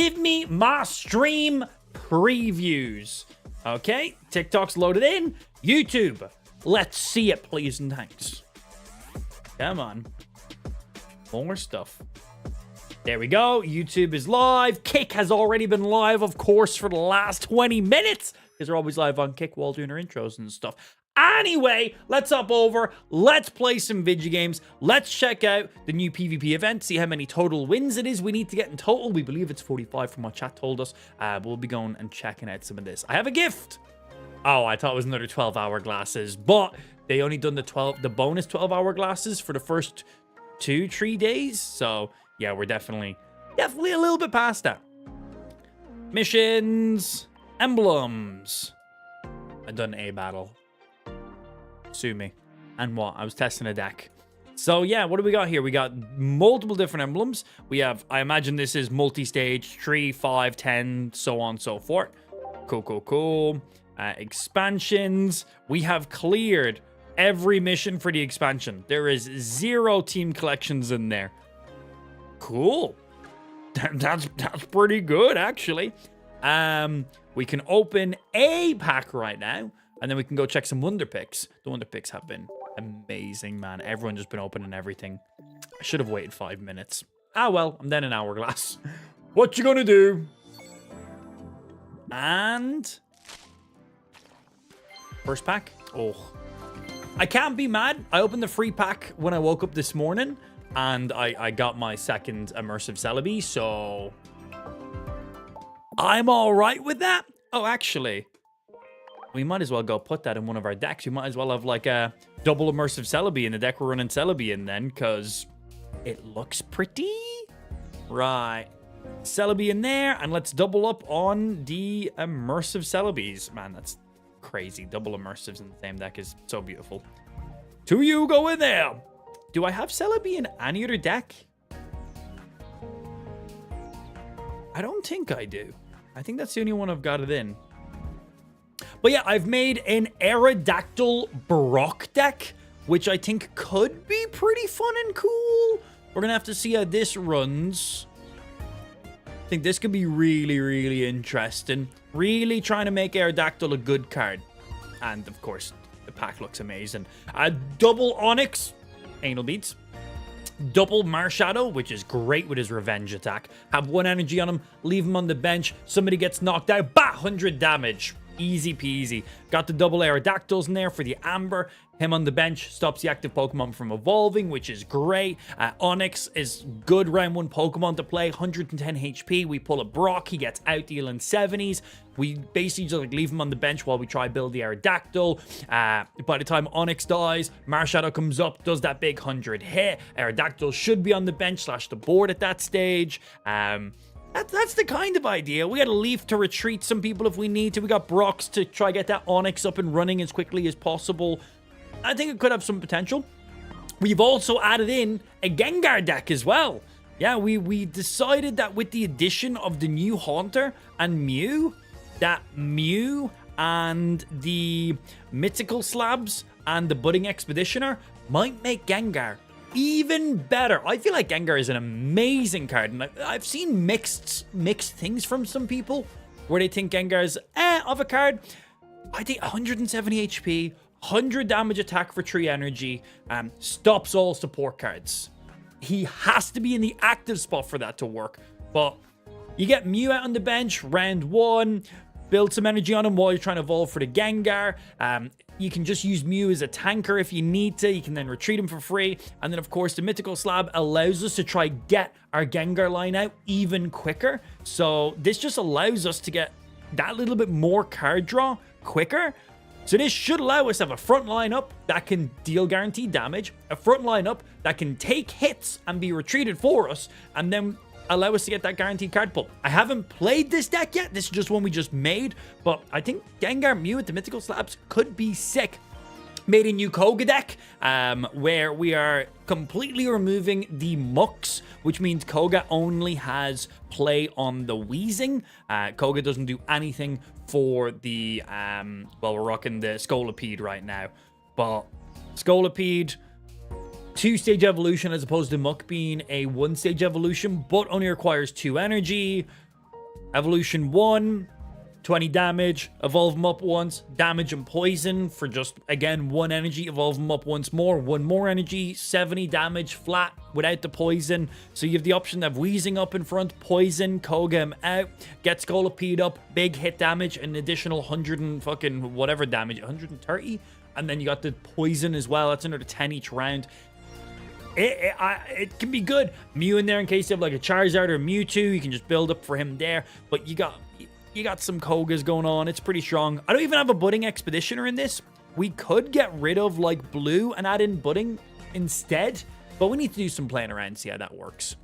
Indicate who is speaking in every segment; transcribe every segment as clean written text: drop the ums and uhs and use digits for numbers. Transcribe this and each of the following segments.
Speaker 1: Give me my stream previews. Okay, TikTok's loaded in. YouTube, let's see it, please and thanks. Come on. More stuff. There we go. YouTube is live. Kick has already been live, of course, for the last 20 minutes. Because they're always live on Kick while doing their intros and stuff. Anyway, let's up over. Let's play some video games. Let's check out the new PvP event. See how many total wins it is we need to get in total. We believe it's 45 from what chat told us. We'll be going and checking out some of this. I have a gift. Oh, I thought it was another 12 hourglasses. But they only done the bonus 12 hourglasses for the first 2-3 days. So yeah, we're definitely a little bit past that. Missions, emblems. I done a battle. Sue me. And what? I was testing a deck. So yeah, what do we got here? We got multiple different emblems. We have, I imagine this is multi-stage, 3, 5, 10, so on and so forth. Cool. Expansions. We have cleared every mission for the expansion. There is 0 team collections in there. Cool. That's pretty good, actually. We can open a pack right now, and then we can go check some Wonder Picks. The Wonder Picks have been amazing, man. Everyone just been opening everything. I should have waited 5 minutes. Ah, well, I'm then an hourglass. What you gonna do? And first pack. Oh, I can't be mad. I opened the free pack when I woke up this morning, and I got my second immersive Celebi, so I'm all right with that. Oh, actually, we might as well go put that in one of our decks. We might as well have like a double immersive Celebi in the deck we're running Celebi in then, because it looks pretty. Right. Celebi in there, and let's double up on the immersive Celebis. Man, that's crazy. Double immersives in the same deck is so beautiful. 2 you go in there. Do I have Celebi in any other deck? I don't think I do. I think that's the only one I've got it in. But yeah, I've made an Aerodactyl Brock deck, which I think could be pretty fun and cool. We're going to have to see how this runs. I think this could be really, really interesting. Really trying to make Aerodactyl a good card. And of course, the pack looks amazing. Double Onyx, Anal Beads. Double Marshadow, which is great with his revenge attack. Have 1 energy on him, leave him on the bench. Somebody gets knocked out, bah, 100 damage. Easy peasy. Got the double Aerodactyls in there for the Amber. Him on the bench stops the active Pokemon from evolving, which is great. Onyx is good round 1 Pokemon to play. 110 HP. We pull a Brock. He gets out dealing 70s. We basically just like leave him on the bench while we try build the Aerodactyl. By the time Onyx dies, Marshadow comes up, does that big 100 hit. Aerodactyl should be on the bench / the board at that stage. That's the kind of idea. We got a Leaf to retreat some people if we need to. We got Brocks to try get that Onyx up and running as quickly as possible. I think it could have some potential. We've also added in a Gengar deck as well. Yeah, we decided that with the addition of the new Haunter and Mew, that Mew and the Mythical Slabs and the Budding Expeditioner might make Gengar even better. I feel like Gengar is an amazing card, and I've seen mixed things from some people where they think Gengar's of a card. I think 170 HP, 100 damage attack for 3 energy, stops all support cards. He has to be in the active spot for that to work. But you get Mew out on the bench, round 1, build some energy on him while you're trying to evolve for the Gengar. You can just use Mew as a tanker if you need to. You can then retreat him for free. And then, of course, the Mythical Slab allows us to try get our Gengar line out even quicker. So this just allows us to get that little bit more card draw quicker. So this should allow us to have a front lineup that can deal guaranteed damage, a front lineup that can take hits and be retreated for us, and then allow us to get that guaranteed card pull. I haven't played this deck yet. This is just one we just made, but I think Gengar Mew with the Mythical Slabs could be sick. Made a new Koga deck, where we are completely removing the Mucks, which means Koga only has play on the Weezing. Koga doesn't do anything for the, well, we're rocking the Scolipede right now, but Scolipede, 2-stage evolution as opposed to Muck being a 1-stage evolution, but only requires 2 energy. Evolution 1, 20 damage, evolve them up once, damage and poison for just, again, 1 energy, evolve them up once more, 1 more energy, 70 damage flat without the poison. So you have the option of wheezing up in front, poison, Koga him out, get Scolipede up, big hit damage, an additional 100 and fucking whatever damage, 130, and then you got the poison as well. That's another 10 each round. It can be good. Mew in there in case you have like a Charizard or Mewtwo. You can just build up for him there. But you got some Kogas going on. It's pretty strong. I don't even have a Budding Expeditioner in this. We could get rid of like Blue and add in Budding instead. But we need to do some playing around, see how that works.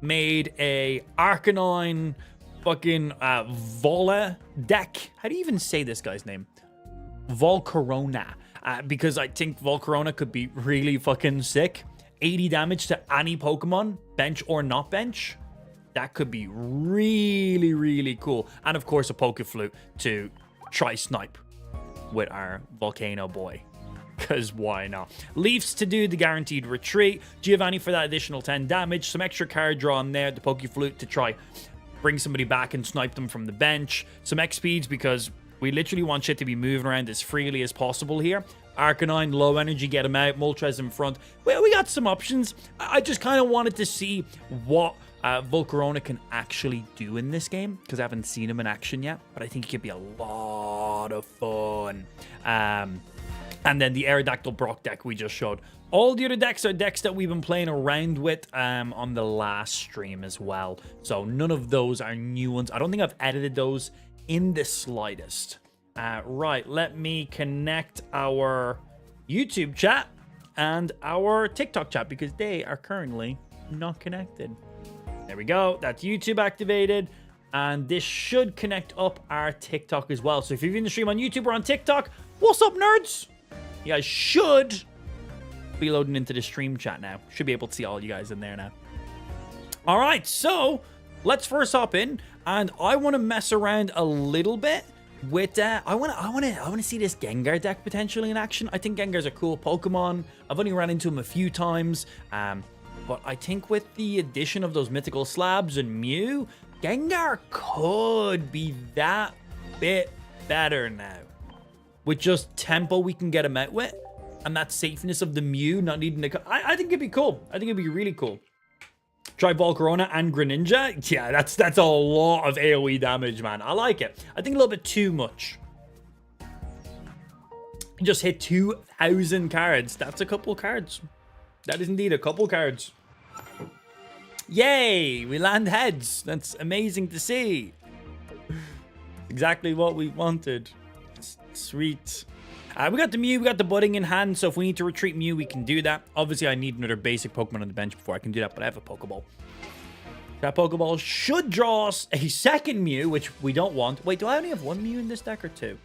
Speaker 1: Made a Arcanine fucking Vola deck. How do you even say this guy's name? Volcarona. Because I think Volcarona could be really fucking sick. 80 damage to any Pokemon, bench or not bench. That could be really, really cool. And of course, a Pokeflute to try snipe with our Volcano boy. Because why not? Leafs to do the guaranteed retreat. Giovanni for that additional 10 damage. Some extra card draw on there. The Pokeflute to try bring somebody back and snipe them from the bench. Some X-Speeds because we literally want shit to be moving around as freely as possible here. Arcanine, low energy, get him out. Moltres in front. Well, we got some options. I just kind of wanted to see what Volcarona can actually do in this game, because I haven't seen him in action yet, but I think he could be a lot of fun. And then the Aerodactyl Brock deck we just showed. All the other decks are decks that we've been playing around with on the last stream as well. So none of those are new ones. I don't think I've edited those in the slightest. Right, let me connect our YouTube chat and our TikTok chat because they are currently not connected. There we go. That's YouTube activated. And this should connect up our TikTok as well. So if you're in the stream on YouTube or on TikTok, what's up, nerds? You guys should be loading into the stream chat now. Should be able to see all you guys in there now. All right, so let's first hop in. And I want to mess around a little bit with I want to see this Gengar deck potentially in action. I think Gengar's a cool Pokemon. I've only run into him a few times. But I think with the addition of those mythical slabs and Mew, Gengar could be that bit better now. With just tempo we can get him out with. And that safeness of the Mew not needing to... I think it'd be cool. I think it'd be really cool. Try Volcarona and Greninja. Yeah, that's a lot of AoE damage, man. I like it. I think a little bit too much. Just hit 2,000 cards. That's a couple cards. That is indeed a couple cards. Yay! We land heads. That's amazing to see. Exactly what we wanted. Sweet. We got the Mew, we got the Budding in hand, so if we need to retreat Mew, we can do that. Obviously, I need another basic Pokemon on the bench before I can do that, but I have a Pokeball. That Pokeball should draw us a second Mew, which we don't want. Wait, do I only have one Mew in this deck or two?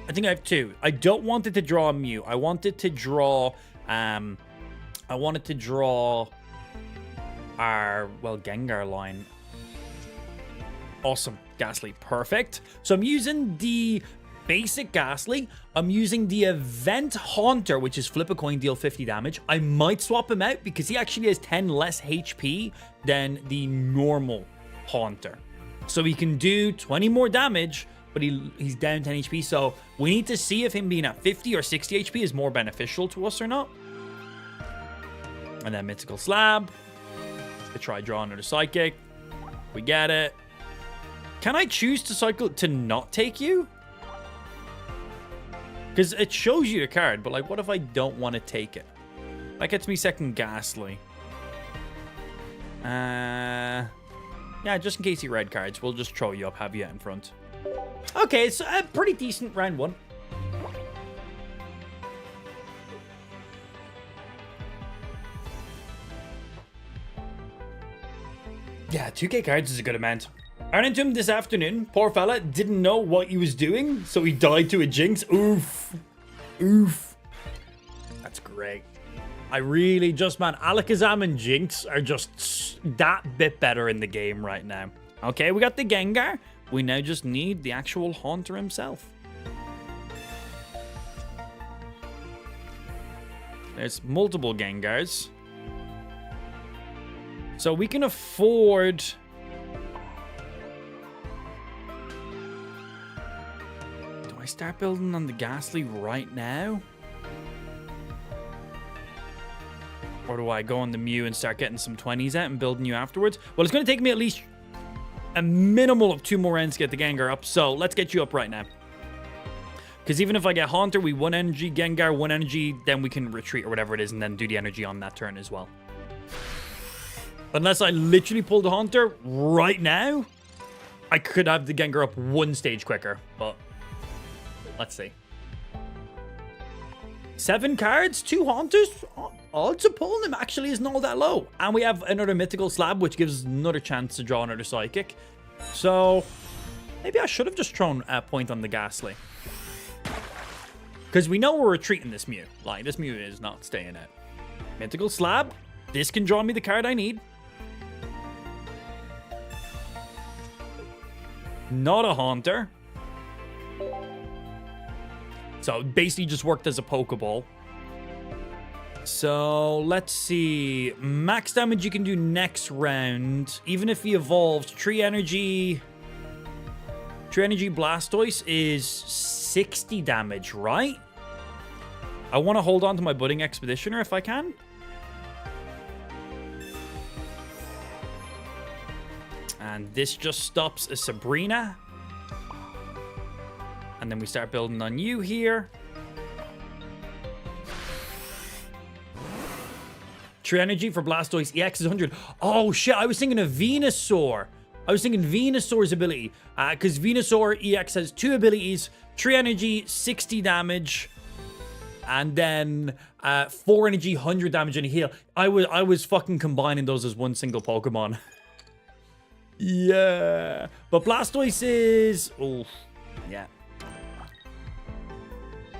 Speaker 1: I think I have two. I don't want it to draw a Mew. I want it to draw, our, well, Gengar line. Awesome. Ghastly. Perfect. So I'm using the basic Ghastly. I'm using the Event Haunter, which is flip a coin, deal 50 damage. I might swap him out because he actually has 10 less HP than the normal Haunter. So he can do 20 more damage, but he's down 10 HP. So we need to see if him being at 50 or 60 HP is more beneficial to us or not. And then Mythical Slab. To try draw another Psychic. We get it. Can I choose to cycle to not take you? Because it shows you the card, but like, what if I don't want to take it? That gets me second Ghastly. Yeah, just in case you red cards, we'll just throw you up, have you in front. Okay, so a pretty decent round one. Yeah, 2k cards is a good amount. I ran into him this afternoon. Poor fella didn't know what he was doing, so he died to a Jinx. Oof. Oof. That's great. I really just, man, Alakazam and Jinx are just that bit better in the game right now. Okay, we got the Gengar. We now just need the actual Haunter himself. There's multiple Gengars. So we can afford start building on the Ghastly right now? Or do I go on the Mew and start getting some 20s out and building you afterwards? Well, it's going to take me at least a minimal of 2 more rounds to get the Gengar up. So let's get you up right now. Because even if I get Haunter, we 1 energy, Gengar 1 energy, then we can retreat or whatever it is and then do the energy on that turn as well. Unless I literally pull the Haunter right now, I could have the Gengar up 1 stage quicker. But let's see. 7 cards, 2 Haunters. Odds of pulling him actually isn't all that low. And we have another Mythical Slab, which gives us another chance to draw another Psychic. So maybe I should have just thrown a point on the Ghastly. Because we know we're retreating this Mew. Like, this Mew is not staying out. Mythical Slab. This can draw me the card I need. Not a Haunter. So it basically just worked as a Pokeball. So let's see. Max damage you can do next round. Even if he evolves, Tree Energy Blastoise is 60 damage, right? I want to hold on to my Budding Expeditioner if I can. And this just stops a Sabrina. And then we start building on you here. True Energy for Blastoise EX is 100. Oh, shit. I was thinking of Venusaur. I was thinking Venusaur's ability. Because Venusaur EX has 2 abilities. True Energy, 60 damage. And then 4 Energy, 100 damage and a heal. I was fucking combining those as one single Pokemon. Yeah. But Blastoise is... Oh, yeah.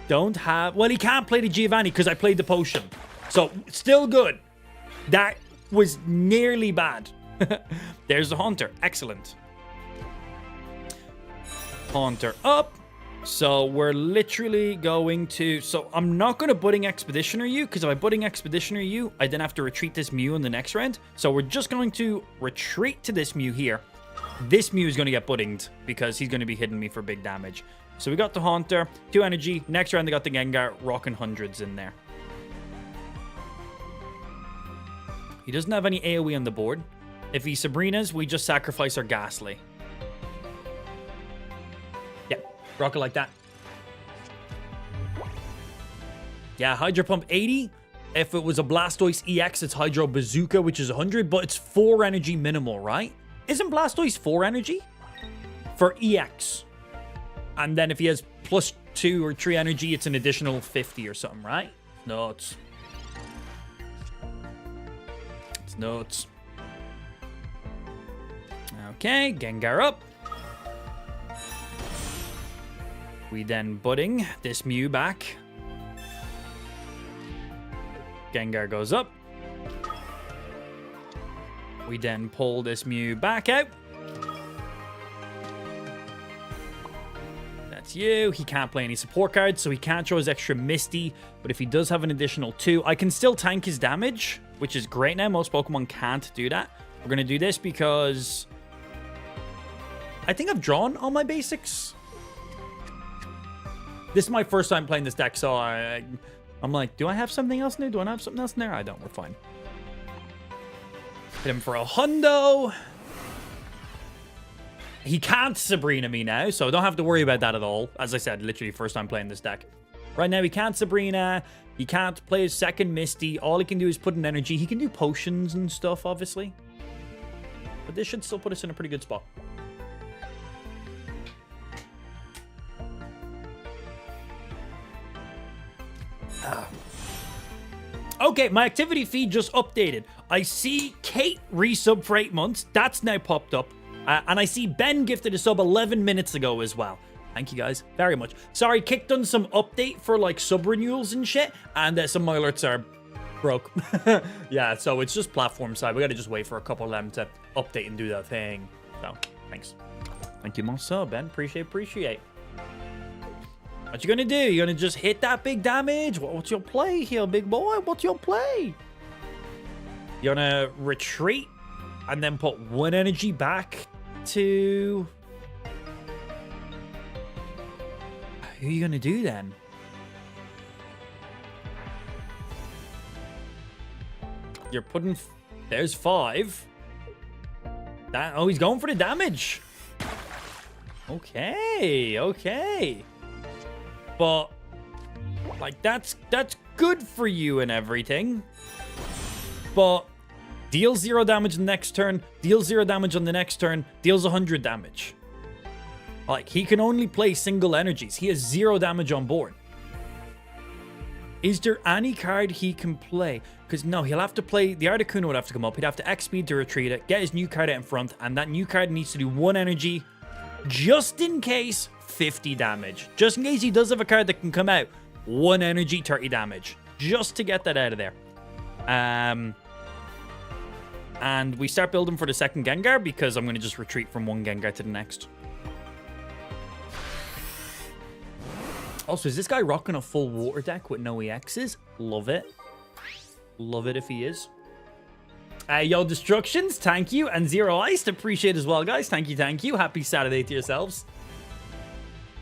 Speaker 1: Don't have... Well, he can't play the Giovanni because I played the potion. So, still good. That was nearly bad. There's the Haunter. Excellent. Haunter up. So, we're literally going to... So, I'm not going to Budding Expeditioner you, because if I Budding Expeditioner you, I then have to retreat this Mew in the next round. So, we're just going to retreat to this Mew here. This Mew is going to get Buddinged, because he's going to be hitting me for big damage. So, we got the Haunter, 2 energy. Next round, I got the Gengar, rocking hundreds in there. He doesn't have any AoE on the board. If he Sabrina's, we just sacrifice our Ghastly. Yeah, rock it like that. Yeah, Hydro Pump 80. If it was a Blastoise EX, it's Hydro Bazooka, which is 100, but it's 4 energy minimal, right? Isn't Blastoise 4 energy? For EX. And then if he has +2 or 3 energy, it's an additional 50 or something, right? No, it's nuts. Okay, Gengar up. We then Budding this Mew back. Gengar goes up. We then pull this Mew back out. That's you. He can't play any support cards, so he can't show his extra Misty. But if he does have an additional 2, I can still tank his damage, which is great now. Most Pokemon can't do that. We're going to do this because I think I've drawn all my basics. This is my first time playing this deck, so I'm like, do I have something else new? Do I not have something else in there? I don't. We're fine. Hit him for a hundo. He can't Sabrina me now, so I don't have to worry about that at all. As I said, literally first time playing this deck. Right now, he can't Sabrina. He can't play his second Misty. All he can do is put in energy. He can do potions and stuff, obviously. But this should still put us in a pretty good spot. Okay, my activity feed just updated. I see Kate resub for 8 months. That's now popped up. And I see Ben gifted a sub 11 minutes ago as well. Thank you guys very much. Sorry, Kick done some update for like sub renewals and shit. And some of my alerts are broke. Yeah, so it's just platform side. We got to just wait for a couple of them to update and do that thing. So, thanks. Thank you, my sub, Ben. Appreciate. What you gonna do? You gonna just hit that big damage? What's your play here, big boy? What's your play? You're gonna retreat and then put 1 energy back to... Who are you going to do then? You're putting... There's 5. Oh, he's going for the damage. Okay, okay. But, like, that's good for you and everything. But deals 0 damage the next turn, deals 0 damage on the next turn, deals 100 damage. Like, he can only play single energies. He has 0 damage on board. Is there any card he can play? Because no, he'll have to play... The Articuno would have to come up. He'd have to X-Speed to retreat it, get his new card out in front, and that new card needs to do 1 energy, just in case, 50 damage. Just in case he does have a card that can come out, 1 energy, 30 damage. Just to get that out of there. And we start building for the second Gengar, because I'm going to just retreat from one Gengar to the next. Also, is this guy rocking a full water deck with no EXs? Love it. Love it if he is. Yo, Destructions, thank you. And Zero Iced, appreciate as well, guys. Thank you, thank you. Happy Saturday to yourselves. Do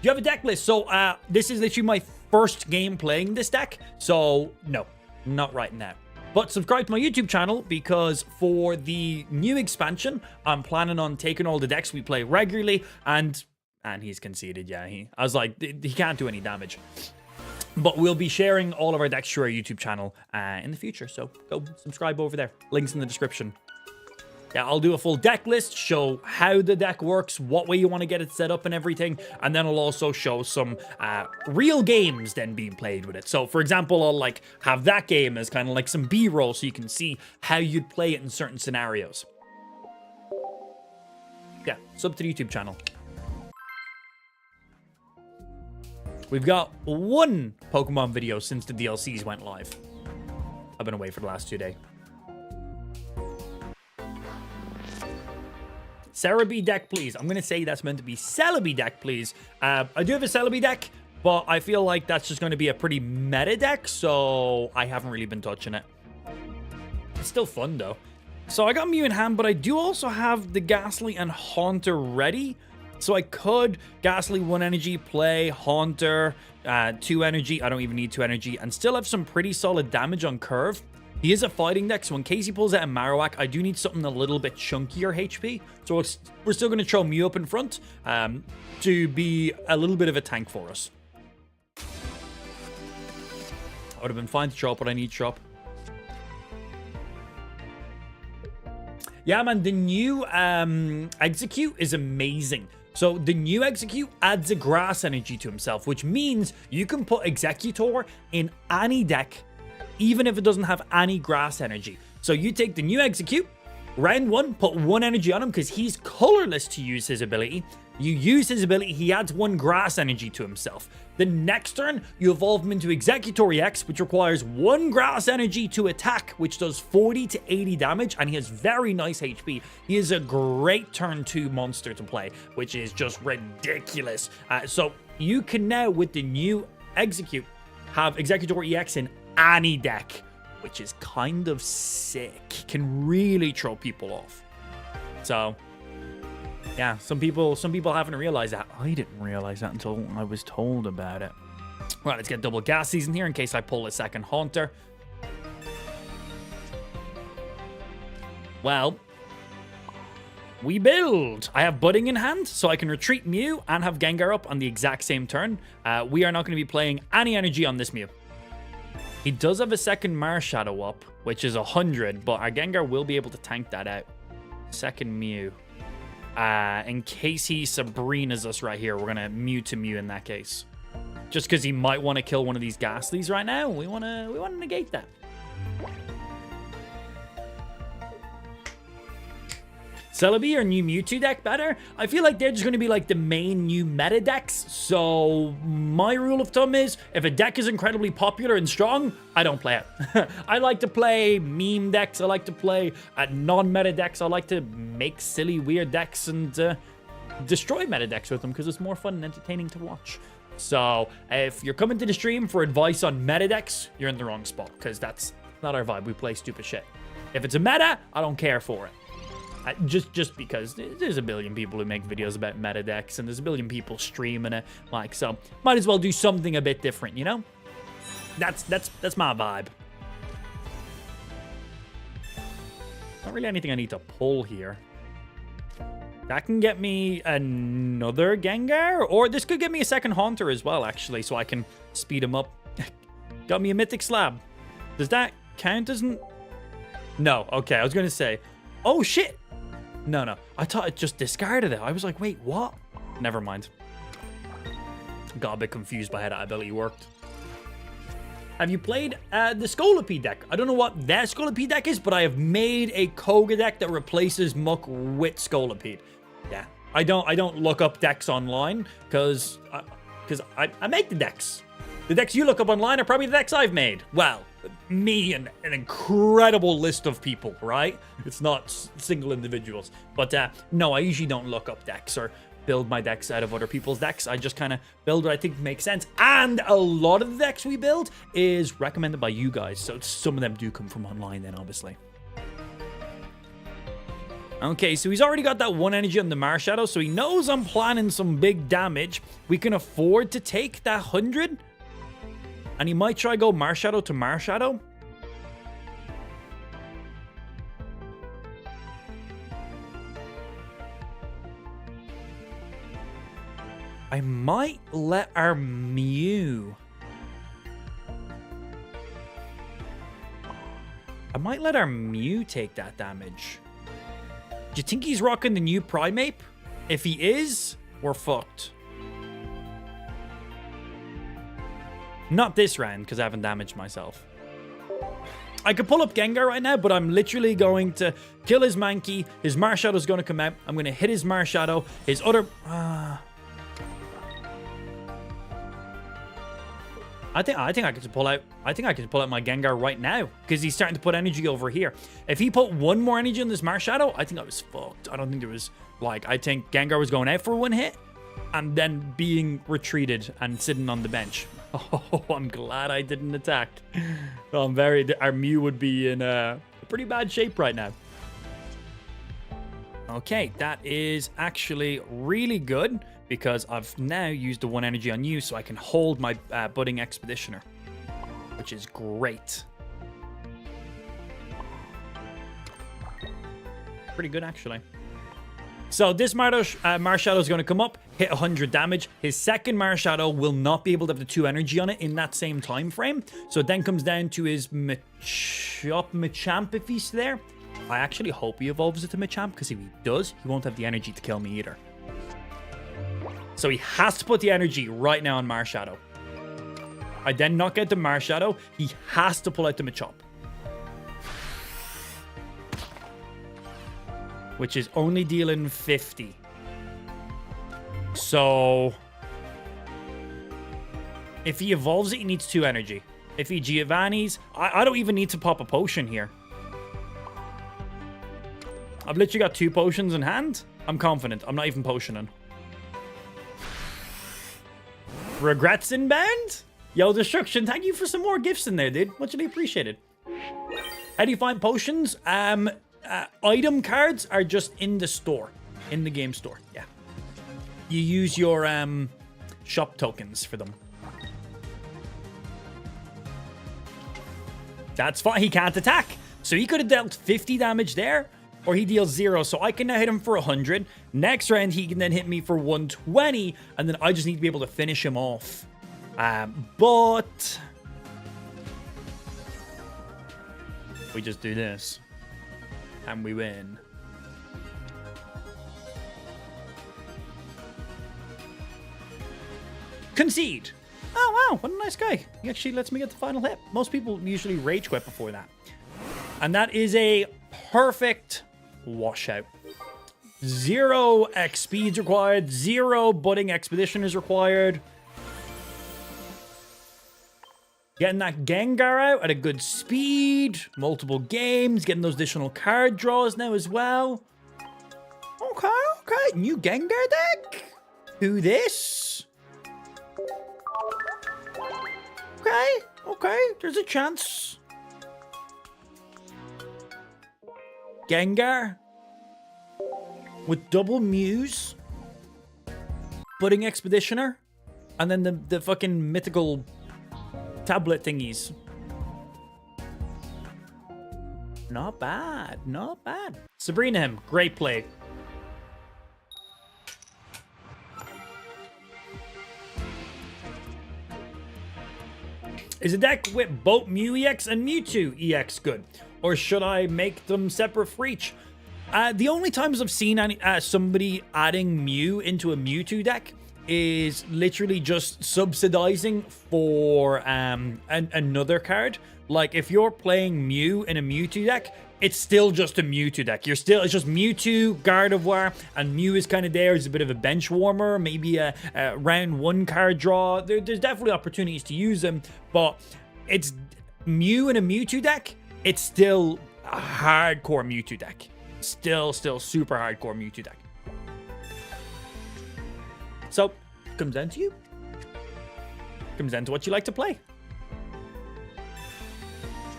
Speaker 1: you have a deck list? So, this is literally my first game playing this deck. So, no, not right now. But subscribe to my YouTube channel, because for the new expansion, I'm planning on taking all the decks we play regularly, and he's conceded, yeah. I was like, he can't do any damage. But we'll be sharing all of our decks through our YouTube channel in the future. So go subscribe over there. Links in the description. Yeah, I'll do a full deck list, show how the deck works, what way you want to get it set up and everything. And then I'll also show some real games then being played with it. So, for example, I'll like have that game as kind of like some B-roll so you can see how you'd play it in certain scenarios. Yeah, sub to the YouTube channel. We've got 1 Pokemon video since the DLCs went live. I've been away for the last 2 days. Celebi deck, please. I'm going to say that's meant to be Celebi deck, please. I do have a Celebi deck, but I feel like that's just going to be a pretty meta deck, so I haven't really been touching it. It's still fun, though. So I got Mew in hand, but I do also have the Ghastly and Haunter ready. So I could Ghastly 1 energy, play Haunter, 2 energy. I don't even need 2 energy, and still have some pretty solid damage on curve. He is a fighting deck, so in case he pulls out a Marowak, I do need something a little bit chunkier HP. So we're still going to throw Mew up in front to be a little bit of a tank for us. I would have been fine to throw up what I need to throw up. Yeah, man, the new Execute is amazing. So the new Execute adds a grass energy to himself, which means you can put Executor in any deck, even if it doesn't have any grass energy. So you take the new Execute, round 1, put 1 energy on him because he's colorless to use his ability. You use his ability, he adds 1 grass energy to himself. The next turn, you evolve him into Executor EX, which requires 1 grass energy to attack, which does 40 to 80 damage, and he has very nice HP. He is a great turn 2 monster to play, which is just ridiculous. So you can now, with the new Execute, have Executor EX in any deck, which is kind of sick. Can really throw people off. So yeah, some people haven't realized that. I didn't realize that until I was told about it. Right, let's get double gas season here in case I pull a second Haunter. Well, we build. I have Budding in hand, so I can retreat Mew and have Gengar up on the exact same turn. We are not going to be playing any energy on this Mew. He does have a second Marshadow up, which is 100, but our Gengar will be able to tank that out. Second Mew. In case he Sabrina's us right here, we're going to Mew to Mew in that case. Just because he might want to kill one of these Ghastlies right now. We want to negate that. Celebi or new Mewtwo deck better? I feel like they're just going to be like the main new meta decks. So my rule of thumb is if a deck is incredibly popular and strong, I don't play it. I like to play meme decks. I like to play non-meta decks. I like to make silly, weird decks and destroy meta decks with them because it's more fun and entertaining to watch. So if you're coming to the stream for advice on meta decks, you're in the wrong spot because that's not our vibe. We play stupid shit. If it's a meta, I don't care for it. Just because there's a billion people who make videos about meta decks, and there's a billion people streaming it, like, so might as well do something a bit different, you know? That's my vibe. Not really anything I need to pull here. That can get me another Gengar, or this could get me a second Haunter as well, actually, so I can speed him up. Got me a Mythic Slab. Does that count as No, okay, I was gonna say, oh shit! No, I thought it just discarded it. I was like, wait, what? Never mind. Got a bit confused by how that ability worked. Have you played the Scolipede deck? I don't know what that Scolipede deck is, but I have made a Koga deck that replaces Muck with Scolipede. Yeah, I don't look up decks online because I make the decks. The decks you look up online are probably the decks I've made. Well, me and an incredible list of people, right? It's not single individuals. But no, I usually don't look up decks or build my decks out of other people's decks. I just kind of build what I think makes sense. And a lot of the decks we build is recommended by you guys. So some of them do come from online then, obviously. Okay, so he's already got that 1 energy on the Marshadow, so he knows I'm planning some big damage. We can afford to take that 100. And he might try go Marshadow to Marshadow. I might let our Mew. I might let our Mew take that damage. Do you think he's rocking the new Primeape? If he is, we're fucked. Not this round, because I haven't damaged myself. I could pull up Gengar right now, but I'm literally going to kill his Mankey. His Marshadow's going to come out. I'm going to hit his Marshadow. His other... I think I can pull out. I think I can pull out my Gengar right now because he's starting to put energy over here. If he put one more energy on this Marshadow, I think I was fucked. I don't think there was like. I think Gengar was going out for one hit and then being retreated and sitting on the bench. Oh, I'm glad I didn't attack. Oh, I'm very. Our Mew would be in a pretty bad shape right now. Okay, that is actually really good because I've now used the 1 energy on you so I can hold my Budding Expeditioner, which is great. Pretty good, actually. So this Marshadow is going to come up, hit 100 damage. His second Marshadow will not be able to have the 2 energy on it in that same time frame. So it then comes down to his Machamp if he's there. I actually hope he evolves it to Machamp, because if he does, he won't have the energy to kill me either. So he has to put the energy right now on Marshadow. I then knock out the Marshadow. He has to pull out the Machamp, which is only dealing 50. So if he evolves it, he needs 2 energy. If he Giovanni's, I don't even need to pop a potion here. I've literally got 2 potions in hand. I'm confident. I'm not even potioning. Regrets inbound? Yo, Destruction, thank you for some more gifts in there, dude. Muchly appreciated. How do you find potions? Item cards are just in the store. In the game store, yeah. You use your shop tokens for them. That's fine. He can't attack. So he could have dealt 50 damage there. Or he deals 0, so I can now hit him for 100. Next round, he can then hit me for 120, and then I just need to be able to finish him off. But we just do this, and we win. Concede. Oh, wow, what a nice guy. He actually lets me get the final hit. Most people usually rage quit before that. And that is a perfect washout. 0 X speeds required. 0 Budding Expedition is required. Getting that Gengar out at a good speed. Multiple games. Getting those additional card draws now as well. Okay. New Gengar deck. Do this. Okay. There's a chance. Gengar. with double Mews, Budding Expeditioner, and then the fucking mythical tablet thingies. Not bad, not bad. Sabrina him, great play. Is a deck with both Mew EX and Mewtwo EX good? Or should I make them separate for each? The only times I've seen somebody adding Mew into a Mewtwo deck is literally just subsidizing for another card. Like, if you're playing Mew in a Mewtwo deck, it's still just a Mewtwo deck. It's just Mewtwo, Gardevoir, and Mew is kind of there as a bit of a bench warmer, maybe a round 1 card draw. There's definitely opportunities to use them, but it's Mew in a Mewtwo deck. It's still a hardcore Mewtwo deck. Still super hardcore Mewtwo deck. So, comes down to you. Comes down to what you like to play.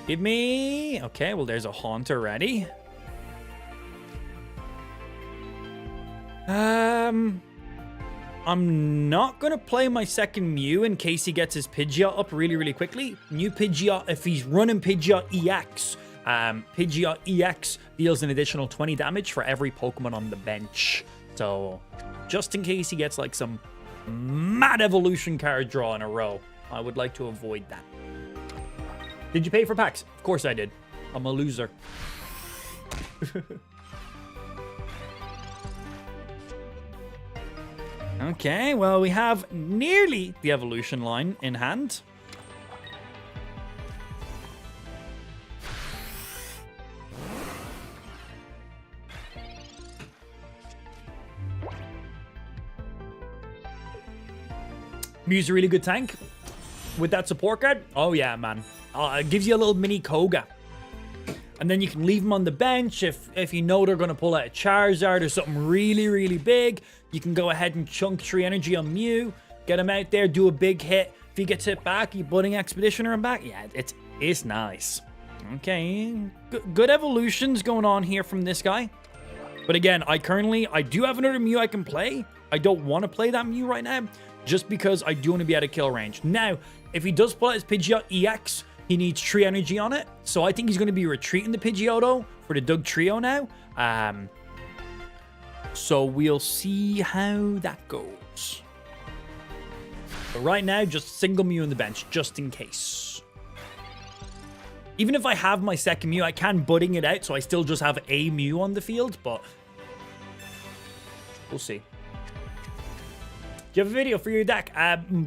Speaker 1: Give me... Okay, well, there's a Haunter ready. I'm not going to play my second Mew in case he gets his Pidgeot up really quickly. New Pidgeot, if he's running Pidgeot EX, Pidgeot EX deals an additional 20 damage for every Pokemon on the bench. So, just in case he gets, like, some mad evolution card draw in a row, I would like to avoid that. Did you pay for packs? Of course I did. I'm a loser. Okay, well, we have nearly the evolution line in hand. Mew's a really good tank with that support card. Oh yeah, man. It gives you a little mini Koga. And then you can leave them on the bench if you know they're going to pull out a Charizard or something really big. You can go ahead and chunk Tree Energy on Mew. Get him out there, do a big hit. If he gets hit back, you Budding Expeditioner him back. Yeah, it's nice. Okay, good evolutions going on here from this guy. But again, I do have another Mew I can play. I don't want to play that Mew right now, just because I do want to be out of kill range. Now, if he does pull out his Pidgeot EX, he needs Tree Energy on it. So I think he's going to be retreating the Pidgeotto for the Doug Trio now. So we'll see how that goes. But right now, just single Mew on the bench, just in case. Even if I have my second Mew, I can Budding it out, so I still just have a Mew on the field, but we'll see. Do you have a video for your deck?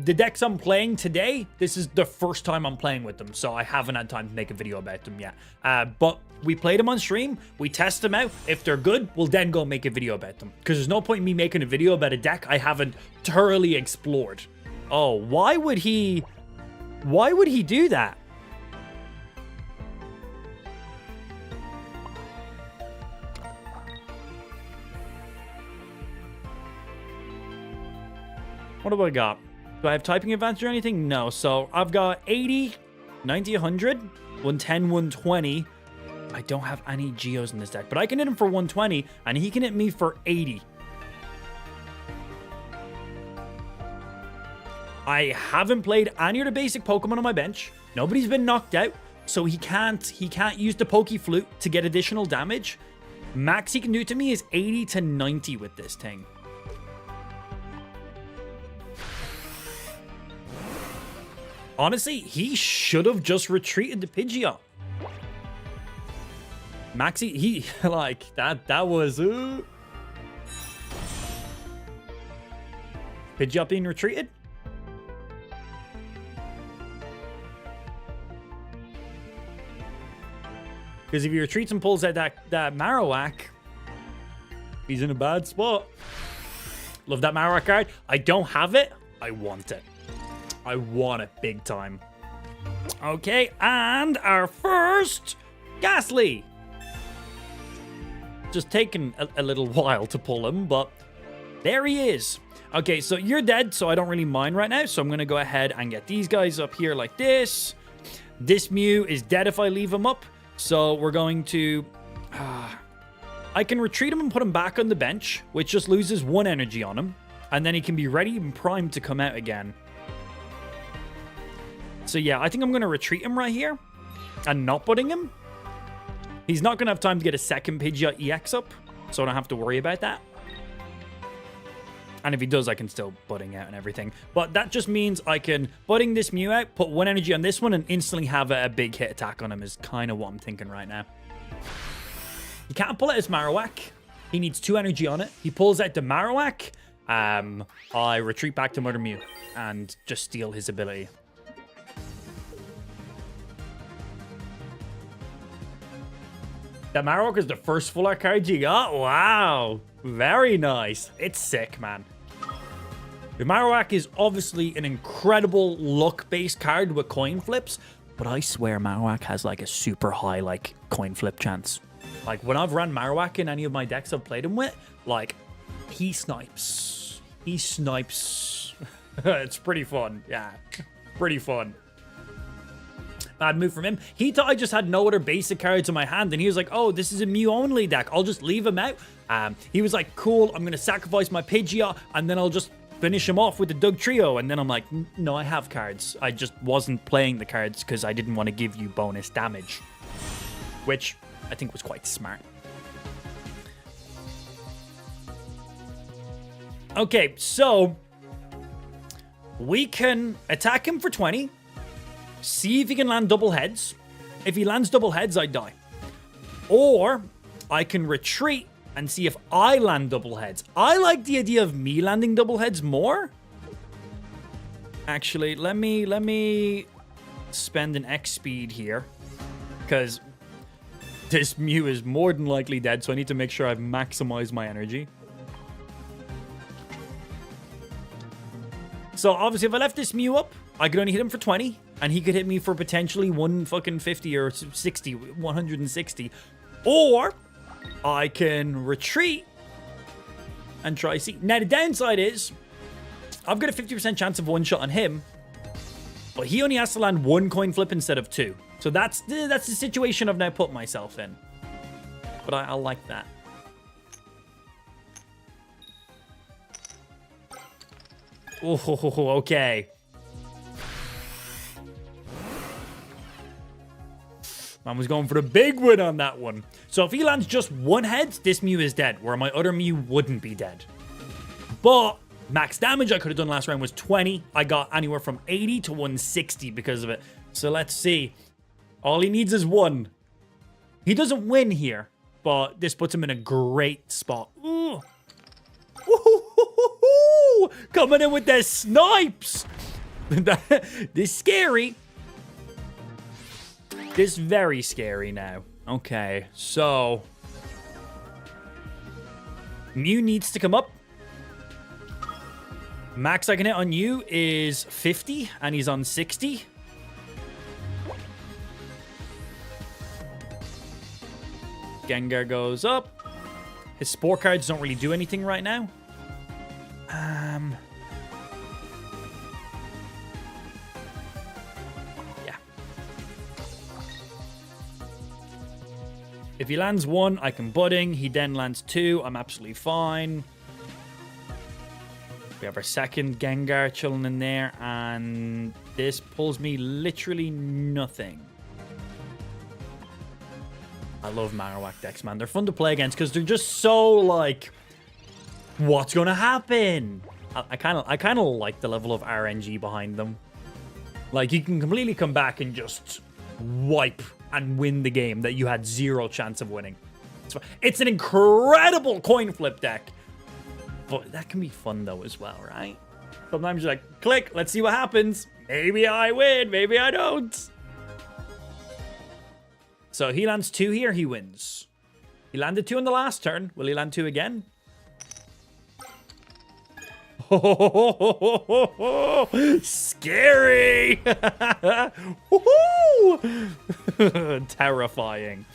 Speaker 1: The decks I'm playing today, this is the first time I'm playing with them, so I haven't had time to make a video about them yet. But we played them on stream, we test them out. If they're good, we'll then go make a video about them. Because there's no point in me making a video about a deck I haven't thoroughly explored. Oh, why would he do that? What do I got? Do I have typing advantage or anything? No. So I've got 80, 90, 100, 110, 120. I don't have any Geos in this deck, but I can hit him for 120 and he can hit me for 80. I haven't played any of the basic Pokemon on my bench. Nobody's been knocked out, so he can't use the Poke Flute to get additional damage. Max he can do to me is 80 to 90 with this thing. Honestly, he should have just retreated the Pidgeot. Maxie, he, like, that was... Pidgeot being retreated? Because if he retreats and pulls out that Marowak, he's in a bad spot. Love that Marowak card. I don't have it. I want it. I want it big time. Okay, and our first Ghastly. Just taking a little while to pull him, but there he is. Okay, so you're dead, so I don't really mind right now. So I'm going to go ahead and get these guys up here like this. This Mew is dead if I leave him up. So we're going to... I can retreat him and put him back on the bench, which just loses 1 energy on him. And then he can be ready and primed to come out again. So yeah, I think I'm going to retreat him right here. And not putting him. He's not going to have time to get a second Pidgeot EX up. So I don't have to worry about that. And if he does, I can still budding out and everything. But that just means I can budding this Mew out, put 1 energy on this one, and instantly have a big hit attack on him is kind of what I'm thinking right now. He can't pull out his Marowak. He needs 2 energy on it. He pulls out the Marowak. I retreat back to Mother Mew and just steal his ability. That Marowak is the first full art card you got? Wow. Very nice. It's sick, man. The Marowak is obviously an incredible luck-based card with coin flips, but I swear Marowak has like a super high like coin flip chance. Like when I've run Marowak in any of my decks I've played him with, like he snipes. He snipes. It's pretty fun. Yeah, pretty fun. Bad move from him. He thought I just had no other basic cards in my hand, and he was like, oh, this is a Mew-only deck. I'll just leave him out. He was like, cool, I'm going to sacrifice my Pidgeot, and then I'll just finish him off with the Doug Trio. And then I'm like, no, I have cards. I just wasn't playing the cards because I didn't want to give you bonus damage. Which I think was quite smart. Okay, so we can attack him for 20. See if he can land double heads. If he lands double heads, I die. Or I can retreat and see if I land double heads. I like the idea of me landing double heads more. Actually, let me spend an X speed here. Because this Mew is more than likely dead, so I need to make sure I've maximized my energy. So obviously if I left this Mew up, I could only hit him for 20, and he could hit me for potentially 150 or 60, 160. Or I can retreat and try see. Now the downside is I've got a 50% chance of one shot on him, but he only has to land 1 coin flip instead of 2. So that's the situation I've now put myself in. But I like that. Oh, okay. Man was going for the big win on that one. So if he lands just 1 head, this Mew is dead, where my other Mew wouldn't be dead. But max damage I could have done last round was 20. I got anywhere from 80 to 160 because of it. So let's see. All he needs is 1. He doesn't win here, but this puts him in a great spot. Ooh. Ooh, coming in with the snipes. This scary. This very scary now. Okay, so Mew needs to come up. Max I can hit on you is 50, and he's on 60. Gengar goes up. His Spore cards don't really do anything right now. Yeah. If he lands 1, I can budding. He then lands 2. I'm absolutely fine. We have our second Gengar chilling in there, and this pulls me literally nothing. I love Marowak decks, man. They're fun to play against because they're just so like, what's gonna happen? I kind of like the level of RNG behind them. Like you can completely come back and just wipe and win the game that you had 0 chance of winning. It's an incredible coin flip deck, but that can be fun though as well, right? Sometimes you're like, click, let's see what happens. Maybe I win, maybe I don't. So he lands 2 here, he wins. He landed 2 in the last turn. Will he land 2 again? Oh, scary! Terrifying.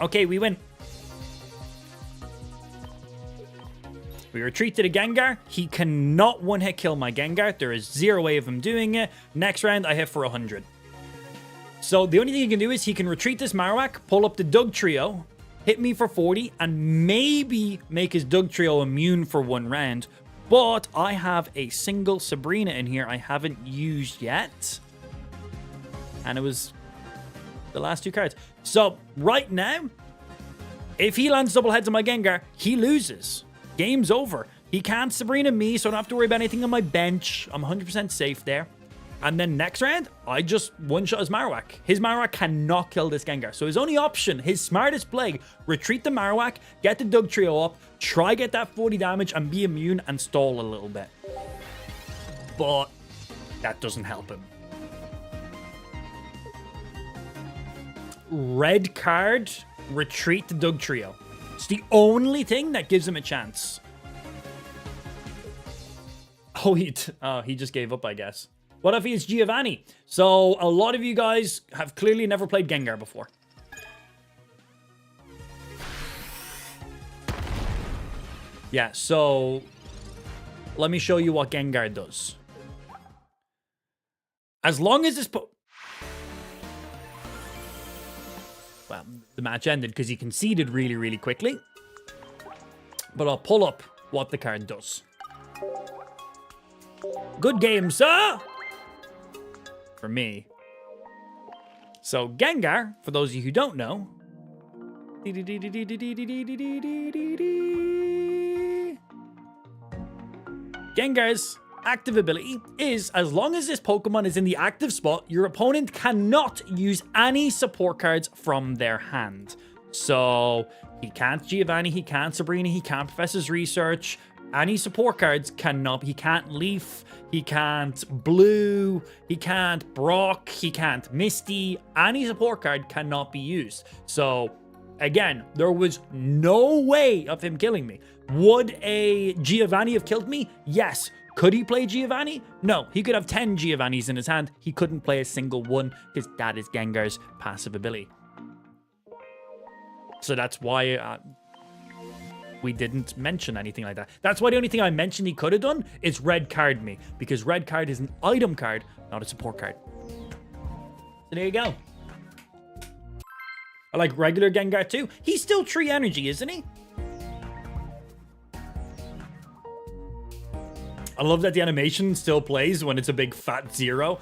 Speaker 1: Okay, we win. We retreat to the Gengar. He cannot one-hit kill my Gengar. There is 0 way of him doing it. Next round, I hit for 100. So the only thing he can do is he can retreat this Marowak, pull up the Doug Trio, hit me for 40, and maybe make his Dugtrio immune for 1 round. But I have a single Sabrina in here I haven't used yet. And it was the last 2 cards. So, right now, if he lands double heads on my Gengar, he loses. Game's over. He can't Sabrina me, so I don't have to worry about anything on my bench. I'm 100% safe there. And then next round, I just one-shot his Marowak. His Marowak cannot kill this Gengar. So his only option, his smartest play, retreat the Marowak, get the Dugtrio up, try get that 40 damage, and be immune and stall a little bit. But that doesn't help him. Red card, retreat the Dugtrio. It's the only thing that gives him a chance. Oh, he just gave up, I guess. What if he's Giovanni? So, a lot of you guys have clearly never played Gengar before. Yeah, so let me show you what Gengar does. As long as this... Well, the match ended because he conceded really, really quickly. But I'll pull up what the card does. Good game, sir! For me. So, Gengar, for those of you who don't know... Gengar's active ability is, as long as this Pokemon is in the active spot, your opponent cannot use any support cards from their hand. So, he can't Giovanni, he can't Sabrina, he can't Professor's Research. Any support cards cannot, he can't Leaf, he can't Blue, he can't Brock, he can't Misty. Any support card cannot be used. So, again, there was no way of him killing me. Would a Giovanni have killed me? Yes. Could he play Giovanni? No. He could have 10 Giovannis in his hand. He couldn't play a single one because that is Gengar's passive ability. So that's why we didn't mention anything like that. That's why the only thing I mentioned he could have done is red card me, because red card is an item card, not a support card. So there you go. I like regular Gengar too. He's still 3 energy, isn't he? I love that the animation still plays when it's a big fat 0.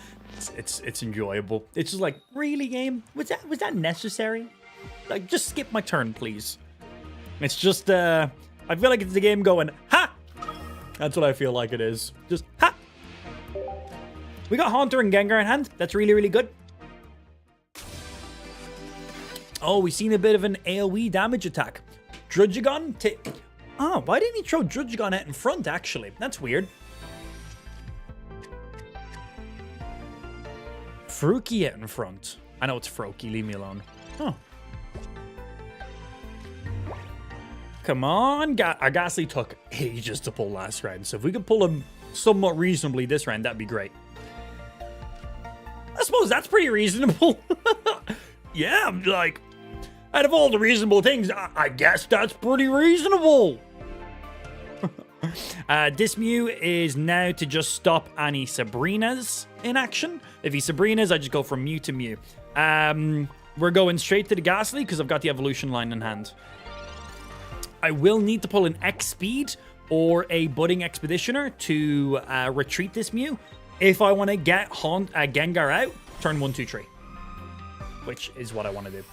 Speaker 1: It's enjoyable. It's just like, really, game? Was that necessary? Like, just skip my turn, please. It's just, I feel like it's the game going, ha! That's what I feel like it is. Just, ha! We got Haunter and Gengar in hand. That's really, really good. Oh, we've seen a bit of an AoE damage attack. Druddigon to... Oh, why didn't he throw Druddigon out in front, actually? That's weird. Froakie out in front. I know it's Froakie, leave me alone. Huh. Come on. Our Ghastly took ages to pull last round, so if we could pull him somewhat reasonably this round, that'd be great. I suppose that's pretty reasonable. Yeah, I'm like, out of all the reasonable things, I guess that's pretty reasonable. This Mew is now to just stop any Sabrinas in action. If he's Sabrinas, I just go from Mew to Mew. We're going straight to the Ghastly because I've got the evolution line in hand. I will need to pull an X-Speed or a Budding Expeditioner to retreat this Mew if I want to get Gengar out, turn 1, 2, 3. Which is what I want to do.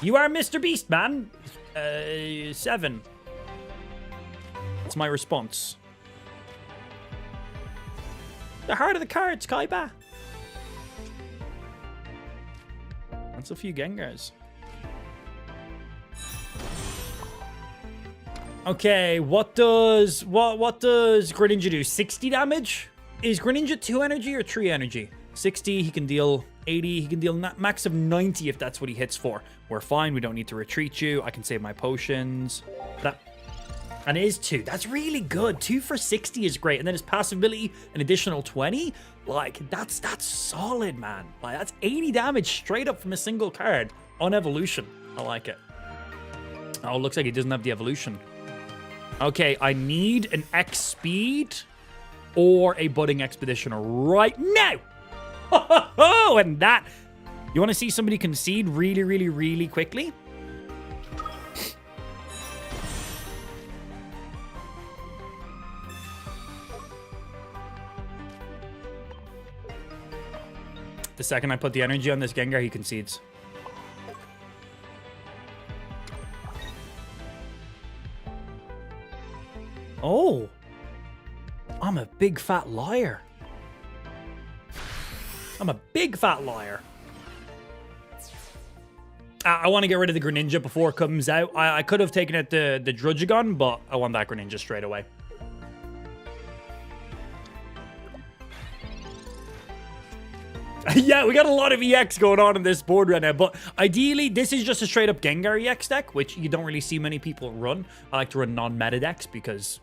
Speaker 1: You are Mr. Beast, man. 7. That's my response. The heart of the cards, Kaiba. That's a few Gengars. Okay, what does Greninja do? 60 damage? Is Greninja 2 energy or 3 energy? 60, he can deal 80, he can deal max of 90 if that's what he hits for. We're fine, we don't need to retreat you. I can save my potions. And it is 2. That's really good. 2 for 60 is great. And then his passive ability, an additional 20. Like, that's solid, man. Like, that's 80 damage straight up from a single card on evolution. I like it. Oh, looks like he doesn't have the evolution. Okay, I need an X-Speed or a Budding Expeditioner right now. And that... You want to see somebody concede really, really, really quickly? The second I put the energy on this Gengar, he concedes. Oh. I'm a big fat liar. I'm a big fat liar. I want to get rid of the Greninja before it comes out. I could have taken out the Druddigon, but I want that Greninja straight away. Yeah, we got a lot of EX going on this board right now, but ideally, this is just a straight-up Gengar EX deck, which you don't really see many people run. I like to run non-meta decks because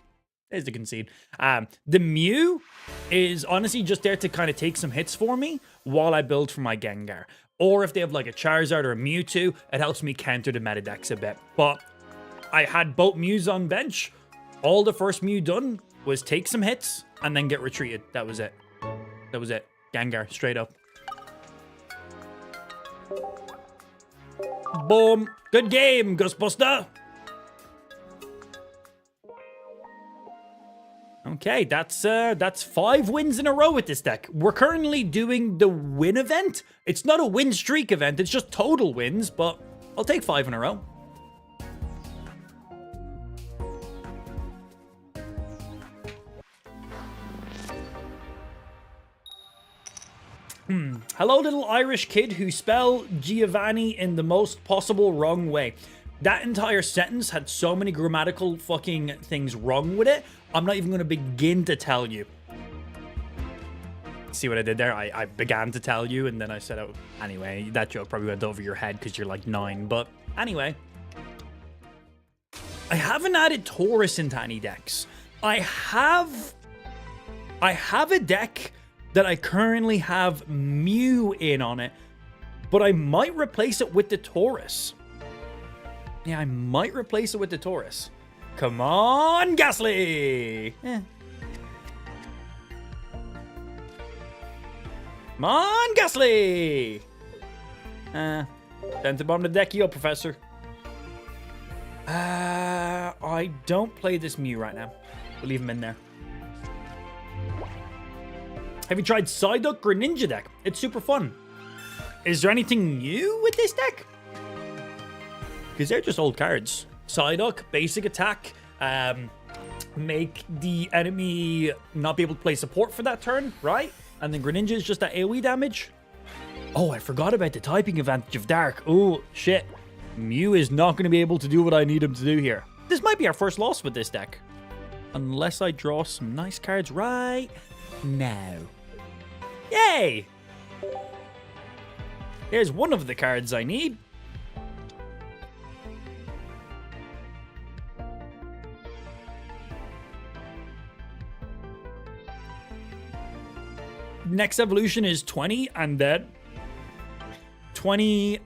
Speaker 1: there's the concede. The Mew is honestly just there to kind of take some hits for me while I build for my Gengar. Or if they have like a Charizard or a Mewtwo, it helps me counter the meta decks a bit. But I had both Mews on bench. All the first Mew done was take some hits and then get retreated. That was it. That was it. Gengar, straight up. Boom. Good game, Ghostbuster. Okay, that's 5 wins in a row with this deck. We're currently doing the win event. It's not a win streak event, it's just total wins, but I'll take 5 in a row. Hello, little Irish kid who spell Giovanni in the most possible wrong way. That entire sentence had so many grammatical fucking things wrong with it. I'm not even going to begin to tell you. See what I did there? I began to tell you, and then I said, oh, anyway, that joke probably went over your head because you're like 9. But anyway. I haven't added Taurus into any decks. I have a deck that I currently have Mew in on it, but I might replace it with the Taurus. Yeah, I might replace it with the Taurus. Come on, Ghastly! Come on, Ghastly! Time to bomb the deck you up, Professor. I don't play this Mew right now. We'll leave him in there. Have you tried Psyduck Greninja deck? It's super fun. Is there anything new with this deck? Because they're just old cards. Psyduck, basic attack, make the enemy not be able to play support for that turn, right? And then Greninja is just that AoE damage. Oh, I forgot about the typing advantage of Dark. Oh, shit. Mew is not going to be able to do what I need him to do here. This might be our first loss with this deck. Unless I draw some nice cards right now. Yay! There's one of the cards I need. Next evolution is 20 and then 20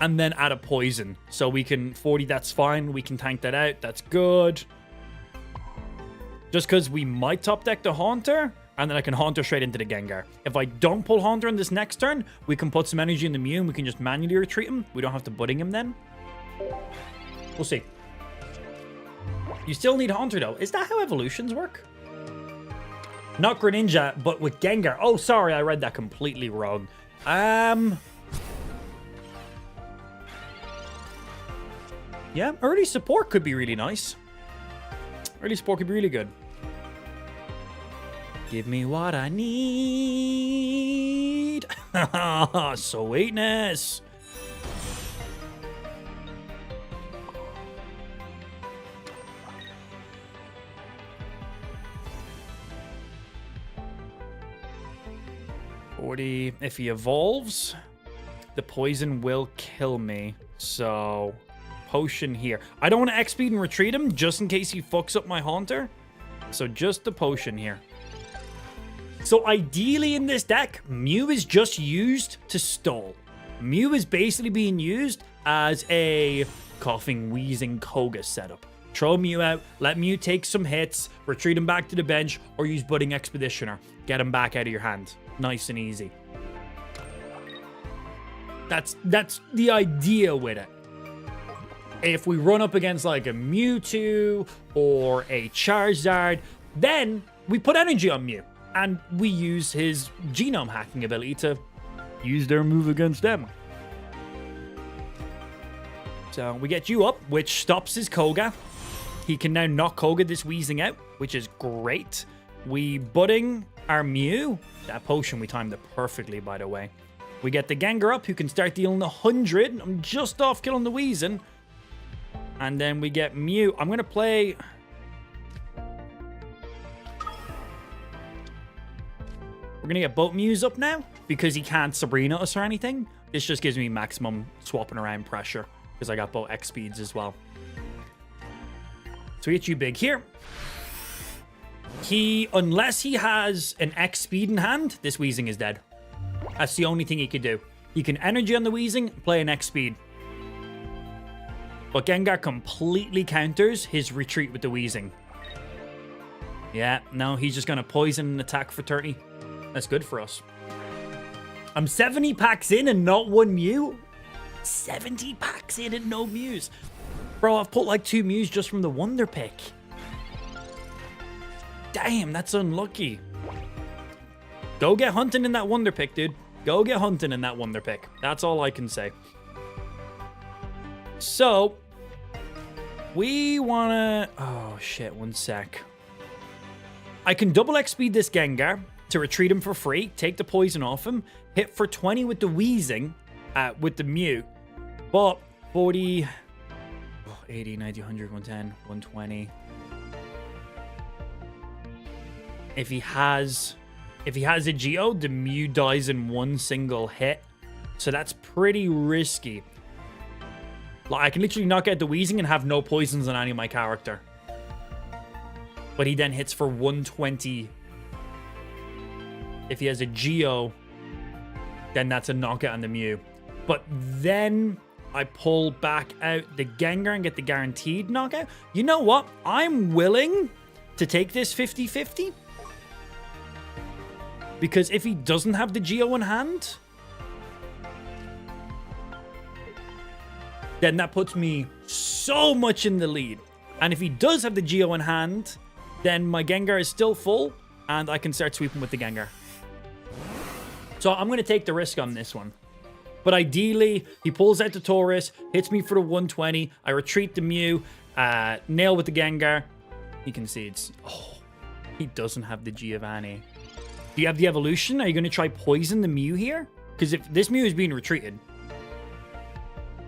Speaker 1: and then add a poison. So we can 40, that's fine. We can tank that out. That's good. Just because we might top deck the Haunter, and then I can Haunter straight into the Gengar. If I don't pull Haunter in this next turn, we can put some energy in the Mew and we can just manually retreat him. We don't have to budding him then. We'll see. You still need Haunter though. Is that how evolutions work? Not Greninja, but with Gengar. Oh, sorry, I read that completely wrong. Yeah, early support could be really nice. Early support could be really good. Give me what I need. Sweetness. If he evolves, the poison will kill me. So, potion here. I don't want to X-speed and retreat him just in case he fucks up my Haunter. So just the potion here. So ideally in this deck, Mew is just used to stall. Mew is basically being used as a coughing, wheezing Koga setup. Throw Mew out, let Mew take some hits, retreat him back to the bench, or use Budding Expeditioner. Get him back out of your hand. Nice and easy. That's the idea with it. If we run up against like a Mewtwo or a Charizard, then we put energy on Mew. And we use his genome hacking ability to use their move against them. So we get you up, which stops his Koga. He can now knock Koga this Weezing out, which is great. We budding our Mew. That potion, we timed it perfectly, by the way. We get the Gengar up, who can start dealing 100. I'm just off killing the Weezing. And then we get Mew. I'm going to play... We're going to get both Mews up now, because he can't Sabrina us or anything. This just gives me maximum swapping around pressure, because I got both X speeds as well. So we get you big here. Unless he has an X speed in hand, this Weezing is dead. That's the only thing he could do. He can energy on the Weezing, play an X speed. But Gengar completely counters his retreat with the Weezing. Yeah, no, he's just going to poison and attack for 30. That's good for us. I'm 70 packs in and not one Mew? 70 packs in and no Mews. Bro, I've put like 2 Mews just from the Wonder Pick. Damn, that's unlucky. Go get hunting in that Wonder Pick, dude. Go get hunting in that Wonder Pick. That's all I can say. So, we want to... Oh, shit. One sec. I can double X speed this Gengar to retreat him for free, take the poison off him, hit for 20 with the Weezing, with the Mew. But 40... 80, 90, 100, 110, 120. If he has a Geo, the Mew dies in one single hit. So that's pretty risky. Like, I can literally knock out the Weezing and have no poisons on any of my character. But he then hits for 120. If he has a Geo, then that's a knockout on the Mew. But then I pull back out the Gengar and get the guaranteed knockout. You know what? I'm willing to take this 50-50. Because if he doesn't have the Geo in hand, then that puts me so much in the lead. And if he does have the Geo in hand, then my Gengar is still full, and I can start sweeping with the Gengar. So I'm going to take the risk on this one. But ideally, he pulls out the Taurus, hits me for the 120, I retreat the Mew, nail with the Gengar. He concedes. Oh, he doesn't have the Giovanni. Do you have the evolution? Are you going to try poison the Mew here? Because if this Mew is being retreated,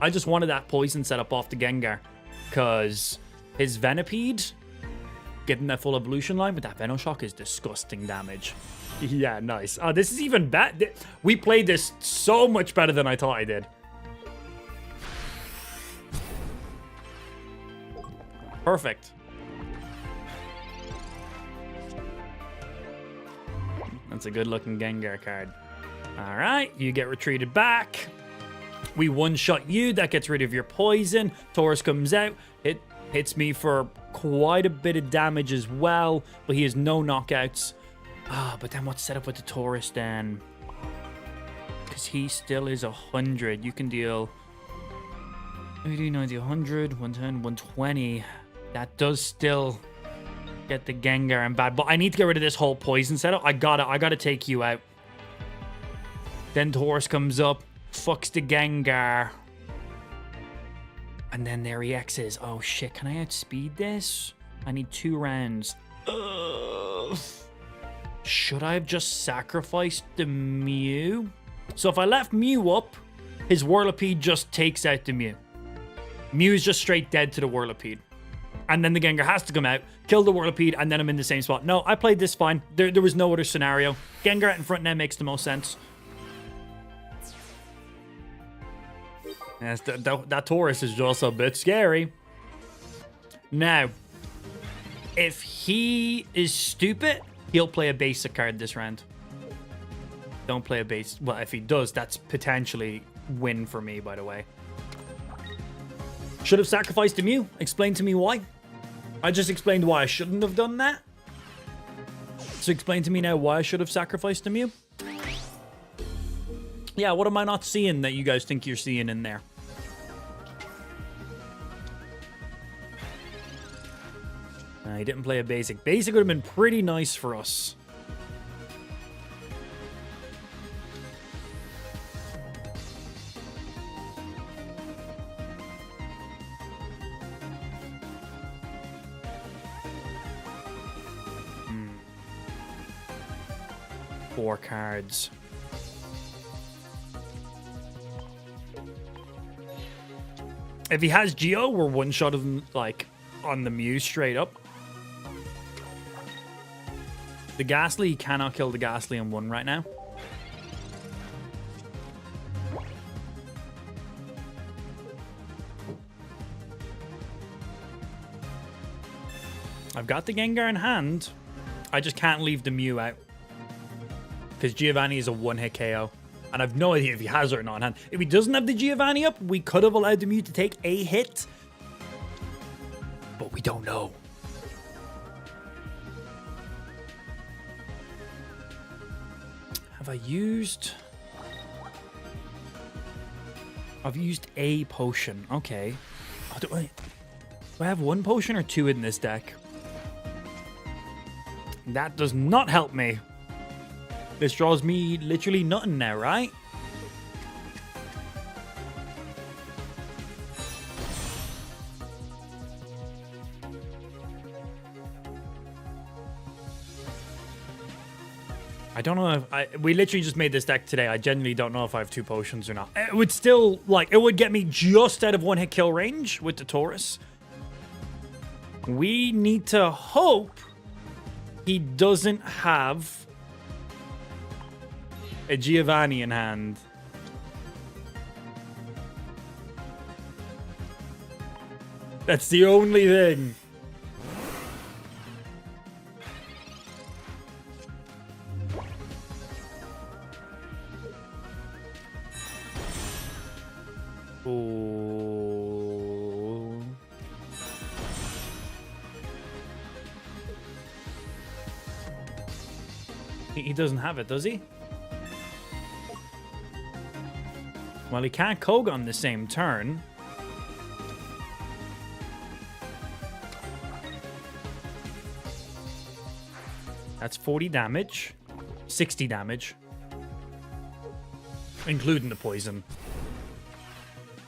Speaker 1: I just wanted that poison set up off the Gengar. Because his Venipede, getting that full evolution line with that Venoshock is disgusting damage. Yeah, nice. Oh, this is even bad. We played this so much better than I thought I did. Perfect. That's a good-looking Gengar card. All right, you get retreated back. We one-shot you. That gets rid of your poison. Taurus comes out. It hits me for quite a bit of damage as well, but he has no knockouts. Ah, but then what's set up with the Taurus then? Because he still is 100. You can deal 80, 90, 100, 110, 120. That does still get the Gengar and bad, but I need to get rid of this whole poison setup. I gotta take you out. Then Taurus comes up, fucks the Gengar. And then there he X's. Oh shit, can I outspeed this? I need 2 rounds. Ugh. Should I have just sacrificed the Mew? So if I left Mew up, his Whirlipede just takes out the Mew. Mew is just straight dead to the Whirlipede. And then the Gengar has to come out, kill the Whirlipede, and then I'm in the same spot. No, I played this fine. There was no other scenario. Gengar out in front now makes the most sense. Yes, that Taurus is just a bit scary. Now, if he is stupid, he'll play a basic card this round. Don't play a base. Well, if he does, that's potentially win for me, by the way. Should have sacrificed a Mew. Explain to me why. I just explained why I shouldn't have done that. So explain to me now why I should have sacrificed a Mew. Yeah, what am I not seeing that you guys think you're seeing in there? He didn't play a basic. Basic would have been pretty nice for us. 4 cards. If he has Geo, we're one shot of him, like, on the Mew straight up. The Ghastly, he cannot kill the Ghastly in 1 right now. I've got the Gengar in hand. I just can't leave the Mew out. Because Giovanni is a 1-hit KO. And I've no idea if he has it or not in hand. If he doesn't have the Giovanni up, we could have allowed the Mew to take a hit. But we don't know. Have I used... I've used a potion. Okay. Oh, do I have 1 potion or 2 in this deck? That does not help me. This draws me literally nothing now, right? I don't know if we literally just made this deck today. I genuinely don't know if I have 2 potions or not. It would still, like, it would get me just out of 1-hit kill range with the Taurus. We need to hope he doesn't have a Giovanni in hand. That's the only thing. Oh. He doesn't have it, does he? Well, he can't Koga on the same turn. That's 40 damage. 60 damage. Including the poison.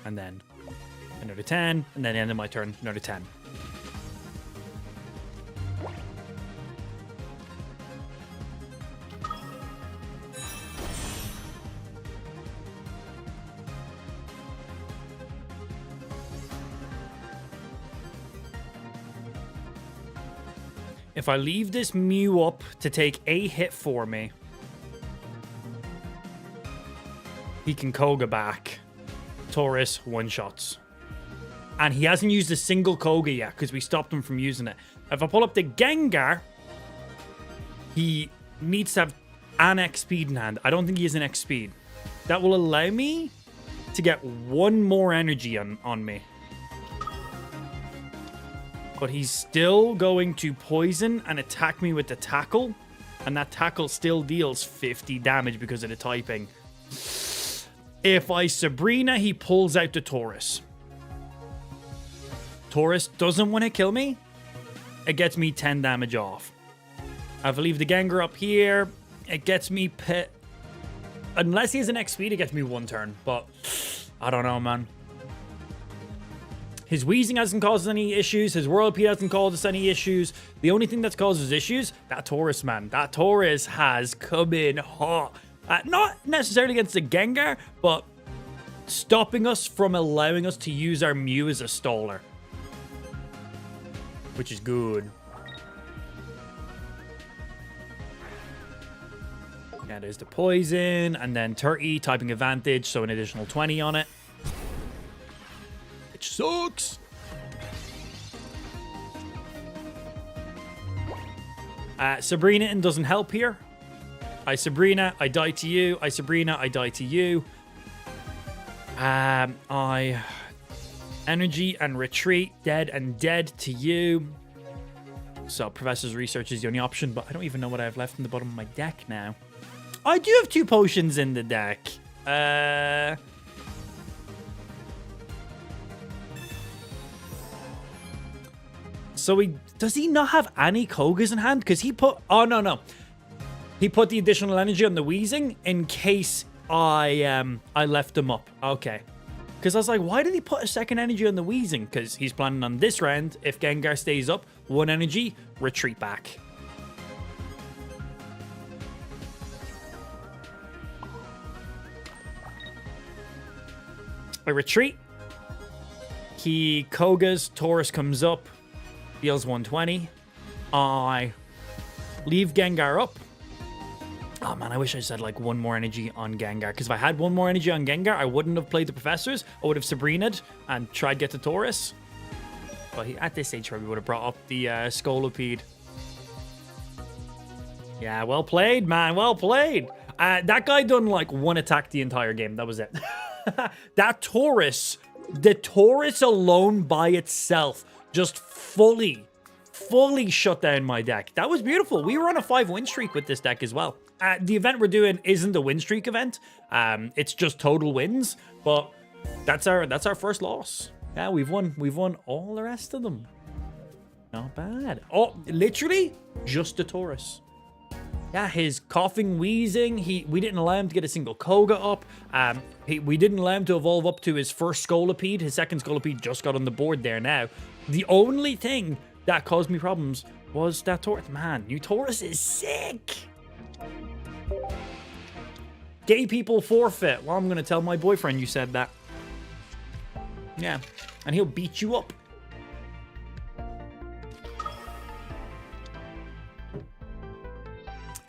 Speaker 1: And then another 10. And then the end of my turn, another 10. If I leave this Mew up to take a hit for me, he can Koga back. Taurus, 1-shots. And he hasn't used a single Koga yet because we stopped him from using it. If I pull up the Gengar, he needs to have an X speed in hand. I don't think he has an X speed. That will allow me to get 1 more energy on me. But he's still going to poison and attack me with the tackle. And that tackle still deals 50 damage because of the typing. If I Sabrina, he pulls out the Taurus. Taurus doesn't want to kill me. It gets me 10 damage off. If I leave the Gengar up here, it gets me pit. Unless he has an X speed, it gets me 1 turn. But I don't know, man. His Wheezing hasn't caused us any issues. His Whirlpool hasn't caused us any issues. The only thing that's caused us issues, that Taurus, man. That Taurus has come in hot. Not necessarily against the Gengar, but stopping us from allowing us to use our Mew as a staller. Which is good. Yeah, there's the poison, and then 30, typing advantage, so an additional 20 on it. Which sucks. Sabrina and doesn't help here. I Sabrina, I die to you. I Sabrina, I die to you. I energy and retreat, dead and dead to you. So Professor's Research is the only option, but I don't even know what I have left in the bottom of my deck now. I do have 2 potions in the deck. So does he not have any Kogas in hand? Because he put... Oh, no. He put the additional energy on the Wheezing in case I left him up. Okay. Because I was like, why did he put a second energy on the Wheezing? Because he's planning on this round, if Gengar stays up, 1 energy, retreat back. I retreat. He Koga's, Taurus comes up, deals 120. I leave Gengar up. Oh man, I wish I just had like one more energy on Gengar. Because if I had one more energy on Gengar, I wouldn't have played the Professors. I would have Sabrina'd and tried to get to Taurus. But at this stage, probably would have brought up the Scolipede. Yeah, well played, man. Well played. That guy done like one attack the entire game. That was it. That Taurus, the Taurus alone by itself, just fully shut down my deck. That was beautiful. We were on a 5-win streak with this deck as well. The event we're doing isn't a win streak event. It's just total wins. But that's our first loss. Yeah, we've won all the rest of them. Not bad. Oh, literally just the Taurus. Yeah, his coughing, wheezing. We didn't allow him to get a single Koga up. We didn't allow him to evolve up to his first Scolipede. His second Scolipede just got on the board there now. The only thing that caused me problems was that Taurus. Man, new Taurus is sick. Gay people forfeit. Well, I'm going to tell my boyfriend you said that. Yeah, and he'll beat you up.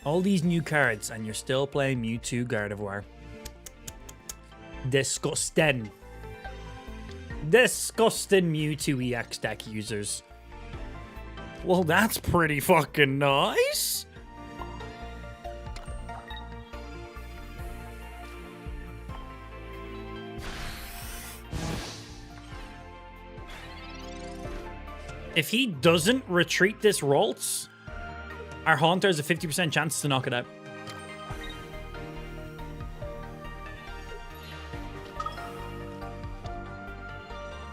Speaker 1: All these new cards, and you're still playing Mewtwo Gardevoir. Disgusting. Disgusting Mewtwo EX deck users. Well, that's pretty fucking nice. If he doesn't retreat this Ralts, our Haunter has a 50% chance to knock it out.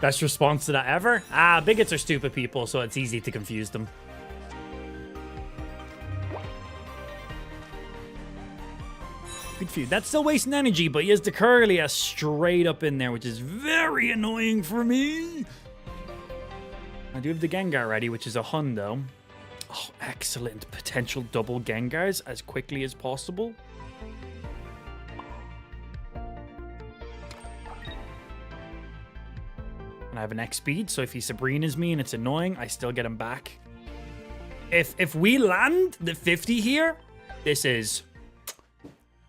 Speaker 1: Best response to that ever? Bigots are stupid people, so it's easy to confuse them. Good feud. That's still wasting energy, but he has the Curlia straight up in there, which is very annoying for me. I do have the Gengar ready, which is a hundo. Oh, excellent. Potential double Gengars as quickly as possible. And I have an X speed, so if he Sabrina's me and it's annoying, I still get him back. If we land the 50 here, this is...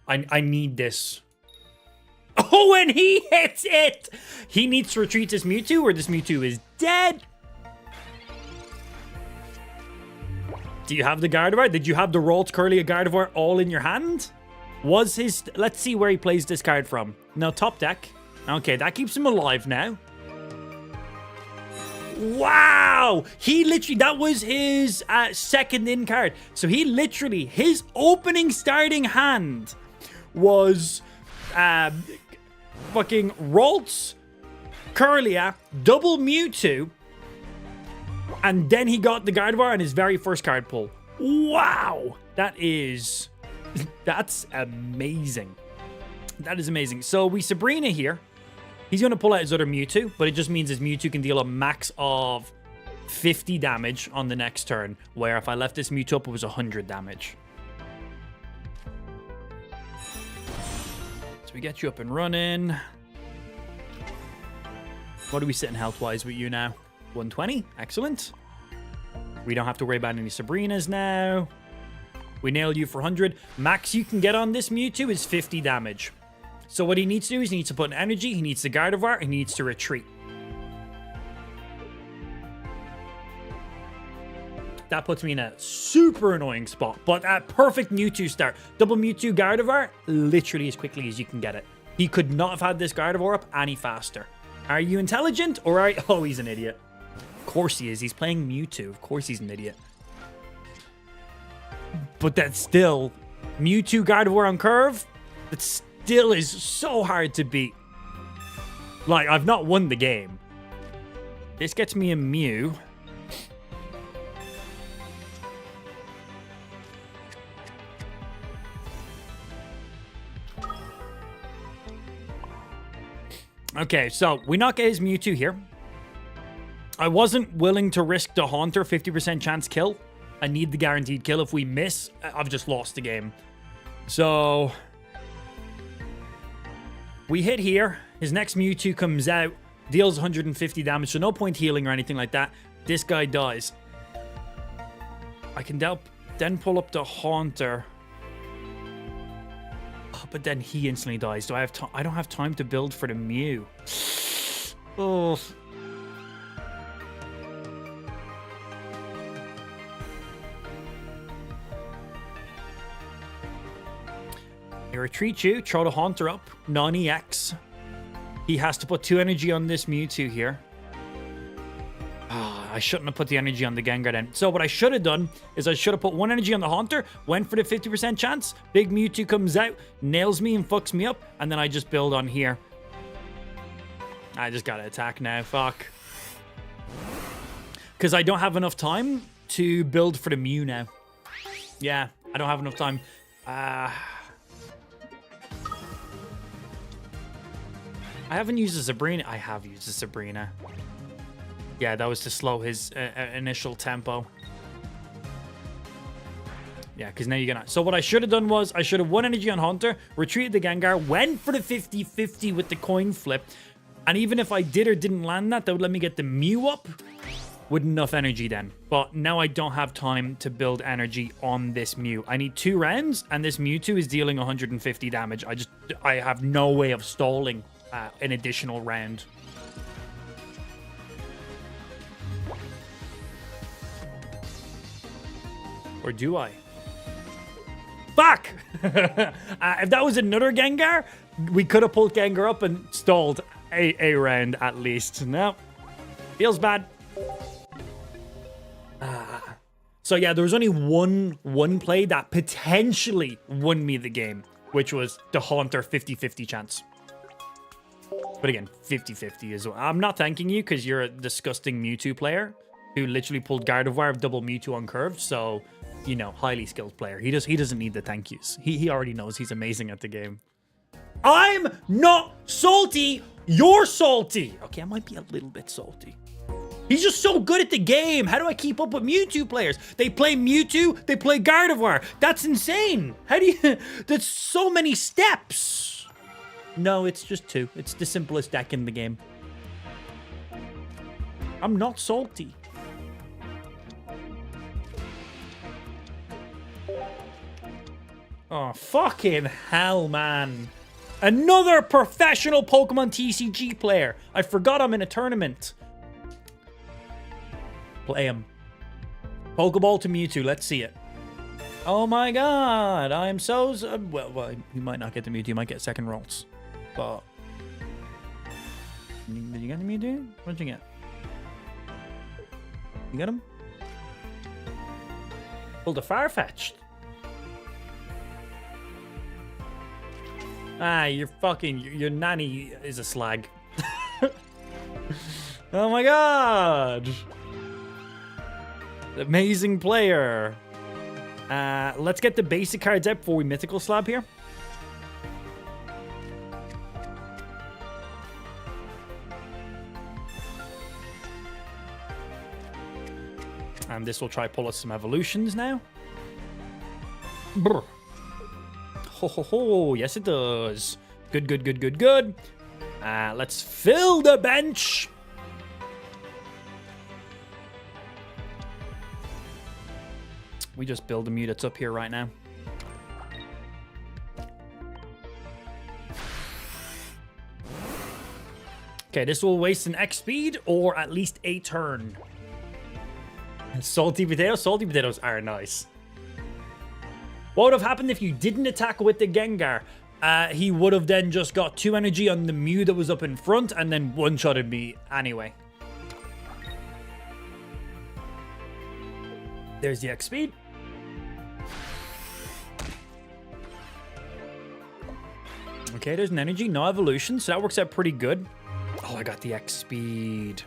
Speaker 1: I need this. Oh, and he hits it! He needs to retreat this Mewtwo, or this Mewtwo is dead. Do you have the Gardevoir? Did you have the Ralts, Curlia, Gardevoir all in your hand? Was his... Let's see where he plays this card from. No, top deck. Okay, that keeps him alive now. Wow! He literally... That was his second in card. So he literally... His opening starting hand was... fucking Ralts, Curlia, double Mewtwo... And then he got the Gardevoir on his very first card pull. Wow! That is... That's amazing. That is amazing. So we Sabrina here. He's going to pull out his other Mewtwo, but it just means his Mewtwo can deal a max of 50 damage on the next turn, where if I left this Mewtwo up, it was 100 damage. So we get you up and running. What are we sitting health-wise with you now? 120. Excellent. We don't have to worry about any Sabrinas now. We nailed you for 100. Max you can get on this Mewtwo is 50 damage. So what he needs to do is he needs to put an energy, he needs the Gardevoir, he needs to retreat. That puts me in a super annoying spot, but a perfect Mewtwo start. Double Mewtwo Gardevoir, literally as quickly as you can get it. He could not have had this Gardevoir up any faster. Are you intelligent or are you... Oh, he's an idiot. Of course he is. He's playing Mewtwo. Of course he's an idiot. But that's still... Mewtwo Gardevoir on curve? That still is so hard to beat. Like, I've not won the game. This gets me a Mew. Okay, so we knock out his Mewtwo here. I wasn't willing to risk the Haunter 50% chance kill. I need the guaranteed kill. If we miss, I've just lost the game. So We hit here. His next Mewtwo comes out, deals 150 damage, so no point healing or anything like that. This guy dies. I can then pull up the Haunter. Oh, but then he instantly dies. Do I have time? I don't have time to build for the Mew. Oh. I retreat you, throw the Haunter up, non-EX. He has to put 2 energy on this Mewtwo here. I shouldn't have put the energy on the Gengar then. So what I should have done is I should have put 1 energy on the Haunter, went for the 50% chance, big Mewtwo comes out, nails me and fucks me up, and then I just build on here. I just gotta attack now, fuck. Because I don't have enough time to build for the Mew now. Yeah, I don't have enough time. I haven't used a Sabrina. I have used a Sabrina. Yeah, that was to slow his initial tempo. Yeah, because now you're gonna... So what I should have done was I should have 1 energy on Haunter, retreated the Gengar, went for the 50-50 with the coin flip. And even if I did or didn't land that would let me get the Mew up with enough energy then. But now I don't have time to build energy on this Mew. I need 2 rounds, and this Mewtwo is dealing 150 damage. I have no way of stalling an additional round. Or do I? Fuck! If that was another Gengar, we could have pulled Gengar up and stalled a round at least. No. Feels bad. So yeah, there was only one play that potentially won me the game, which was the Haunter 50-50 chance. But again, 50-50 is... I'm not thanking you because you're a disgusting Mewtwo player who literally pulled Gardevoir double Mewtwo on curve. So, you know, highly skilled player. He doesn't need the thank yous. He already knows he's amazing at the game. I'm not salty. You're salty. Okay, I might be a little bit salty. He's just so good at the game. How do I keep up with Mewtwo players? They play Mewtwo, they play Gardevoir. That's insane. How do you... That's so many steps. No, it's just 2. It's the simplest deck in the game. I'm not salty. Oh, fucking hell, man. Another professional Pokemon TCG player. I forgot I'm in a tournament. Play him. Pokeball to Mewtwo. Let's see it. Oh my god. I am so... well, you might not get the Mewtwo. You might get second rolls. But... Did you get the Mewtwo? What did you get? You get him? Pulled a Farfetch'd. You're fucking... Your nanny is a slag. Oh my god! Amazing player. Let's get the basic cards out before we Mythical Slab here. And this will try pull us some evolutions now. Brr. Ho ho ho, yes it does. Good, good, good, good, good. Let's fill the bench. We just build a Mew that's up here right now. Okay, this will waste an X speed or at least a turn. Salty potatoes? Salty potatoes are nice. What would have happened if you didn't attack with the Gengar? He would have then just got 2 energy on the Mew that was up in front and then one-shotted me anyway. There's the X speed. Okay, there's an energy, no evolution, so that works out pretty good. Oh, I got the X speed.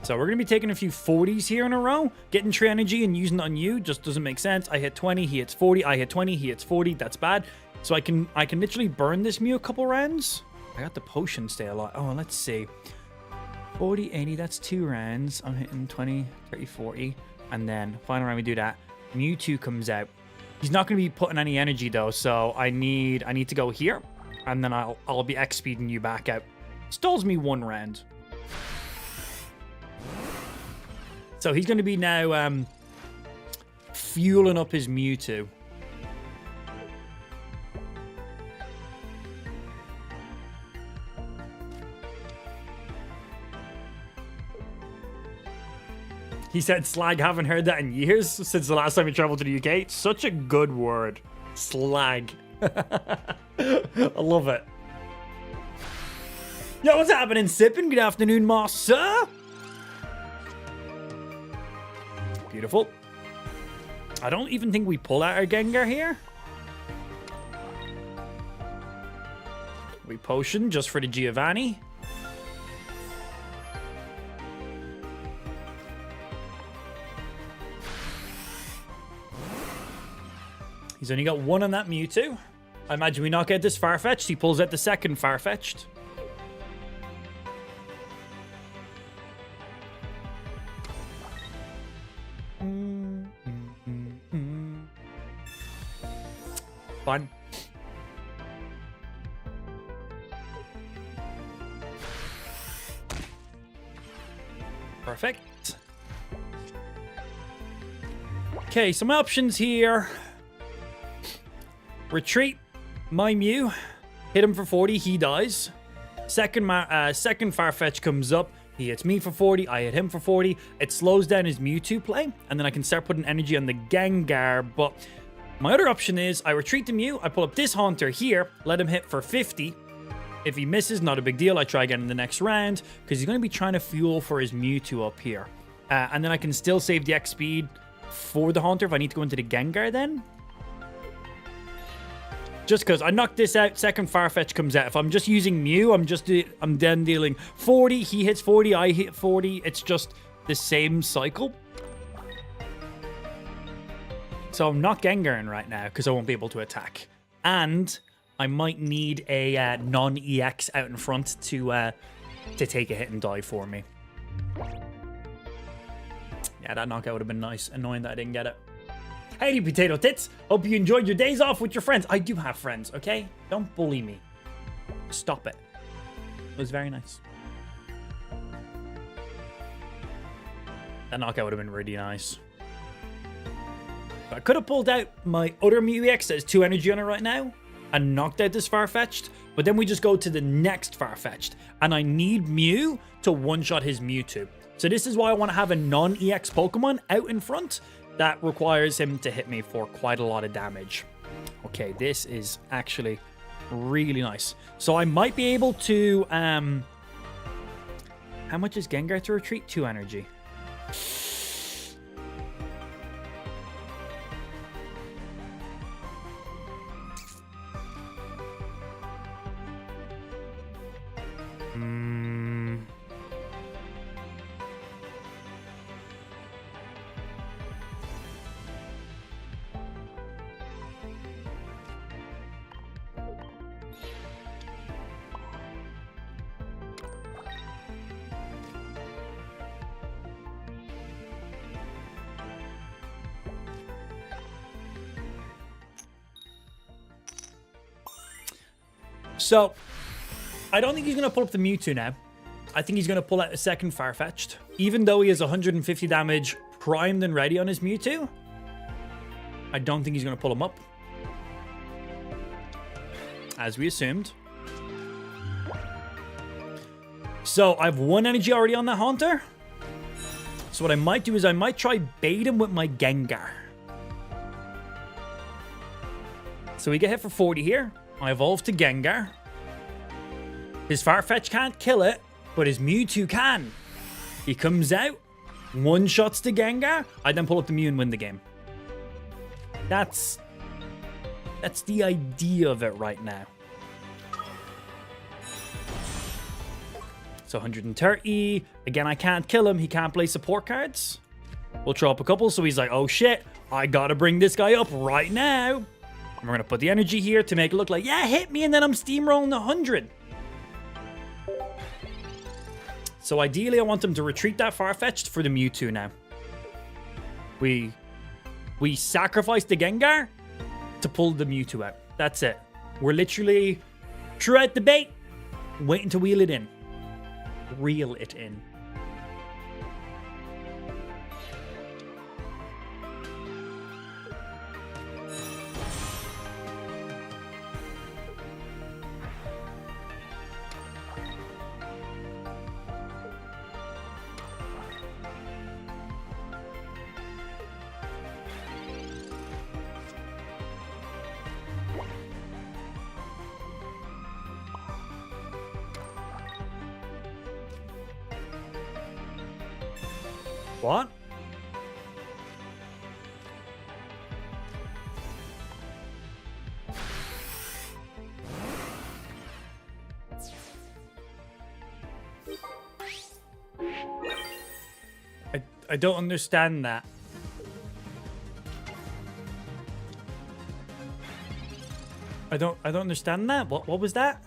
Speaker 1: So we're going to be taking a few 40s here in a row. Getting 3 energy and using it on you just doesn't make sense. I hit 20, he hits 40. I hit 20, he hits 40. That's bad. So I can literally burn this Mew a couple rounds. I got the potion stay alive. Oh, let's see. 40, 80, that's 2 rounds. I'm hitting 20, 30, 40. And then final round we do that. Mewtwo comes out. He's not going to be putting any energy though, so I need to go here, and then I'll be X speeding you back out. Stalls me 1 round. So he's going to be now fueling up his Mewtwo. He said slag, haven't heard that in years since the last time he traveled to the UK. Such a good word. Slag. I love it. Yo, what's happening, Sippin'? Good afternoon, Master. Beautiful. I don't even think we pull out our Gengar here. We potion just for the Giovanni. He's only got 1 on that Mewtwo. I imagine we knock out this Farfetch'd. He pulls out the second Farfetch'd. Fun. Perfect. Okay, some options here. Retreat my Mew, hit him for 40, he dies. Second Farfetch comes up, he hits me for 40, I hit him for 40. It slows down his Mewtwo play, and then I can start putting energy on the Gengar. But my other option is I retreat the Mew, I pull up this Haunter here, let him hit for 50. If he misses, not a big deal. I try again in the next round, because he's going to be trying to fuel for his Mewtwo up here. And then I can still save the X speed for the Haunter if I need to go into the Gengar then. Just because I knocked this out, second Farfetch comes out. If I'm just using Mew, I'm then dealing 40. He hits 40, I hit 40. It's just the same cycle. So I'm not Gengaring right now because I won't be able to attack. And I might need a non-EX out in front to take a hit and die for me. Yeah, that knockout would have been nice. Annoying that I didn't get it. Hey, potato tits. Hope you enjoyed your days off with your friends. I do have friends, okay? Don't bully me. Stop it. It was very nice. That knockout would have been really nice. I could have pulled out my other Mew EX that has 2 energy on it right now and knocked out this Farfetch'd, but then we just go to the next Farfetch'd, and I need Mew to one-shot his Mewtwo. So this is why I want to have a non-EX Pokemon out in front that requires him to hit me for quite a lot of damage. Okay, this is actually really nice. So I might be able to... how much is Gengar to retreat? 2 energy. So, I don't think he's going to pull up the Mewtwo now. I think he's going to pull out a second Farfetch'd. Even though he has 150 damage primed and ready on his Mewtwo, I don't think he's going to pull him up. As we assumed. So, I have 1 energy already on that Haunter. So what I might do is I might try bait him with my Gengar. So we get hit for 40 here. I evolve to Gengar. His Farfetch can't kill it, but his Mewtwo can. He comes out, one-shots the Gengar. I then pull up the Mew and win the game. That's the idea of it right now. So 130. Again, I can't kill him. He can't play support cards. We'll throw up a couple. So he's like, oh shit, I gotta bring this guy up right now. And we're gonna put the energy here to make it look like, yeah, hit me, and then I'm steamrolling 100. So ideally, I want him to retreat that Farfetch'd for the Mewtwo now. We sacrifice the Gengar, to pull the Mewtwo out. That's it. We're literally throughout the bait, waiting to wheel it in. Reel it in. What? I don't understand that. I don't understand that. What was that?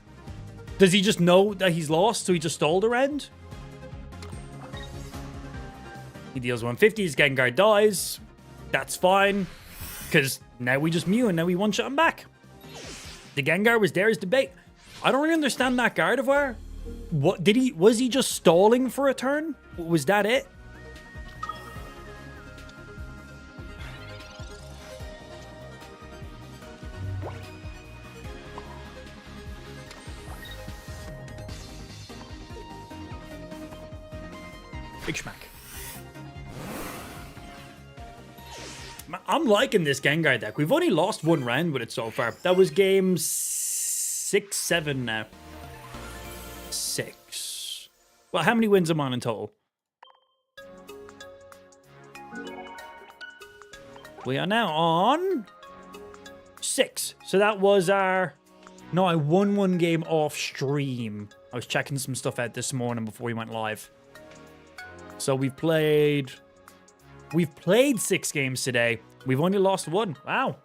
Speaker 1: Does he just know that he's lost, so he just stalled around? He deals 150, his Gengar dies. That's fine. Because now we just Mew and now we one-shot him back. The Gengar was there as debate. I don't really understand that Gardevoir. What did he... Was he just stalling for a turn? Was that it? Big schmack. I'm liking this Gengar deck. We've only lost one round with it so far. That was game 6, 7 now. 6. Well, how many wins am I on in total? We are now on 6. So that was our... No, I won one game off stream. I was checking some stuff out this morning before we went live. So we've played 6 games today. We've only lost 1. Wow.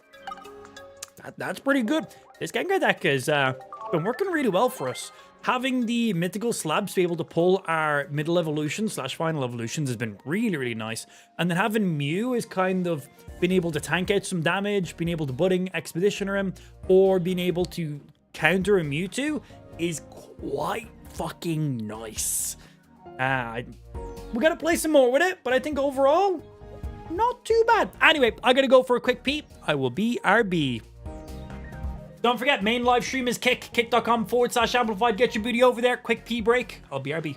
Speaker 1: That's pretty good. This Gengar deck has been working really well for us. Having the mythical slabs be able to pull our middle evolutions / final evolutions has been really, really nice. And then having Mew is kind of been able to tank out some damage, being able to budding Expeditioner him, or being able to counter a Mewtwo is quite fucking nice. We gotta play some more with it, but I think overall, not too bad. Anyway, I gotta go for a quick pee. I will be RB. Don't forget, main live stream is kick.com/amplified. Get your booty over there. Quick pee break. I'll be RB.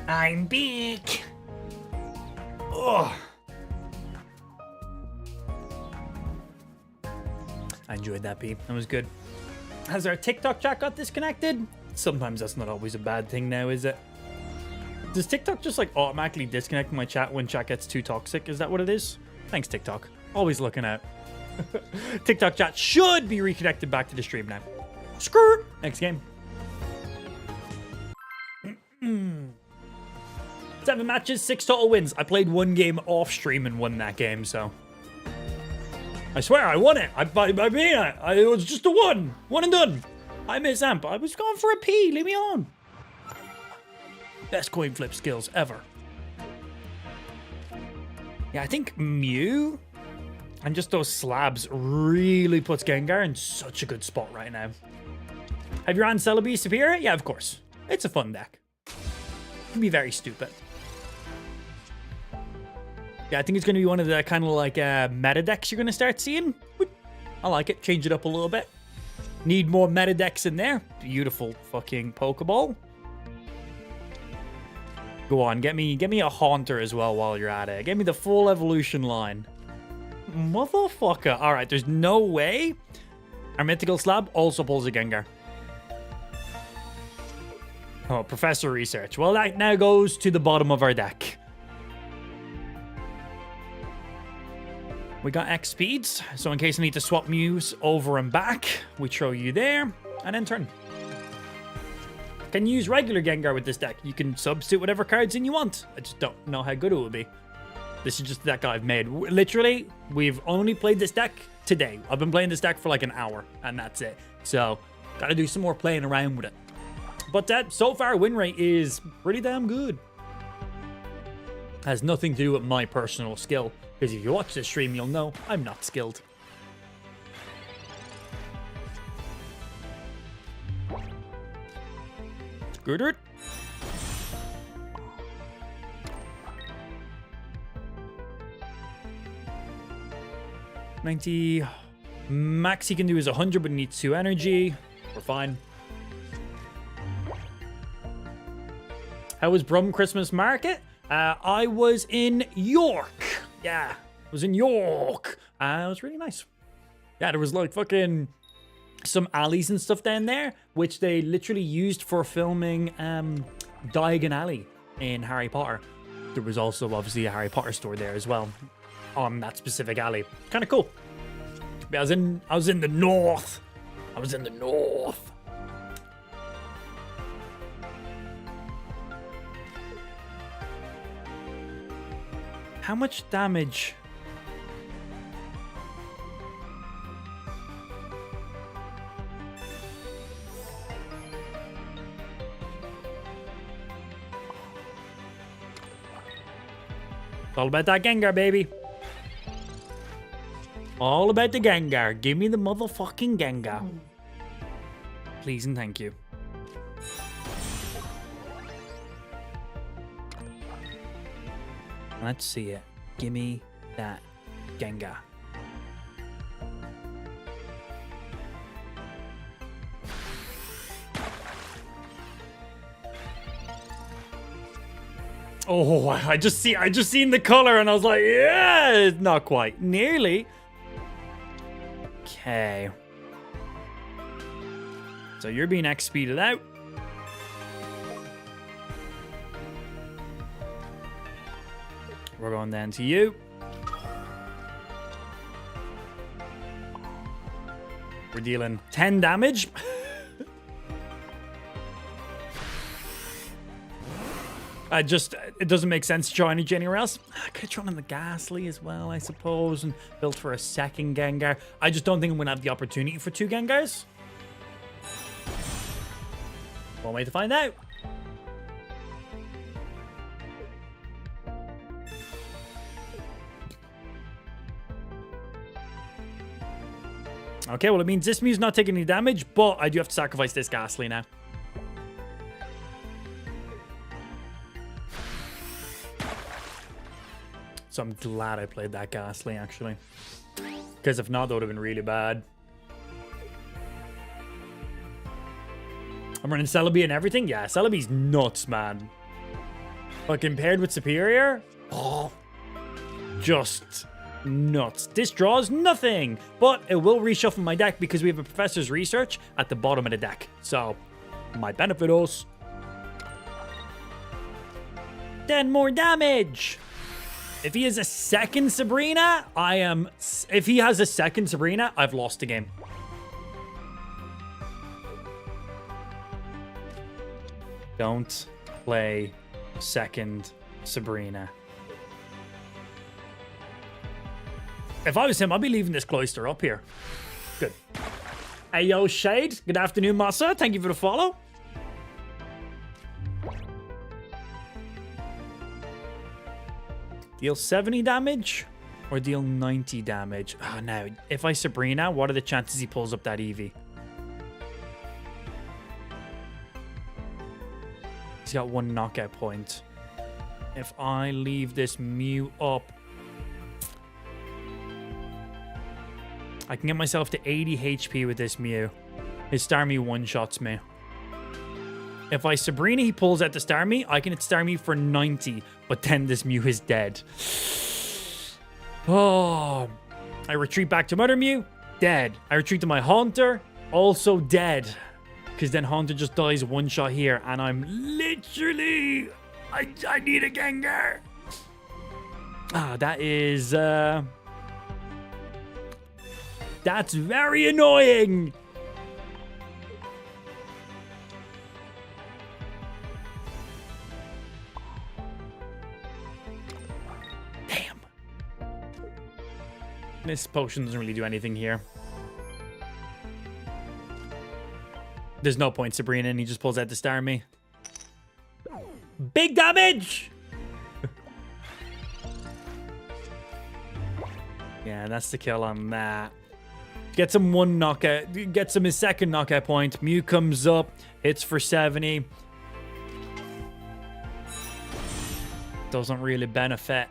Speaker 1: I'm back. Oh. I enjoyed that beat. That was good. Has our TikTok chat got disconnected? Sometimes that's not always a bad thing now, is it? Does TikTok just like automatically disconnect my chat when chat gets too toxic? Is that what it is? Thanks, TikTok. Always looking out. TikTok chat should be reconnected back to the stream now. Skirt. Next game. 7 matches, 6 total wins. I played 1 game off stream and won that game, so. I swear, I won it. I mean it. It was just a 1. 1 and done. I miss Amp. I was going for a P. Leave me alone. Best coin flip skills ever. Yeah, I think Mew and just those slabs really puts Gengar in such a good spot right now. Have your Aunt Celebi superior? Yeah, of course. It's a fun deck. It can be very stupid. Yeah, I think it's going to be one of the kind of like meta decks you're going to start seeing. I like it. Change it up a little bit. Need more meta decks in there. Beautiful fucking Pokeball. Go on, get me a Haunter as well while you're at it. Get me the full evolution line. Motherfucker. All right, there's no way our mythical slab also pulls a Gengar. Oh, Professor Research. Well, that now goes to the bottom of our deck. We got X speeds, so in case I need to swap Mews over and back, we throw you there, and then turn. Can you use regular Gengar with this deck? You can substitute whatever cards in you want. I just don't know how good it will be. This is just the deck I've made. Literally, we've only played this deck today. I've been playing this deck for like an hour, and that's it. So, gotta do some more playing around with it. But that, so far, win rate is pretty damn good. Has nothing to do with my personal skill. Because if you watch this stream, you'll know I'm not skilled. Scooter. $90. Max he can do is 100, but needs 2 energy. We're fine. How was Brum Christmas Market? I was in York. Yeah, I was in York. It was really nice. Yeah, there was like fucking some alleys and stuff down there, which they literally used for filming Diagon Alley in Harry Potter. There was also obviously a Harry Potter store there as well on that specific alley. Kind of cool. I was in the north. I was in the north. How much damage? It's all about that Gengar, baby. All about the Gengar. Give me the motherfucking Gengar. Please and thank you. Let's see it. Give me that Gengar. Oh, I just seen the color and I was like, yeah, not quite. Nearly. Okay. So you're being X speeded out. We're going down to you. We're dealing 10 damage. It doesn't make sense to try energy anywhere else. I could try on the Ghastly as well, I suppose, and built for a second Gengar. I just don't think I'm going to have the opportunity for 2 Gengars. One way to find out. Okay, well, it means this Mew's not taking any damage, but I do have to sacrifice this Ghastly now. So I'm glad I played that Ghastly, actually. Because if not, that would have been really bad. I'm running Celebi and everything? Yeah, Celebi's nuts, man. But compared with Superior, oh, just nuts. This draws nothing, but it will reshuffle my deck because we have a Professor's Research at the bottom of the deck. So, might benefit us. 10 more damage. If he has a second Sabrina, if he has a second Sabrina, I've lost the game. Don't play second Sabrina. If I was him, I'd be leaving this cloister up here. Good. Hey, yo, Shade. Good afternoon, Massa. Thank you for the follow. Deal 70 damage or deal 90 damage? Oh, now, if I Sabrina, what are the chances he pulls up that Eevee? He's got 1 knockout point. If I leave this Mew up, I can get myself to 80 HP with this Mew. His Starmie one-shots me. If I Sabrina, he pulls out the Starmie, I can hit Starmie for 90, but then this Mew is dead. Oh. I retreat back to Mother Mew, dead. I retreat to my Haunter, also dead. Because then Haunter just dies one shot here, and I'm literally... I need a Gengar. Ah, that is... That's very annoying. Damn. This potion doesn't really do anything here. There's no point, Sabrina, and he just pulls out the Starmie. Big damage! Yeah, that's the kill on that. Gets him 1 knockout. Gets him his second knockout point. Mew comes up. Hits for 70. Doesn't really benefit.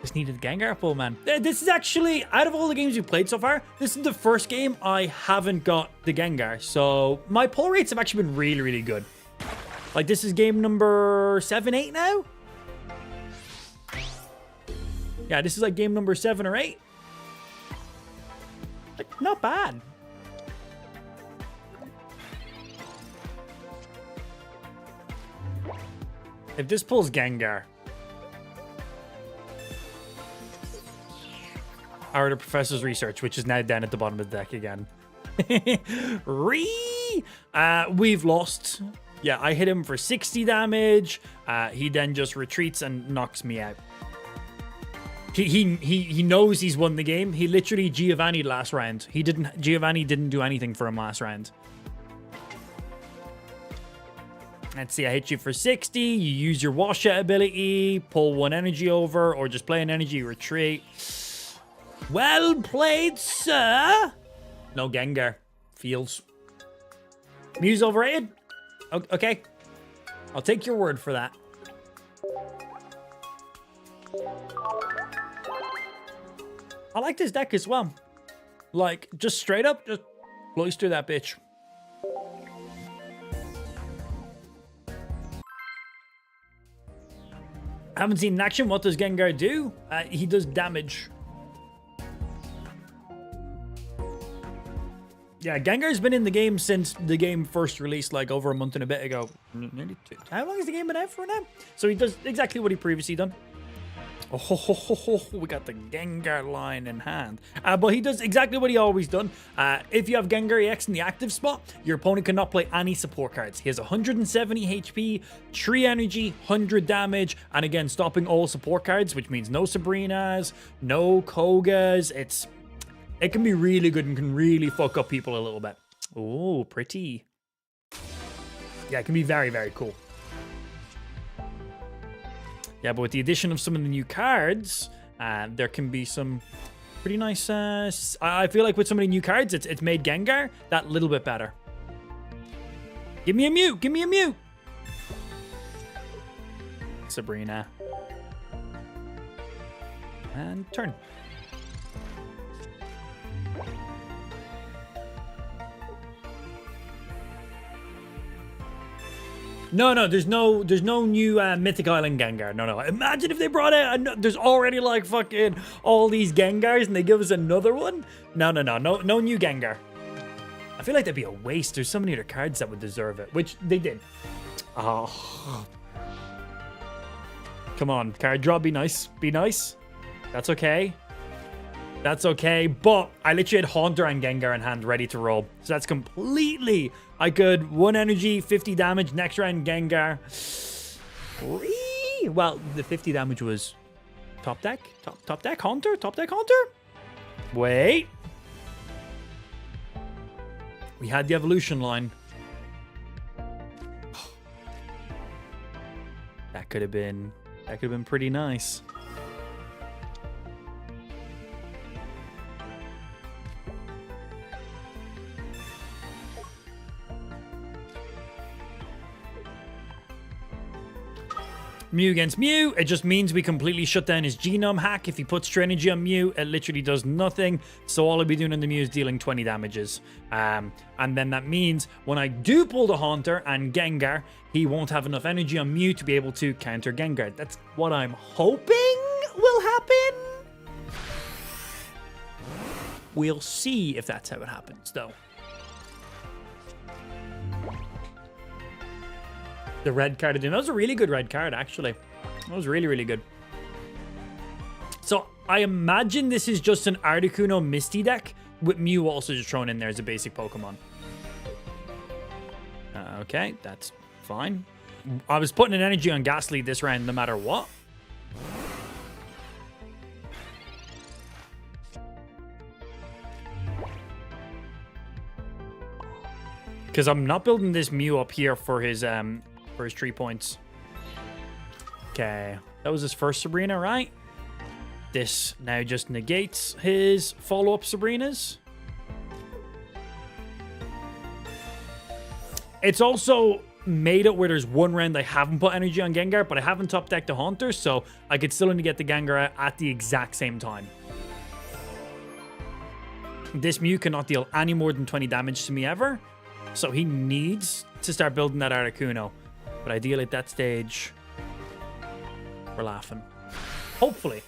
Speaker 1: Just needed the Gengar pull, man. This is actually, out of all the games we've played so far, this is the first game I haven't got the Gengar. So my pull rates have actually been really, really good. Like, this is game number 7, 8 now? Yeah, this is like game number 7 or 8. Like, not bad. If this pulls Gengar, or the professor's research, which is now down at the bottom of the deck again. We've lost. Yeah, I hit him for 60 damage. He then just retreats and knocks me out. He knows he's won the game. He literally Giovanni'd last round. Giovanni didn't do anything for him last round. Let's see, I hit you for 60. You use your washout ability, pull 1 energy over, or just play an energy retreat. Well played, sir. No Gengar. Feels. Mew's overrated? Okay. I'll take your word for that. I like this deck as well. Like, just straight up, just cloister that bitch. I haven't seen in action. What does Gengar do? He does damage. Yeah, Gengar's been in the game since the game first released, like over a month and a bit ago. Nearly 2. How long has the game been out for now? So he does exactly what he previously done. Oh, we got the Gengar line in hand. But he does exactly what he always done. If you have Gengar EX in the active spot, your opponent cannot play any support cards. He has 170 HP, 3 energy, 100 damage, and again, stopping all support cards, which means no Sabrinas, no Kogas. It can be really good and can really fuck up people a little bit. Oh, pretty. Yeah, it can be very, very cool. Yeah, but with the addition of some of the new cards, there can be some pretty nice... I feel like with some of the new cards, it's made Gengar that little bit better. Give me a Mew! Give me a Mew! Sabrina. And turn. No, there's no new Mythic Island Gengar. No. Imagine if they brought out, there's already like fucking all these Gengars and they give us another one. No new Gengar. I feel like that'd be a waste. There's so many other cards that would deserve it, which they did. Oh. Come on, card draw, be nice. Be nice. That's okay. That's okay, but I literally had Haunter and Gengar in hand ready to roll. So that's completely... I could 1 energy, 50 damage, next round Gengar. Well, the 50 damage was top deck? Top deck Haunter? Top deck Haunter? Wait. We had the evolution line. That could have been pretty nice. Mew against Mew, it just means we completely shut down his genome hack. If he puts Strain Energy on Mew, it literally does nothing. So all I'll be doing on the Mew is dealing 20 damages. And then that means when I do pull the Haunter and Gengar, he won't have enough energy on Mew to be able to counter Gengar. That's what I'm hoping will happen. We'll see if that's how it happens, though. The red card again. That was a really good red card, actually. That was really, really good. So I imagine this is just an Articuno Misty deck with Mew also just thrown in there as a basic Pokemon. Okay, that's fine. I was putting an energy on Ghastly this round no matter what. Because I'm not building this Mew up here for his 3 points. Okay, that was his first Sabrina, right? This now just negates his follow-up Sabrinas. It's also made it where there's one round I haven't put energy on Gengar, but I haven't top decked the Haunter, so I could still only get the Gengar at the exact same time. This Mew cannot deal any more than 20 damage to me ever, so he needs to start building that Articuno. But ideally at that stage, we're laughing. Hopefully.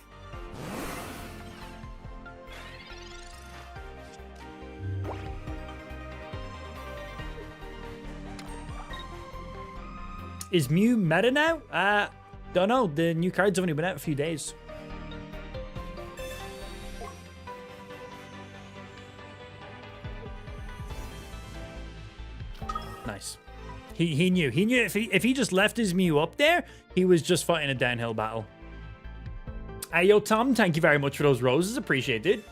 Speaker 1: Is Mew meta now? Don't know. The new cards have only been out a few days. Nice. He knew. He knew if he just left his Mew up there, he was just fighting a downhill battle. Hey, yo, Tom, thank you very much for those roses. Appreciate it.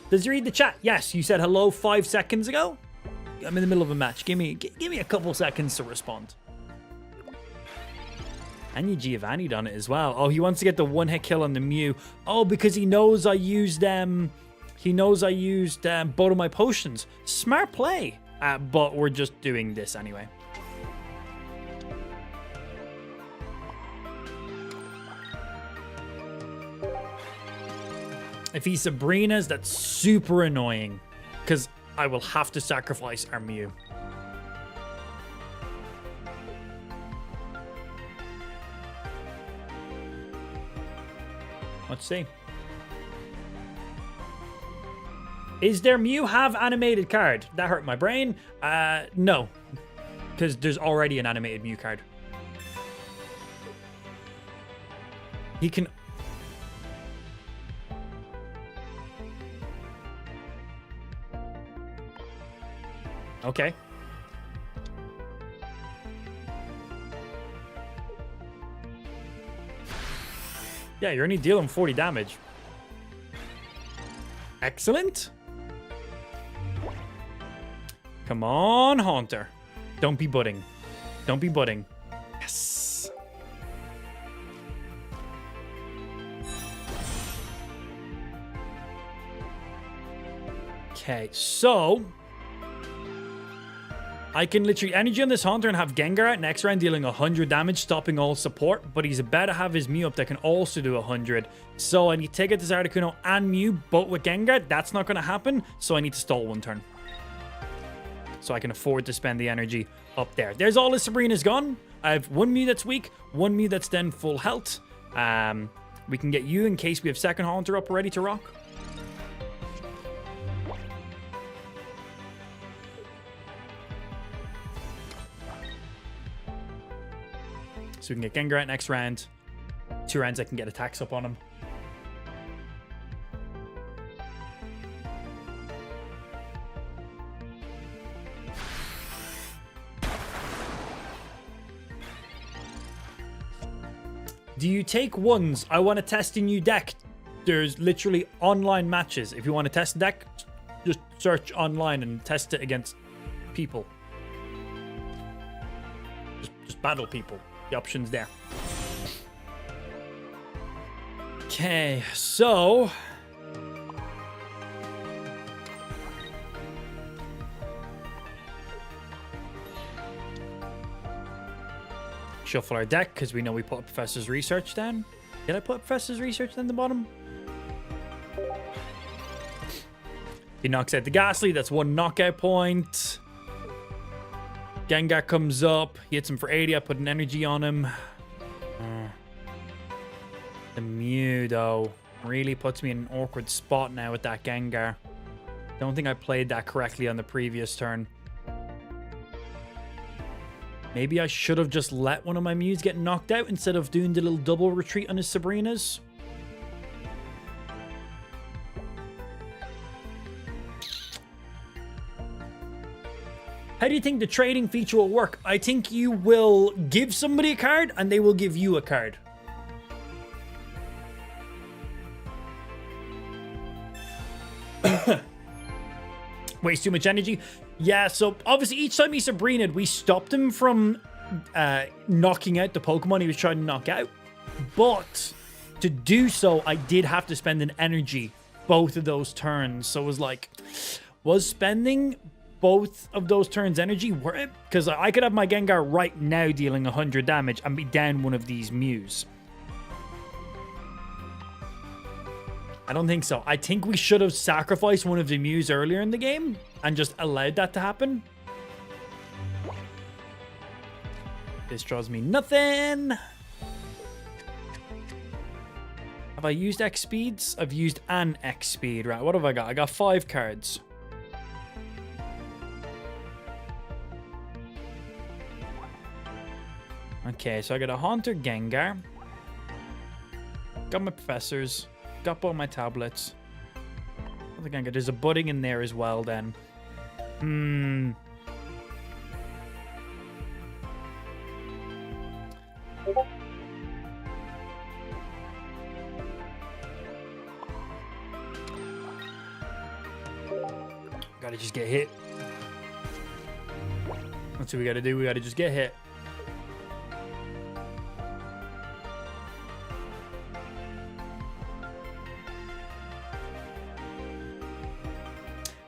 Speaker 1: Does he read the chat? Yes, you said hello 5 seconds ago. I'm in the middle of a match. Give me a couple seconds to respond. And you Giovanni'd on it as well. Oh, he wants to get the 1-hit kill on the Mew. Oh, because he knows I used both of my potions. Smart play. But we're just doing this anyway. If he Sabrinas, that's super annoying. Because I will have to sacrifice our Mew. Let's see. Is their Mew have animated card? That hurt my brain. No. Because there's already an animated Mew card. He can... Okay. Yeah, you're only dealing 40 damage. Excellent. Come on, Haunter. Don't be budding. Don't be budding. Yes. Okay, so... I can literally energy on this Haunter and have Gengar out next round dealing 100 damage, stopping all support, but he's about to have his Mew up that can also do 100. So I need to take out this Articuno and Mew, but with Gengar, that's not going to happen, so I need to stall 1 turn. So I can afford to spend the energy up there. There's all his Sabrina's gone. I have 1 Mew that's weak, 1 Mew that's then full health. We can get you in case we have second Haunter up ready to rock. So we can get Gengar out next round. 2 rounds I can get attacks up on him. Do you take ones? I want to test a new deck. There's literally online matches. If you want to test a deck, just search online and test it against people. Just battle people. The option's there. Okay, so... shuffle our deck, because we know we put Professor's Research down. Did I put Professor's Research down the bottom? He knocks out the Ghastly. That's 1 knockout point. Gengar comes up. He hits him for 80. I put an energy on him. The Mew, though, really puts me in an awkward spot now with that Gengar. Don't think I played that correctly on the previous turn. Maybe I should have just let one of my Mews get knocked out instead of doing the little double retreat on his Sabrinas. How do you think the trading feature will work? I think you will give somebody a card and they will give you a card. Waste too much energy. Yeah, so obviously each time he Sabrina'd, we stopped him from knocking out the Pokemon he was trying to knock out. But to do so, I did have to spend an energy both of those turns. So it was like, was spending both of those turns energy worth it? Because I could have my Gengar right now dealing 100 damage and be down one of these Mews. I don't think so. I think we should have sacrificed one of the Mews earlier in the game and just allowed that to happen. This draws me nothing. Have I used X speeds? I've used an X speed. Right, what have I got? I got 5 cards. Okay, so I got a Haunter Gengar. Got my Professors. Got both my tablets. I think there's a budding in there as well then. Gotta just get hit. That's what we gotta do. We gotta just get hit.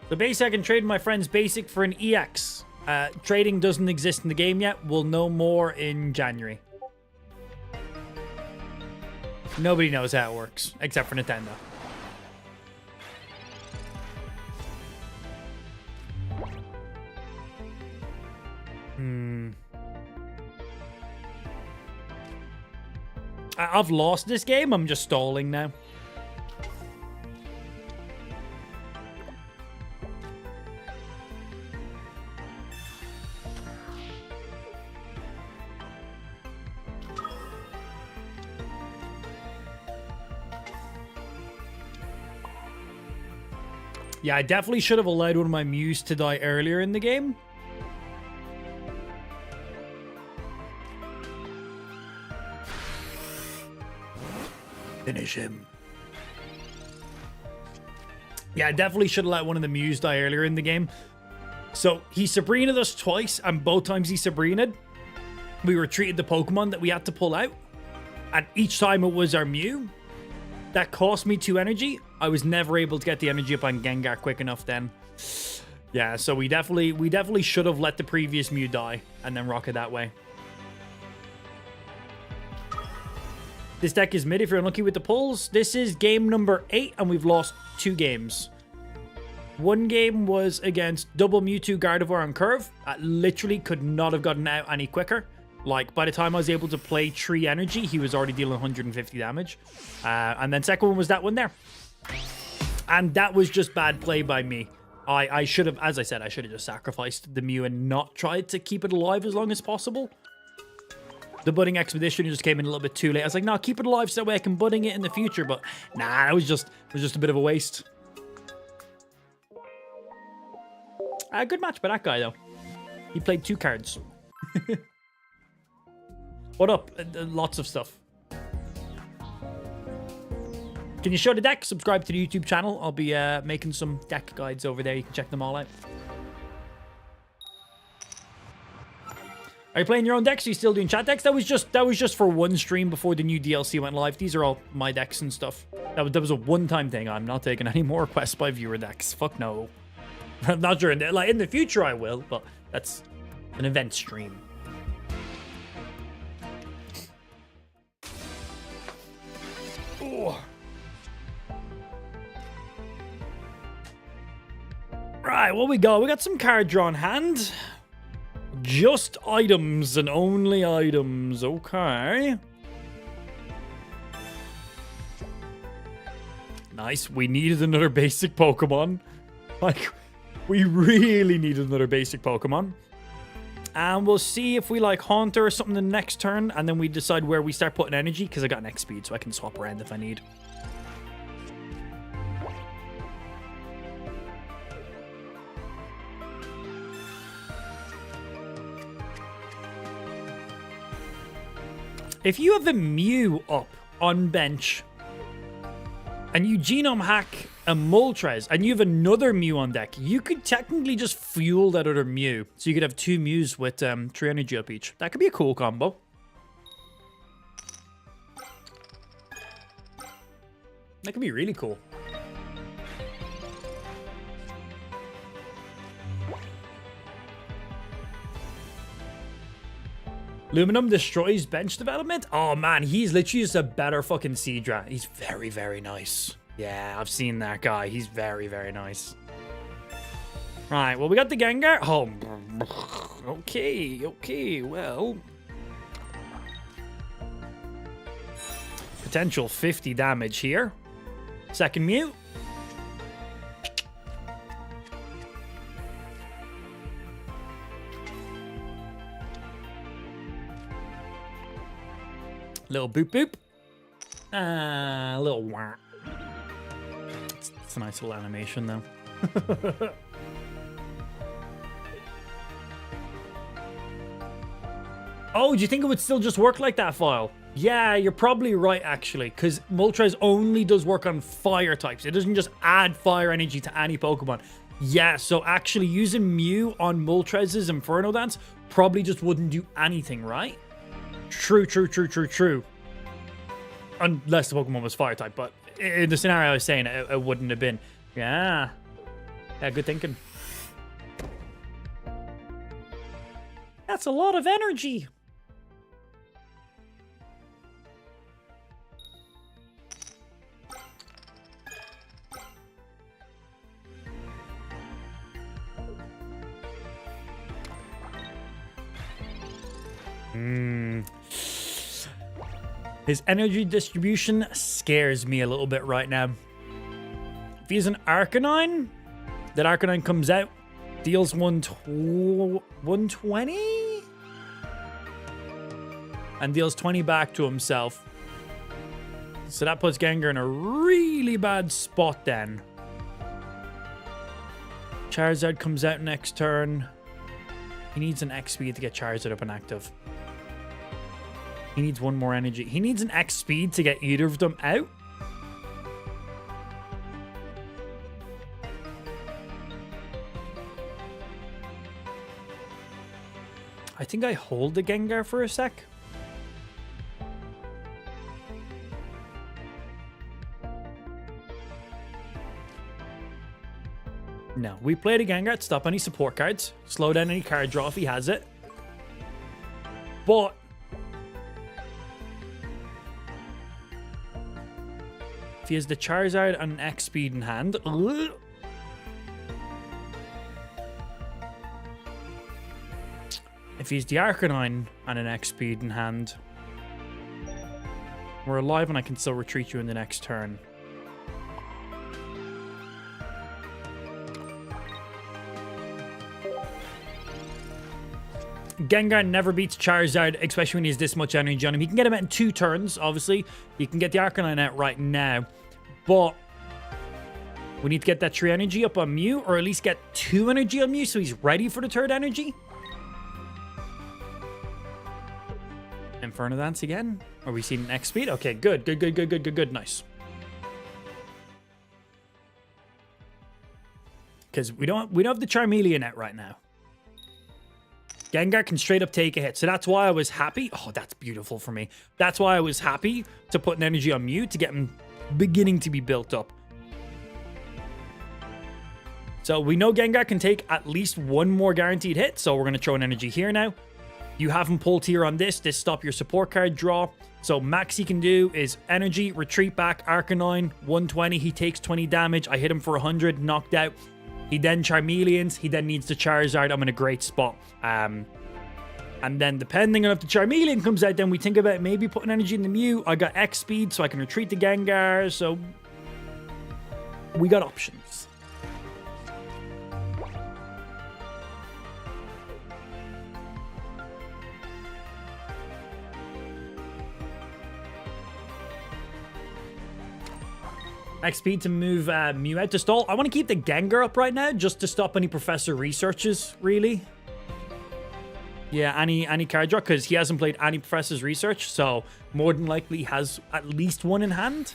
Speaker 1: The basic, I can trade my friend's basic for an EX. Trading doesn't exist in the game yet. We'll know more in January. Nobody knows how it works, except for Nintendo. I've lost this game. I'm just stalling now. Yeah, I definitely should have allowed one of my Mews to die earlier in the game. Finish him. Yeah, I definitely should have let one of the Mews die earlier in the game. So he Sabrina'd us twice, and both times he Sabrina'd, we retreated the Pokemon that we had to pull out. And each time it was our Mew. That cost me 2 energy. I was never able to get the energy up on Gengar quick enough then. Yeah, so we definitely should have let the previous Mew die and then rock it that way. This deck is mid if you're unlucky with the pulls. This is game number 8 and we've lost 2 games. One game was against double Mewtwo Gardevoir on curve. That literally could not have gotten out any quicker. Like, by the time I was able to play Tree Energy, he was already dealing 150 damage. And then second one was that one there. And that was just bad play by me. I should have, as I said, I should have just sacrificed the Mew and not tried to keep it alive as long as possible. The budding expedition just came in a little bit too late. I was like, no, keep it alive so that way I can budding it in the future. But nah, it was just a bit of a waste. Good match by that guy, though. He played 2 cards. What up? Lots of stuff. Can you show the deck? Subscribe to the YouTube channel. I'll be making some deck guides over there. You can check them all out. Are you playing your own decks? Are you still doing chat decks? That was just for one stream before the new DLC went live. These are all my decks and stuff. That was a one-time thing. I'm not taking any more requests by viewer decks. Fuck no. Not during the, like in the future I will, but that's an event stream. Ooh. Right, what we got? We got some card draw in hand. Just items and only items. Okay. Nice. We needed another basic Pokemon. Like, we really needed another basic Pokemon. And we'll see if we like Haunter or something the next turn. And then we decide where we start putting energy. Because I got an X speed, so I can swap around if I need. If you have a Mew up on bench and you genome hack a Moltres and you have another Mew on deck, you could technically just fuel that other Mew. So you could have 2 Mews with 3 energy up each. That could be a cool combo. That could be really cool. Luminum destroys bench development? Oh man, he's literally just a better fucking Seadra. He's very, very nice. Yeah, I've seen that guy. He's very, very nice. Right, well, we got the Gengar. Oh, okay, well. Potential 50 damage here. Second Mew. Little boop boop. Little wah. It's a nice little animation though. Oh, do you think it would still just work like that, File? Yeah, you're probably right actually, because Moltres only does work on fire types. It doesn't just add fire energy to any Pokemon. Yeah, so actually using Mew on Moltres' Inferno Dance probably just wouldn't do anything, right? True. Unless the Pokemon was fire type, but in the scenario I was saying, it wouldn't have been. Yeah, good thinking. That's a lot of energy. His energy distribution scares me a little bit right now. If he's an Arcanine, that Arcanine comes out, deals 120? And deals 20 back to himself. So that puts Gengar in a really bad spot then. Charizard comes out next turn. He needs an X speed to get Charizard up and active. He needs 1 more energy. He needs an X speed to get either of them out. I think I hold the Gengar for a sec. No, we play the Gengar to stop any support cards. Slow down any card draw if he has it. But if he has the Charizard and an X speed in hand. If he's the Arcanine and an X speed in hand. We're alive and I can still retreat you in the next turn. Gengar never beats Charizard, especially when he has this much energy on him. He can get him out in 2 turns, obviously. He can get the Arcanine out right now. But we need to get that 3 energy up on Mew, or at least get 2 energy on Mew so he's ready for the 3rd energy. Inferno Dance again? Are we seeing X speed? Okay, good. Nice. Because we don't have the Charmeleon out right now. Gengar can straight up take a hit. So that's why I was happy. Oh, that's beautiful for me. That's why I was happy to put an energy on Mew to get him beginning to be built up. So we know Gengar can take at least 1 more guaranteed hit. So we're going to throw an energy here now. You have him pull tier on this. This stop your support card draw. So max he can do is energy, retreat back, Arcanine, 120. He takes 20 damage. I hit him for 100, knocked out. He then Charmeleons. He then needs the Charizard. I'm in a great spot. And then depending on if the Charmeleon comes out, then we think about maybe putting energy in the Mew. I got X speed, so I can retreat the Gengar. So we got options. X speed to move Mew out to stall. I want to keep the Gengar up right now just to stop any Professor researches, really. Yeah, any card draw, because he hasn't played any Professor's research, so more than likely he has at least 1 in hand.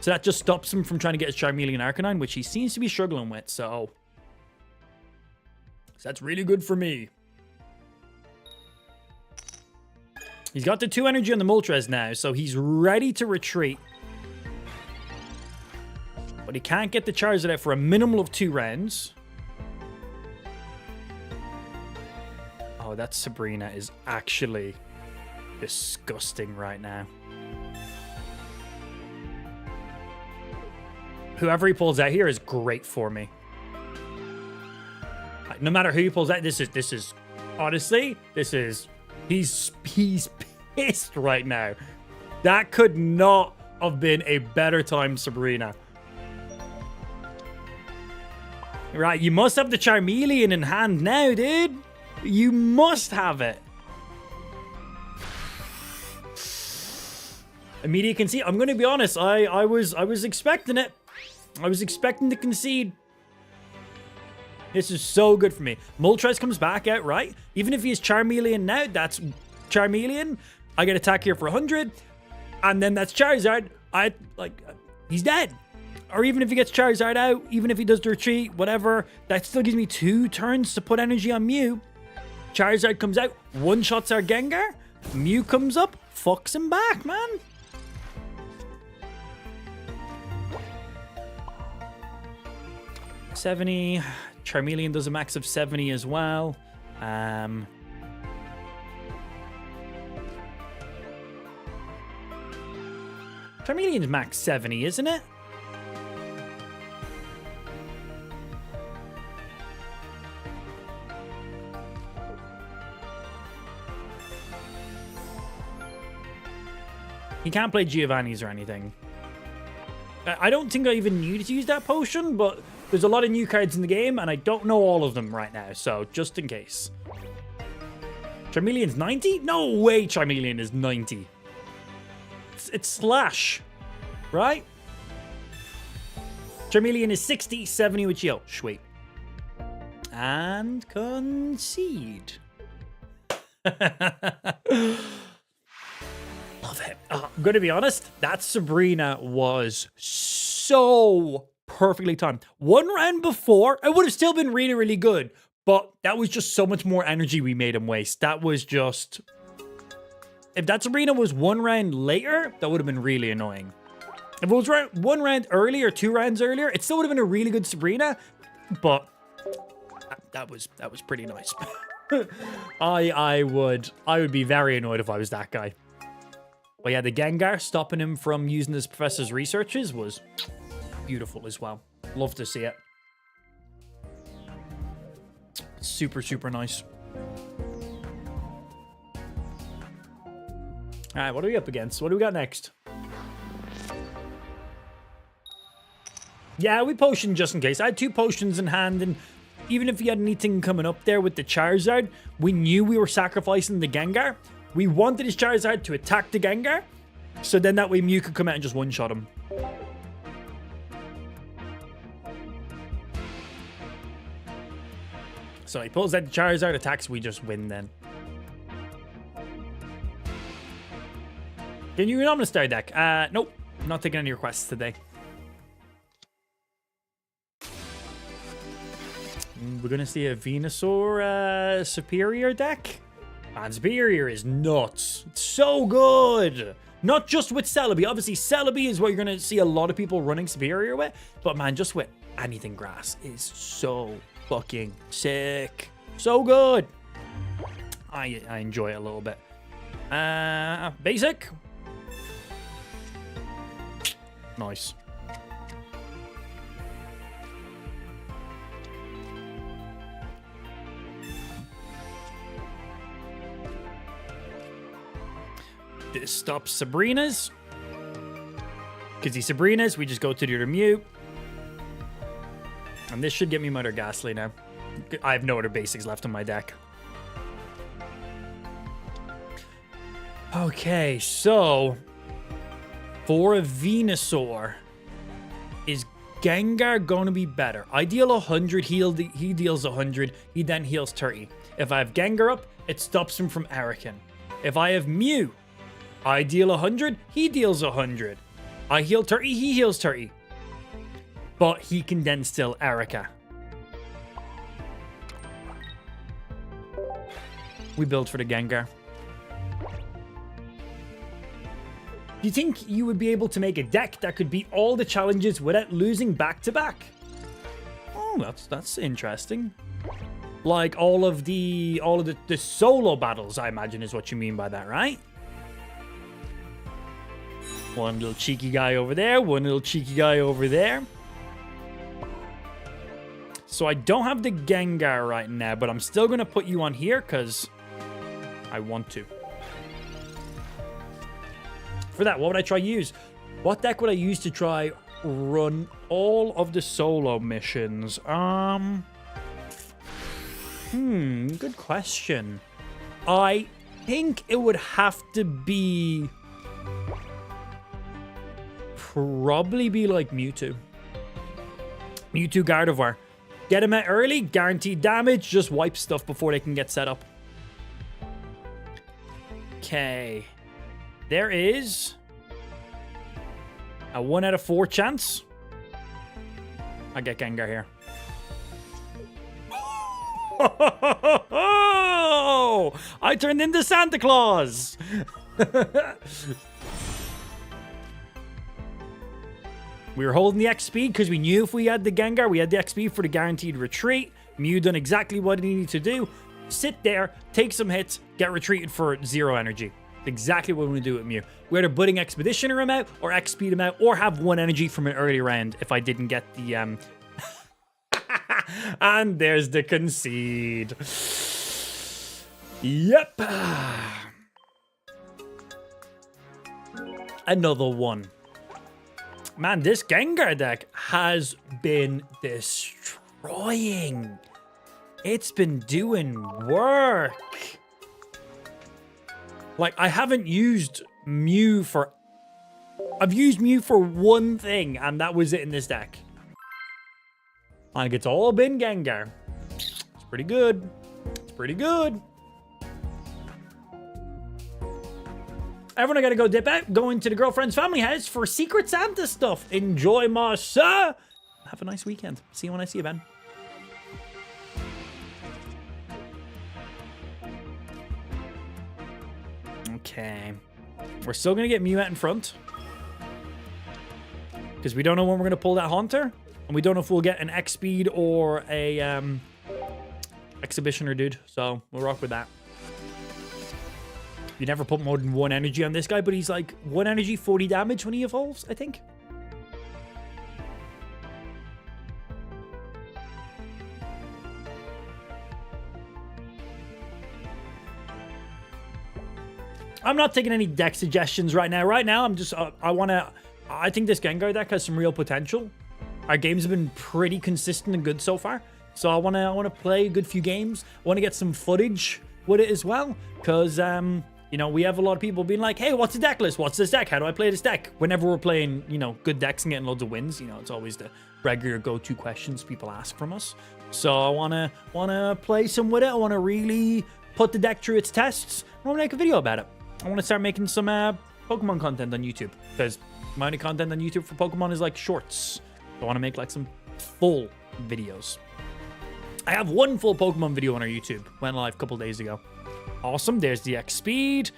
Speaker 1: So that just stops him from trying to get his Charmeleon Arcanine, which he seems to be struggling with, so that's really good for me. He's got the 2 energy on the Moltres now, so he's ready to retreat. But he can't get the Charizard out for a minimal of 2 rounds. Oh, that Sabrina is actually disgusting right now. Whoever he pulls out here is great for me. Like, no matter who he pulls out, this is honestly, he's pissed right now. That could not have been a better time, Sabrina. Right, you must have the Charmeleon in hand now, dude. You must have it. Immediate concede. I'm going to be honest. I was expecting it. I was expecting to concede. This is so good for me. Moltres comes back out, right? Even if he has Charmeleon now, that's Charmeleon. I get attack here for 100. And then that's Charizard. He's dead. Or even if he gets Charizard out, even if he does the retreat, whatever, that still gives me 2 turns to put energy on Mew. Charizard comes out, one-shots our Gengar. Mew comes up, fucks him back, man. $70. Charmeleon does a max of 70 as well. Charmeleon's max 70, isn't it? He can't play Giovanni's or anything. I don't think I even need to use that potion, but there's a lot of new cards in the game, and I don't know all of them right now, so just in case. Charmeleon's 90? No way Charmeleon is 90. It's Slash, right? Charmeleon is 60, 70 with Geo. Sweet. And concede. Love it. I'm going to be honest, that Sabrina was so perfectly timed. 1 round before, it would have still been really, really good, but that was just so much more energy we made him waste. That was just... If that Sabrina was 1 round later, that would have been really annoying. If it was 1 round earlier, 2 rounds earlier, it still would have been a really good Sabrina, but that was pretty nice. I would be very annoyed if I was that guy. But yeah, the Gengar stopping him from using his Professor's researches was beautiful as well. Love to see it. Super, super nice. All right, what are we up against? What do we got next? Yeah, we potioned just in case. I had 2 potions in hand, and even if he had anything coming up there with the Charizard, we knew we were sacrificing the Gengar. We wanted his Charizard to attack the Gengar, so then that way Mew could come out and just one-shot him. So he pulls out the Charizard, attacks, we just win then. Can you nominate star deck? Nope. I'm not taking any requests today. We're going to see a Venusaur Superior deck. And Superior is nuts. It's so good. Not just with Celebi. Obviously, Celebi is what you're going to see a lot of people running Superior with. But man, just with anything grass is so fucking sick. So good. I enjoy it a little bit. Basic. Nice. This stops Sabrina's. Because he's Sabrina's, we just go to the other Mew. And this should get me Mother Ghastly now. I have no other basics left on my deck. Okay, so for a Venusaur, is Gengar going to be better? I deal 100, he deals 100, he then heals 30. If I have Gengar up, it stops him from Arakin. If I have Mew, I deal 100, he deals 100. I heal 30, he heals 30. But he can then still Erica. We build for the Gengar. Do you think you would be able to make a deck that could beat all the challenges without losing back-to-back? Oh, that's interesting. Like all of the solo battles, I imagine is what you mean by that, right? One little cheeky guy over there, one little cheeky guy over there. So I don't have the Gengar right now, but I'm still going to put you on here because I want to. For that, what would I try to use? What deck would I use to try run all of the solo missions? Good question. I think it would have to be... probably be like Mewtwo. Mewtwo Gardevoir. Get him out early, guaranteed damage, just wipe stuff before they can get set up. Okay. There is a 1 out of 4 chance. I get Gengar here. I turned into Santa Claus. We were holding the XP because we knew if we had the Gengar, we had the XP for the guaranteed retreat. Mew done exactly what he needed to do. Sit there, take some hits, get retreated for 0 energy. Exactly what we want to do with Mew. We either Budding Expeditioner him out, or XP him out, or have 1 energy from an early round if I didn't get the... And there's the concede. Yep. Another one. Man, this Gengar deck has been destroying. It's been doing work. Like, I haven't used Mew for... I've used Mew for one thing, and that was it in this deck. Like, it's all been Gengar. It's pretty good. It's pretty good. Everyone, I gotta go dip out. Go into the girlfriend's family house for Secret Santa stuff. Enjoy, Marcia. Have a nice weekend. See you when I see you, Ben. Okay. We're still gonna get Mew out in front. Because we don't know when we're gonna pull that Haunter. And we don't know if we'll get an X-Speed or a Exhibitioner dude. So we'll rock with that. You never put more than 1 energy on this guy, but he's like 1 energy, 40 damage when he evolves, I think. I'm not taking any deck suggestions right now. Right now, I'm just, I think this Gengar deck has some real potential. Our games have been pretty consistent and good so far. So I wanna play a good few games. I wanna get some footage with it as well, because you know, we have a lot of people being like, hey, what's the deck list? What's this deck? How do I play this deck? Whenever we're playing, you know, good decks and getting loads of wins, you know, it's always the regular go-to questions people ask from us. So I wanna play some with it. I wanna really put the deck through its tests. I wanna make a video about it. I wanna start making some Pokemon content on YouTube, because my only content on YouTube for Pokemon is like shorts. I wanna make like some full videos. I have one full Pokemon video on our YouTube. Went live a couple days ago. Awesome. There's the X speed.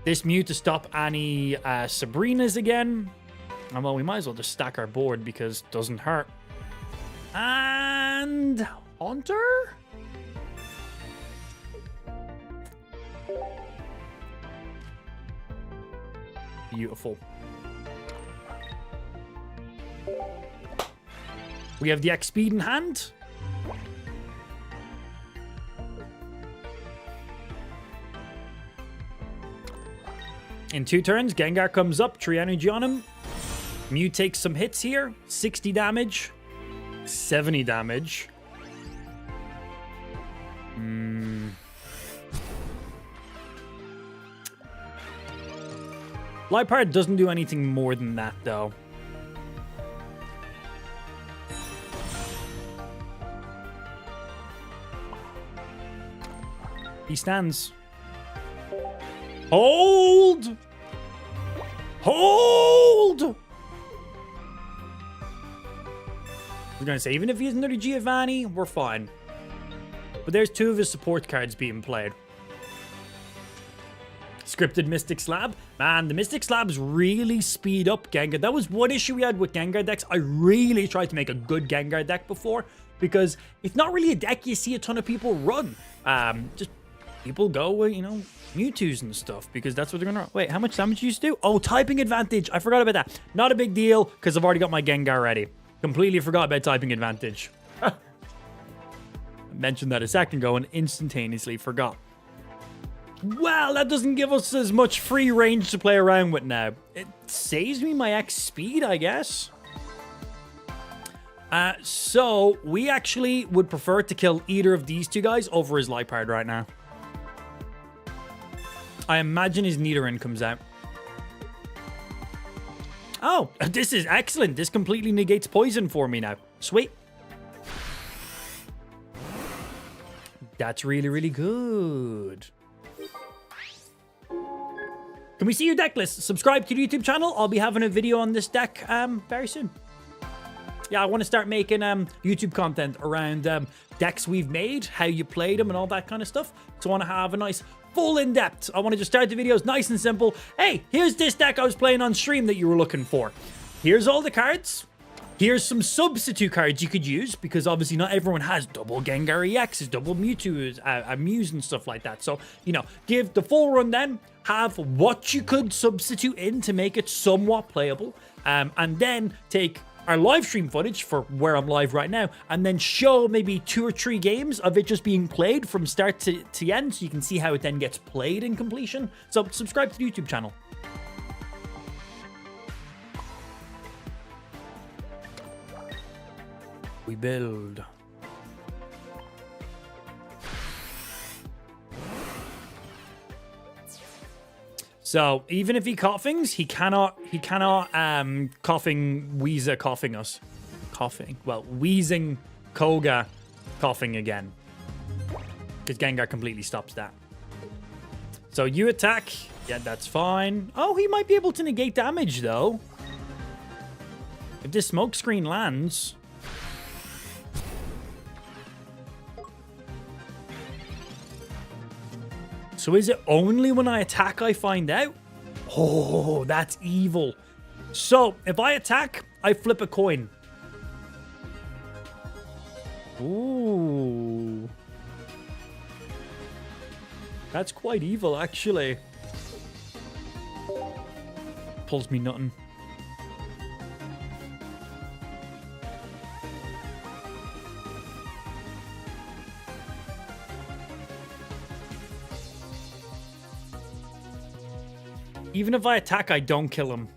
Speaker 1: This Mew to stop any Sabrinas again. And well, we might as well just stack our board because it doesn't hurt. And Haunter? Beautiful. We have the X speed in hand. In 2 turns, Gengar comes up, Tree Energy on him. Mew takes some hits here. 60 damage. 70 damage. Liepard doesn't do anything more than that, though. He stands. Hold! Hold! We're gonna say, even if he has another Giovanni, we're fine. But there's 2 of his support cards being played. Scripted Mystic Slab. Man, the Mystic Slabs really speed up Gengar. That was one issue we had with Gengar decks. I really tried to make a good Gengar deck before, because it's not really a deck you see a ton of people run. Just people go with, you know, Mewtwo's and stuff, because that's what they're gonna... Wait, how much damage you used to do? Oh, typing advantage. I forgot about that. Not a big deal, because I've already got my Gengar ready. Completely forgot about typing advantage. I mentioned that a second ago and instantaneously forgot. Well, that doesn't give us as much free range to play around with now. It saves me my X speed, I guess. So we actually would prefer to kill either of these 2 guys over his Liepard right now. I imagine his Nidoran comes out. Oh, this is excellent. This completely negates poison for me now. Sweet. That's really, really good. Can we see your deck list? Subscribe to the YouTube channel. I'll be having a video on this deck very soon. Yeah, I want to start making YouTube content around decks we've made, how you play them, and all that kind of stuff. So I want to have a nice full in-depth. I want to just start the videos nice and simple. Hey, here's this deck I was playing on stream that you were looking for. Here's all the cards. Here's some substitute cards you could use, because obviously not everyone has double Gengar EXs, double Mewtwo's, Mews and stuff like that. So, you know, give the full run then, have what you could substitute in to make it somewhat playable, and then take our live stream footage for where I'm live right now, and then show maybe 2 or 3 games of it just being played from start to end, so you can see how it then gets played in completion. So subscribe to the YouTube channel. We build. So even if he coughings, he cannot coughing us. Well, wheezing Koga coughing again. Because Gengar completely stops that. So you attack. Yeah, that's fine. Oh, he might be able to negate damage though. If this smoke screen lands. So is it only when I attack I find out? Oh, that's evil. So, if I attack, I flip a coin. Ooh. That's quite evil, actually. Pulls me nothing. Even if I attack, I don't kill him.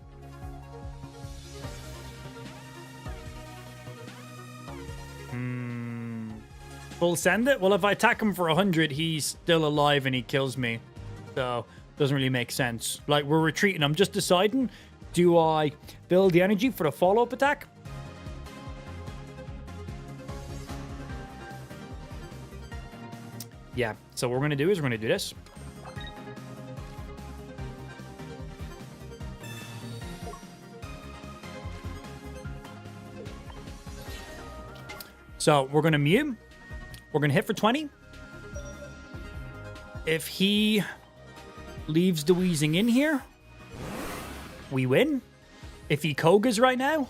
Speaker 1: Full send it? Well, if I attack him for 100, he's still alive and he kills me. So, doesn't really make sense. Like, we're retreating. I'm just deciding, do I build the energy for the follow-up attack? Yeah, so what we're going to do is we're going to do this. So we're going to Mew. We're going to hit for 20. If he leaves the Weezing in here, we win. If he Kogas right now,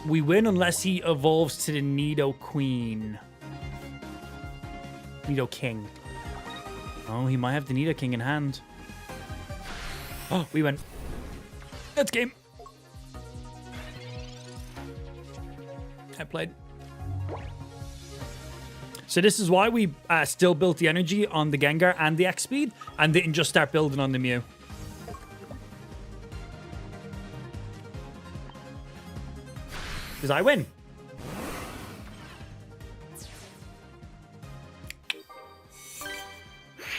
Speaker 1: we win unless he evolves to the Nidoking. Nidoking. Oh, he might have the Nidoking in hand. Oh, we win. That's game. I played. So this is why we still built the energy on the Gengar and the X-Speed and didn't just start building on the Mew. Because I win.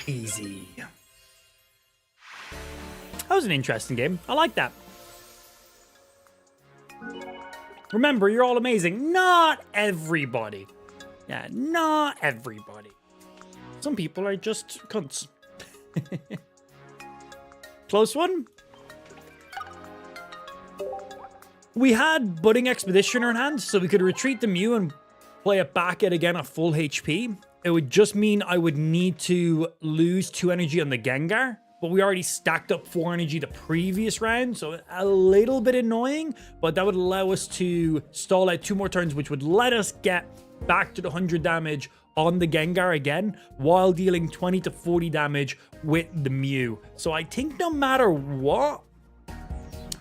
Speaker 1: Easy. That was an interesting game. I like that. Remember, you're all amazing. Not everybody. Yeah, not everybody. Some people are just cunts. Close one. We had Budding Expeditioner in hand, so we could retreat the Mew and play it back at again at full HP. It would just mean I would need to lose 2 energy on the Gengar, but we already stacked up 4 energy the previous round, so a little bit annoying, but that would allow us to stall out 2 more turns, which would let us get back to the 100 damage on the Gengar again, while dealing 20 to 40 damage with the Mew. So I think no matter what,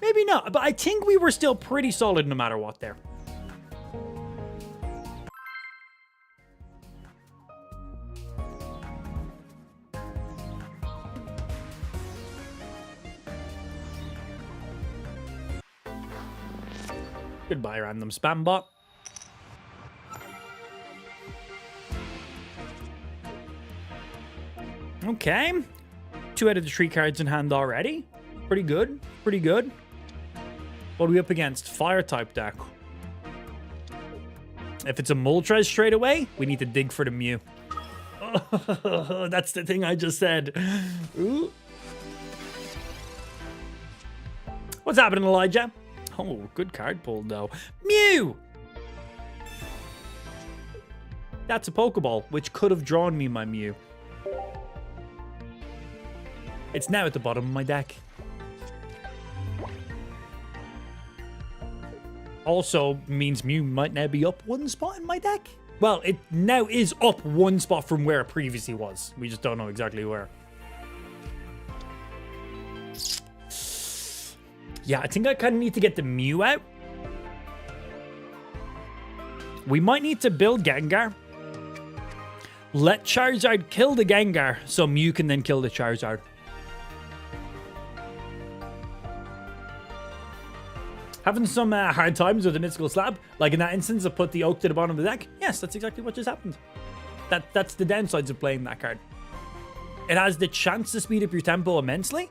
Speaker 1: maybe not, but I think we were still pretty solid no matter what there. Goodbye, random spam bot. Okay. 2 out of the 3 cards in hand already. Pretty good. Pretty good. What are we up against? Fire type deck. If it's a Moltres straight away, we need to dig for the Mew. Oh, that's the thing I just said. Ooh. What's happening, Elijah? Oh, good card pull, though. Mew! That's a Pokeball, which could have drawn me my Mew. It's now at the bottom of my deck. Also means Mew might now be up 1 spot in my deck. Well, it now is up 1 spot from where it previously was. We just don't know exactly where. Yeah, I think I kind of need to get the Mew out. We might need to build Gengar. Let Charizard kill the Gengar so Mew can then kill the Charizard. Having some hard times with the Mystical Slab. Like in that instance, I put the Oak to the bottom of the deck. Yes, that's exactly what just happened. That's the downsides of playing that card. It has the chance to speed up your tempo immensely.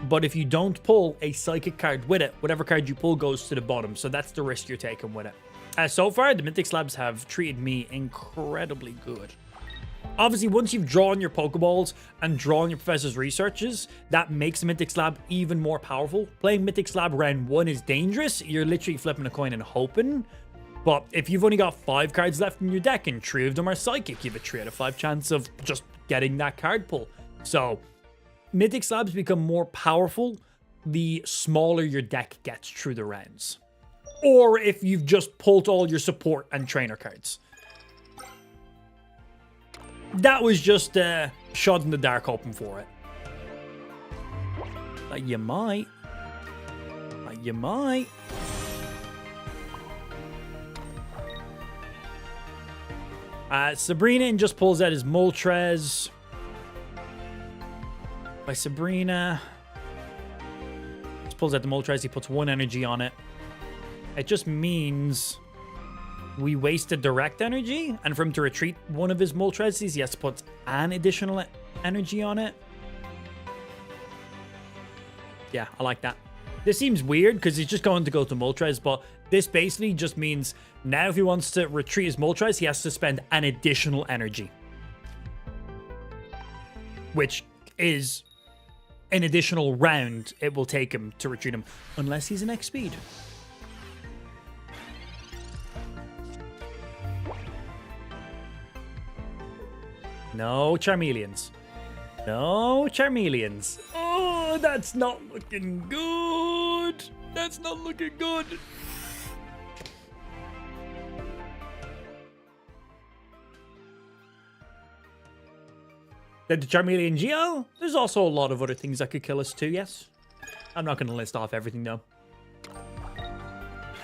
Speaker 1: But if you don't pull a Psychic card with it, whatever card you pull goes to the bottom. So that's the risk you're taking with it. So far, the Mythic Slabs have treated me incredibly good. Obviously, once you've drawn your Pokeballs and drawn your Professor's Researches, that makes the Mythic Slab even more powerful. Playing Mythic Slab round 1 is dangerous. You're literally flipping a coin and hoping. But if you've only got 5 cards left in your deck and 3 of them are Psychic, you have a 3 out of 5 chance of just getting that card pull. So, Mythic Slabs become more powerful the smaller your deck gets through the rounds. Or if you've just pulled all your support and trainer cards. That was just a shot in the dark hoping for it. Like you might. Like you might. Sabrina just pulls out his Moltres. By Sabrina. Just pulls out the Moltres. He puts 1 energy on it. It just means we wasted direct energy, and for him to retreat one of his Moltres, he has to put an additional energy on it. Yeah, I like that. This seems weird because he's just going to go to Moltres, but this basically just means now if he wants to retreat his Moltres, he has to spend an additional energy. Which is an additional round it will take him to retreat him, unless he's an X speed. No Charmeleons. No Charmeleons. Oh, that's not looking good. That's not looking good. The Charmeleon Geo? There's also a lot of other things that could kill us too, yes. I'm not going to list off everything though.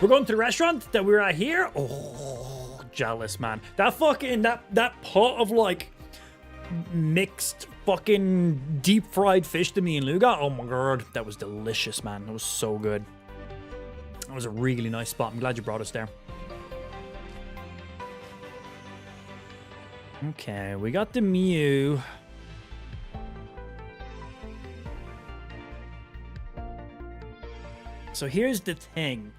Speaker 1: We're going to the restaurant that we're at here. Oh, jealous, man. That fucking, that pot of like mixed fucking deep fried fish that me and Lou got. Oh my god, that was delicious, man. That was so good. That was a really nice spot. I'm glad you brought us there. Okay, we got the Mew. So here's the thing.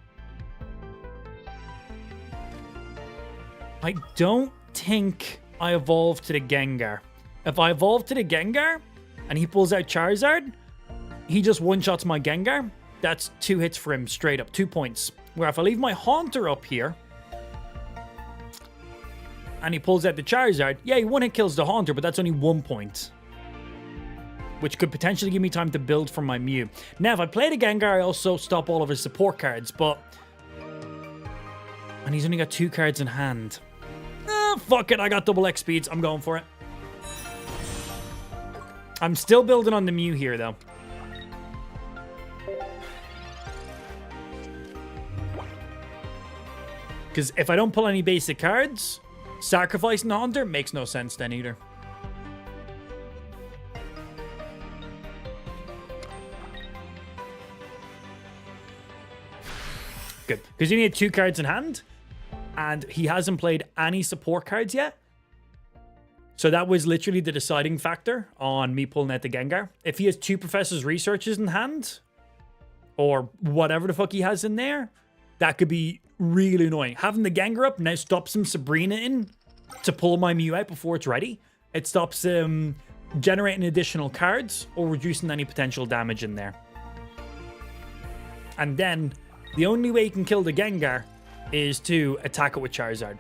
Speaker 1: I don't think I evolved to the Gengar. If I evolve to the Gengar and he pulls out Charizard, he just one-shots my Gengar. That's 2 hits for him straight up, 2 points. Where if I leave my Haunter up here and he pulls out the Charizard, yeah, he one-hit kills the Haunter, but that's only 1 point. Which could potentially give me time to build from my Mew. Now, if I play the Gengar, I also stop all of his support cards, but... And he's only got 2 cards in hand. Fuck it, I got double X speeds. I'm going for it. I'm still building on the Mew here, though. Because if I don't pull any basic cards, sacrificing the Haunter makes no sense then either. Good. Because he only had 2 cards in hand, and he hasn't played any support cards yet. So that was literally the deciding factor on me pulling out the Gengar. If he has 2 Professor's Researches in hand, or whatever the fuck he has in there, that could be really annoying. Having the Gengar up now stops him Sabrina in to pull my Mew out before it's ready. It stops him generating additional cards or reducing any potential damage in there. And then the only way you can kill the Gengar is to attack it with Charizard.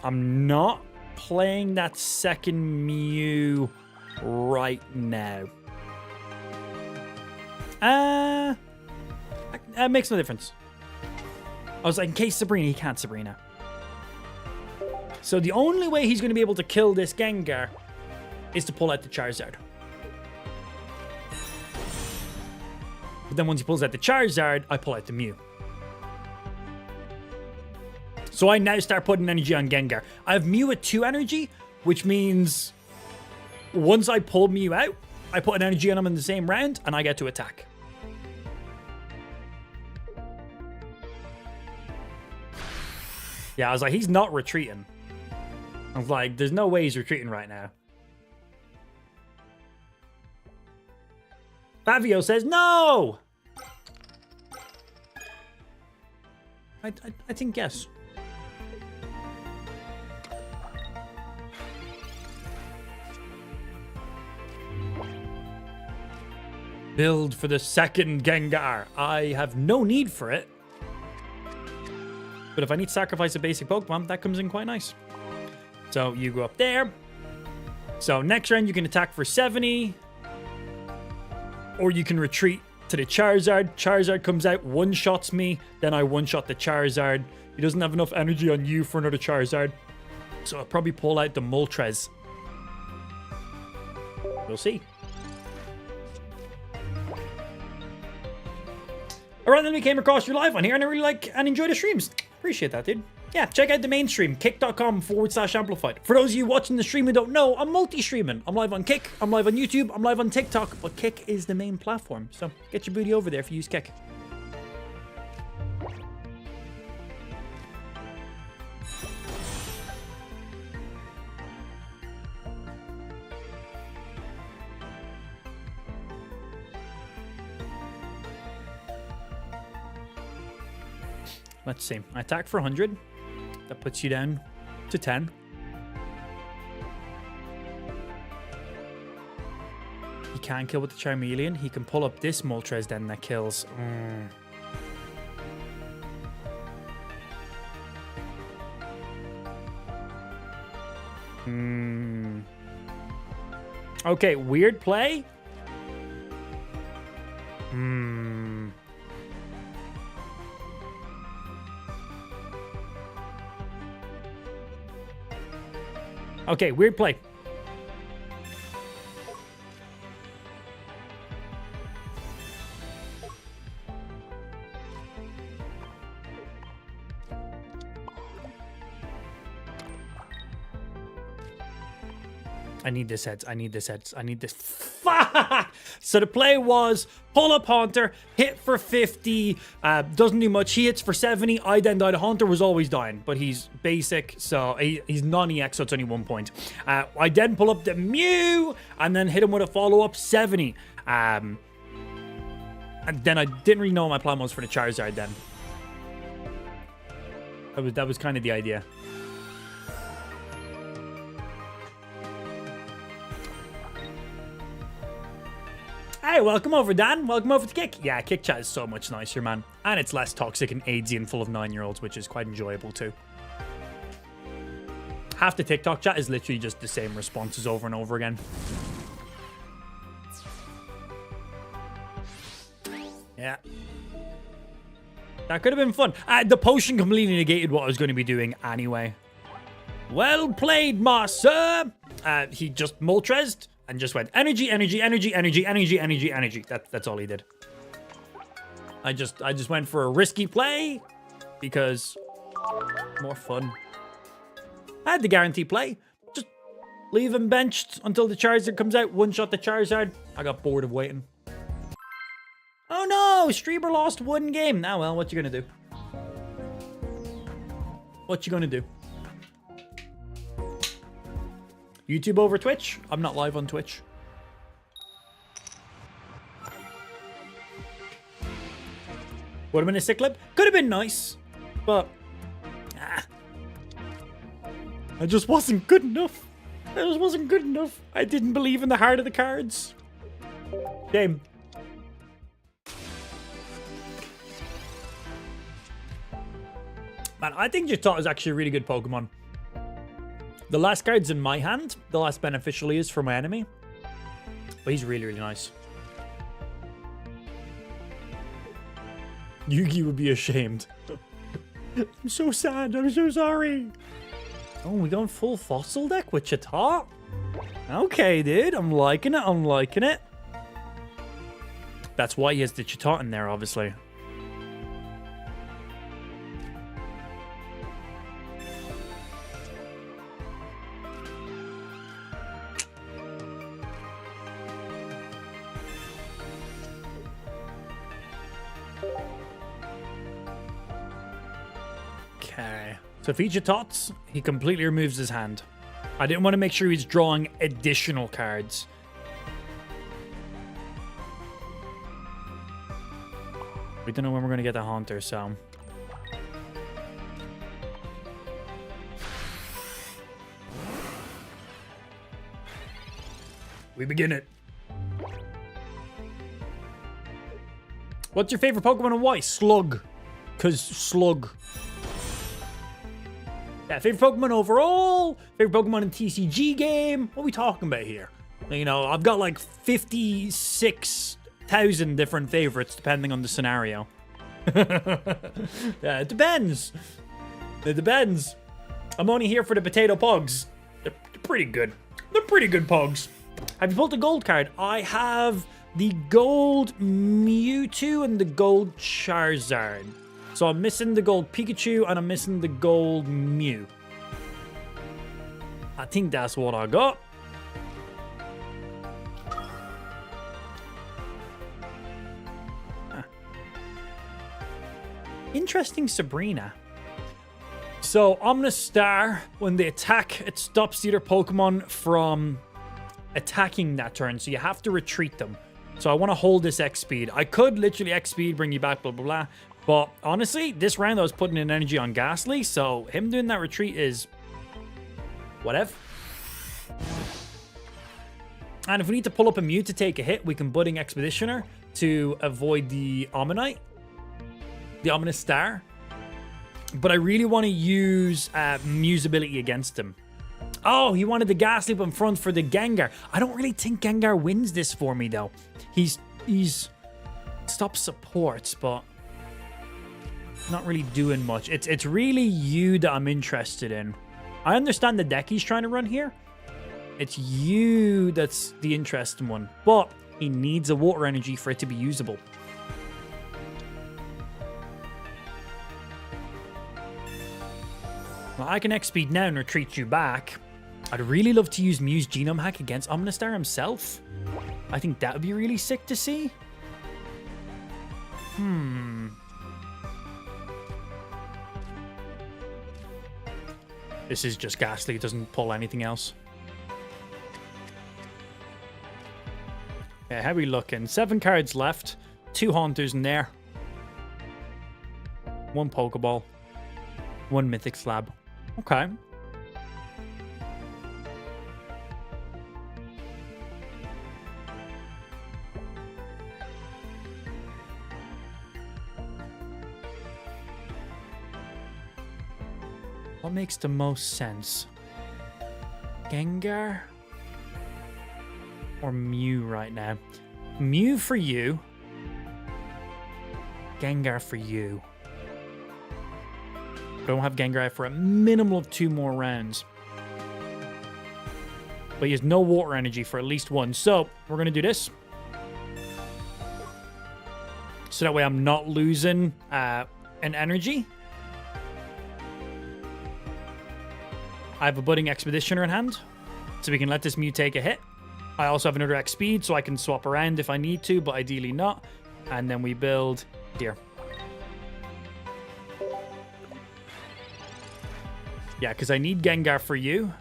Speaker 1: I'm not playing that second Mew right now. That makes no difference. I was like, in case Sabrina, he can't Sabrina. So the only way he's going to be able to kill this Gengar is to pull out the Charizard. But then once he pulls out the Charizard, I pull out the Mew. So I now start putting energy on Gengar. I have Mew at 2 energy, which means once I pull Mew out, I put an energy on him in the same round, and I get to attack. Yeah, I was like, he's not retreating. I was like, there's no way he's retreating right now. Fabio says, no! I think yes. Build for the second Gengar. I have no need for it. But if I need to sacrifice a basic Pokemon, that comes in quite nice. So you go up there. So next round you can attack for 70. Or you can retreat to the Charizard. Charizard comes out, one-shots me. Then I one-shot the Charizard. He doesn't have enough energy on you for another Charizard. So I'll probably pull out the Moltres. We'll see. Alright, then we came across your live on here and I really like and enjoy the streams. Appreciate that, dude. Yeah, check out the main stream, kick.com/amplified. For those of you watching the stream who don't know, I'm multi-streaming. I'm live on Kick, I'm live on YouTube, I'm live on TikTok, but Kick is the main platform. So get your booty over there if you use Kick. Let's see. I attack for 100. That puts you down to 10. He can't kill with the Charmeleon. He can pull up this Moltres then that kills. Okay, weird play. Okay, weird play. I need this heads. I need this heads. I need this. Fuck! So the play was pull up Haunter, hit for 50, doesn't do much. He hits for 70. I then died. Haunter was always dying, but he's basic, so he's non-EX, so it's only 1 point. I then pull up the Mew and then hit him with a follow-up 70. And then I didn't really know what my plan was for the Charizard then. That was kind of the idea. Hey, welcome over, Dan. Welcome over to Kick. Yeah, Kick Chat is so much nicer, man. And it's less toxic and AIDSy and full of 9-year-olds, which is quite enjoyable, too. Half the TikTok chat is literally just the same responses over and over again. Yeah. That could have been fun. The potion completely negated what I was going to be doing anyway. Well played, ma sir. He just Moltrezed. And just went energy, energy, energy, energy, energy, energy, energy. That's all he did. I just went for a risky play because more fun. I had the guarantee play. Just leave him benched until the Charizard comes out. One shot the Charizard. I got bored of waiting. Oh no! Streamer lost one game. Now, well, what you gonna do? What you gonna do? YouTube over Twitch? I'm not live on Twitch. Would have been a sick clip. Could have been nice, but I just wasn't good enough. I just wasn't good enough. I didn't believe in the heart of the cards. Shame. Man, I think Jittot is actually a really good Pokemon. The last card's in my hand. The last beneficial he is for my enemy. But he's really, really nice. Yugi would be ashamed. I'm so sad. I'm so sorry. Oh, we going full fossil deck with Jittot? Okay, dude. I'm liking it. I'm liking it. That's why he has the Jittot in there, obviously. So if he Jitots, he completely removes his hand. I didn't want to make sure he's drawing additional cards. We don't know when we're going to get the Haunter, so... we begin it. What's your favorite Pokemon and why? Slug. Because Slug. Yeah, favorite Pokemon overall, favorite Pokemon in TCG game. What are we talking about here? You know, I've got like 56,000 different favorites depending on the scenario. Yeah, it depends. It depends. I'm only here for the potato Pogs. They're pretty good. They're pretty good Pogs. Have you pulled the gold card? I have the gold Mewtwo and the gold Charizard. So I'm missing the gold Pikachu and I'm missing the gold Mew. I think that's what I got. Huh. Interesting Sabrina. So Omnis Star, when they attack, it stops the other Pokemon from attacking that turn. So you have to retreat them. So I want to hold this X speed. I could literally X speed, bring you back, blah, blah, blah. But honestly, this round I was putting in energy on Ghastly, so him doing that retreat is whatever. And if we need to pull up a Mew to take a hit, we can Budding Expeditioner to avoid the Omanyte, the Ominous Star. But I really want to use Mew's ability against him. Oh, he wanted the Ghastly up in front for the Gengar. I don't really think Gengar wins this for me, though. He's stopped supports, but not really doing much. It's really you that I'm interested in. I understand the deck he's trying to run here. It's you that's the interesting one. But he needs a water energy for it to be usable. Well, I can X-Speed now and retreat you back. I'd really love to use Mew's Genome Hack against Omnistar himself. I think that would be really sick to see. This is just Ghastly. It doesn't pull anything else. Yeah, how are we looking? 7 cards left. 2 Haunters in there. 1 Pokeball. 1 Mythic Slab. Okay. What makes the most sense? Gengar or Mew right now? Mew for you. Gengar for you. Don't have Gengar out for a minimum of 2 more rounds. But he has no water energy for at least 1. So we're going to do this. So that way I'm not losing an energy. I have a Budding Expeditioner in hand, so we can let this Mew take a hit. I also have another X speed, so I can swap around if I need to, but ideally not. And then we build here. Yeah, because I need Gengar for you.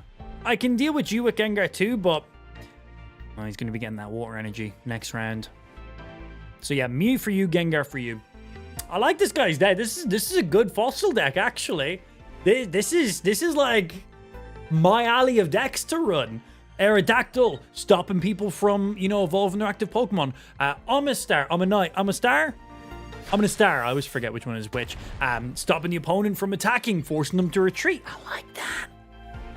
Speaker 1: I can deal with you with Gengar too, but he's going to be getting that water energy next round. So yeah, Mew for you, Gengar for you. I like this guy's deck. This is a good fossil deck, actually. This is like my alley of decks to run. Aerodactyl, stopping people from, evolving their active Pokemon. Omastar, Omanite, Omastar? Omastar, I always forget which one is which. Stopping the opponent from attacking, forcing them to retreat. I like that.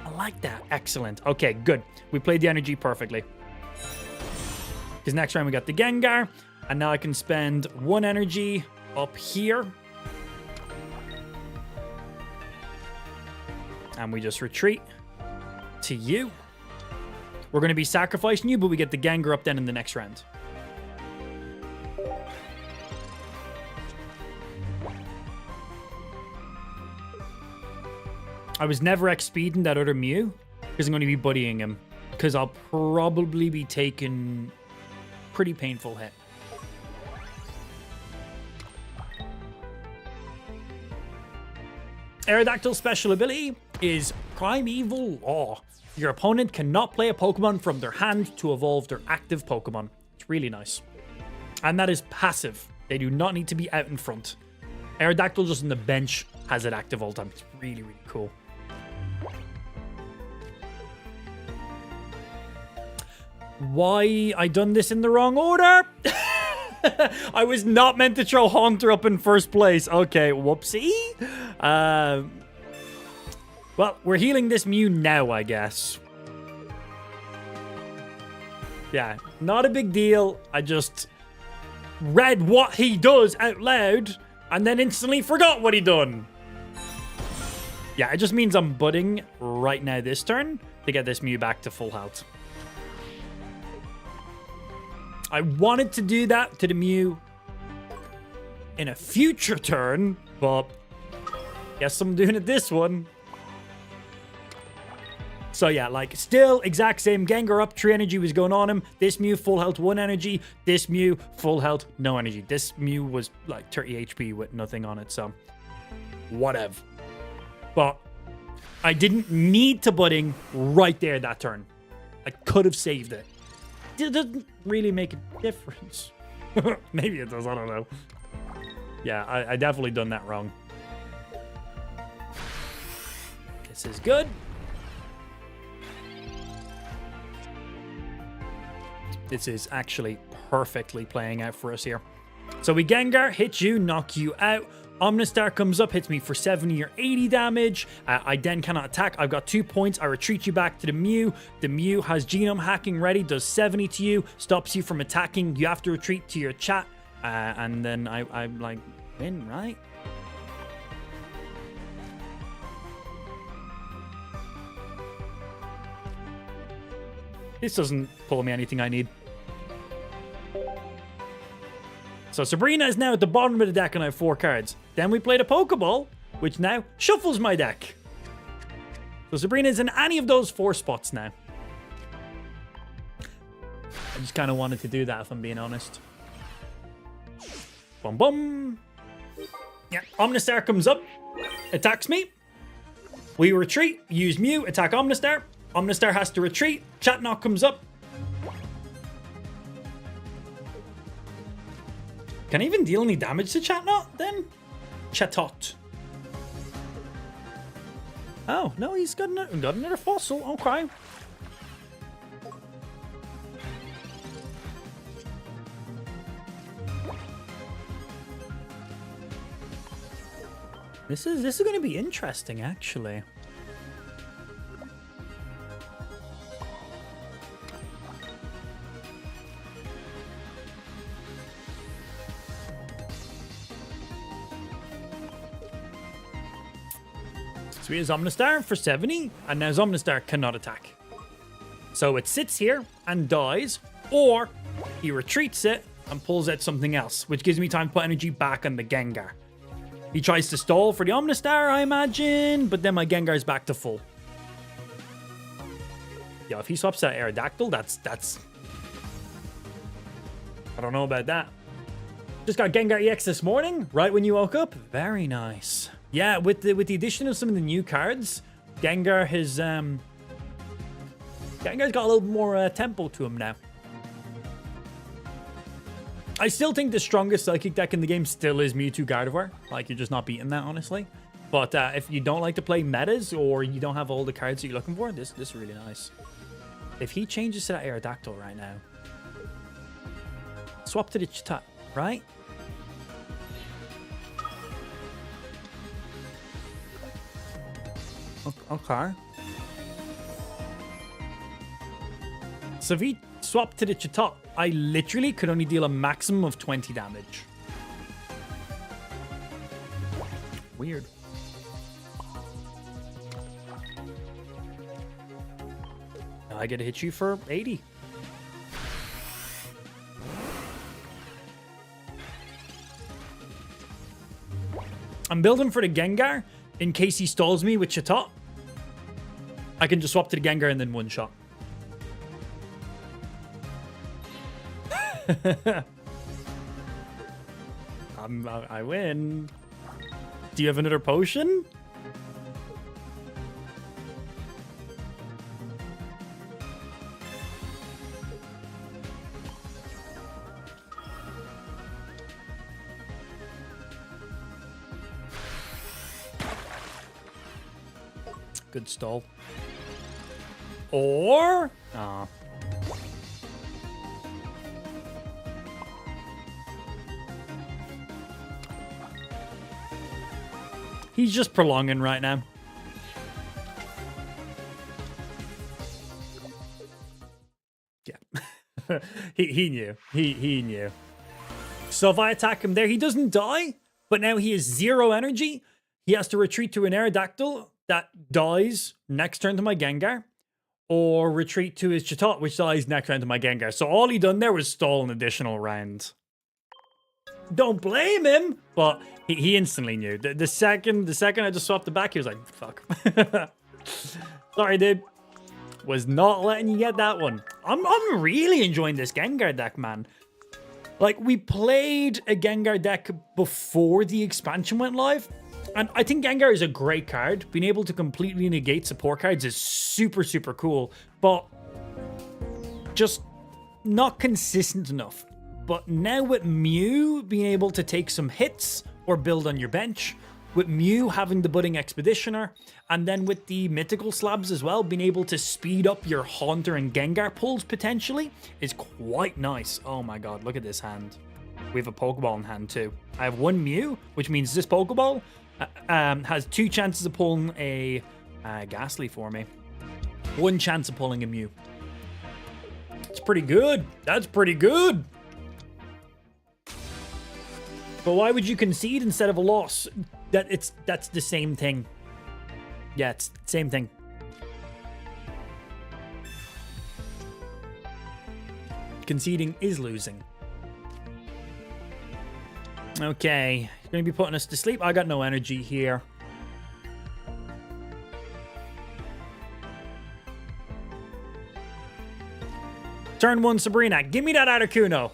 Speaker 1: I like that. Excellent. Okay, good. We played the energy perfectly. Because next round we got the Gengar. And now I can spend 1 energy up here. And we just retreat to you. We're going to be sacrificing you, but we get the Gengar up then in the next round. I was never X-speeding that other Mew because I'm going to be buddying him. Because I'll probably be taking pretty painful hit. Aerodactyl's special ability is Primeval Law. Your opponent cannot play a Pokemon from their hand to evolve their active Pokemon. It's really nice. And that is passive. They do not need to be out in front. Aerodactyl just on the bench has it active all the time. It's really, really cool. Why I done this in the wrong order? I was not meant to throw Haunter up in first place. Okay, whoopsie. Well, we're healing this Mew now, I guess. Yeah, not a big deal. I just read what he does out loud and then instantly forgot what he done. Yeah, it just means I'm budding right now this turn to get this Mew back to full health. I wanted to do that to the Mew in a future turn, but guess I'm doing it this one. So yeah, like still exact same. Gengar up, 3 energy was going on him. This Mew full health, 1 energy. This Mew full health, no energy. This Mew was like 30 HP with nothing on it, so whatever. But I didn't need to budding right there that turn. I could have saved it. It doesn't really make a difference. Maybe it does, I don't know. Yeah, I definitely done that wrong. This is good. This is actually perfectly playing out for us here. So we Gengar, hit you, knock you out. Omnistar comes up, hits me for 70 or 80 damage. I then cannot attack. I've got 2 points. I retreat you back to the Mew. The Mew has genome hacking ready, does 70 to you, stops you from attacking. You have to retreat to your chat. And then I like win, right? This doesn't pull me anything I need. So Sabrina is now at the bottom of the deck and I have 4 cards. Then we played a Pokeball, which now shuffles my deck. So Sabrina is in any of those 4 spots now. I just kind of wanted to do that, if I'm being honest. Bum bum. Yeah, Omnistar comes up, attacks me. We retreat, use Mew, attack Omnistar. Omnistar has to retreat. Chat knock comes up. Can I even deal any damage to Chatnot then? Chatot. Oh, no, he's got another fossil. Okay. This is going to be interesting, actually. So he has Omnistar for 70, and now Omnistar cannot attack. So it sits here and dies, or he retreats it and pulls out something else, which gives me time to put energy back on the Gengar. He tries to stall for the Omnistar, I imagine, but then my Gengar's back to full. Yeah, if he swaps that Aerodactyl, that's... I don't know about that. Just got Gengar EX this morning, right when you woke up. Very nice. Yeah, with the addition of some of the new cards, Gengar has Gengar's got a little more tempo to him now. I still think the strongest Psychic deck in the game still is Mewtwo Gardevoir. Like, you're just not beating that, honestly. But if you don't like to play metas or you don't have all the cards that you're looking for, this is really nice. If he changes to that Aerodactyl right now, swap to the Chita, right? Okay. So if he swapped to the Chita, I literally could only deal a maximum of 20 damage. Weird. Now I get to hit you for 80. I'm building for the Gengar in case he stalls me with Chita. I can just swap to the Gengar and then one shot. I win. Do you have another potion? Good stall. Or... Aw. He's just prolonging right now. Yeah. he knew. He knew. So if I attack him there, he doesn't die, but now he has 0 energy. He has to retreat to an Aerodactyl that dies next turn to my Gengar, or retreat to his Chatot, which dies next round to my Gengar. So all he done there was stall an additional round. Don't blame him, but he instantly knew. The second I just swapped the back, he was like, fuck. Sorry, dude. Was not letting you get that one. I'm really enjoying this Gengar deck, man. Like, we played a Gengar deck before the expansion went live, and I think Gengar is a great card. Being able to completely negate support cards is super, super cool, but just not consistent enough. But now with Mew being able to take some hits or build on your bench, with Mew having the Budding Expeditioner, and then with the Mythical Slabs as well, being able to speed up your Haunter and Gengar pulls potentially is quite nice. Oh my god, look at this hand. We have a Pokeball in hand too. I have one Mew, which means this Pokeball has 2 chances of pulling a Ghastly for me. 1 chance of pulling a Mew. It's pretty good. That's pretty good. But why would you concede instead of a loss? That's the same thing. Yeah, it's the same thing. Conceding is losing. Okay, you're going to be putting us to sleep. I got no energy here. Turn 1, Sabrina. Give me that Articuno.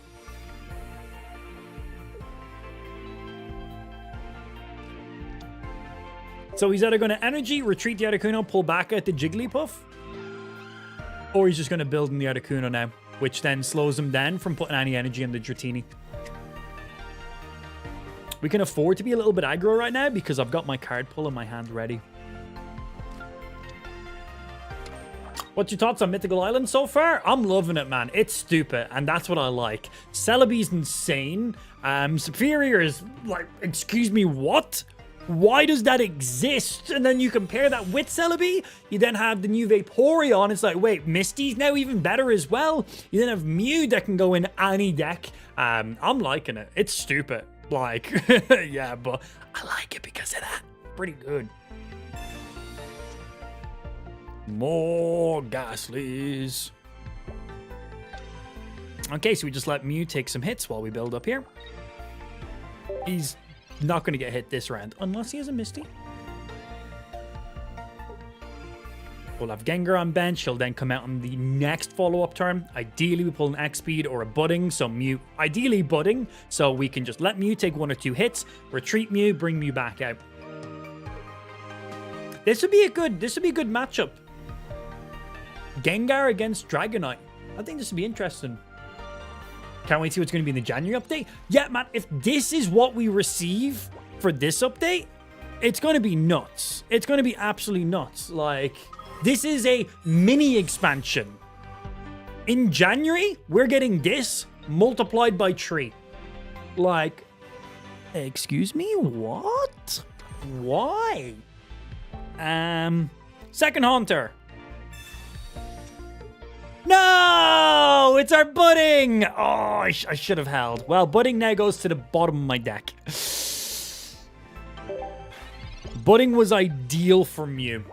Speaker 1: So he's either going to energy, retreat the Articuno, pull back out the Jigglypuff, or he's just going to build in the Articuno now, which then slows him down from putting any energy on the Dratini. We can afford to be a little bit aggro right now because I've got my card pull in my hand ready. What's your thoughts on Mythical Island so far? I'm loving it, man. It's stupid, and that's what I like. Celebi's insane. Superior is like, excuse me, what? Why does that exist? And then you compare that with Celebi. You then have the new Vaporeon. It's like, wait, Misty's now even better as well. You then have Mew that can go in any deck. I'm liking it. It's stupid. Like, yeah, but I like it because of that. Pretty good. More Ghastlies. Okay, so we just let Mew take some hits while we build up here. He's not going to get hit this round unless he has a Misty. We'll have Gengar on bench. He'll then come out on the next follow-up turn. Ideally, we pull an X-Speed or a Budding. So Mew, ideally Budding. So we can just let Mew take 1 or 2 hits, retreat Mew, bring Mew back out. This would be a good matchup. Gengar against Dragonite. I think this would be interesting. Can't wait to see what's going to be in the January update. Yeah, man, if this is what we receive for this update, it's going to be nuts. It's going to be absolutely nuts. Like, this is a mini expansion. In January, we're getting this multiplied by 3. Like, excuse me, what? Why? Second Haunter. No! It's our Budding! Oh, I should have held. Well, Budding now goes to the bottom of my deck. Budding was ideal for Mew.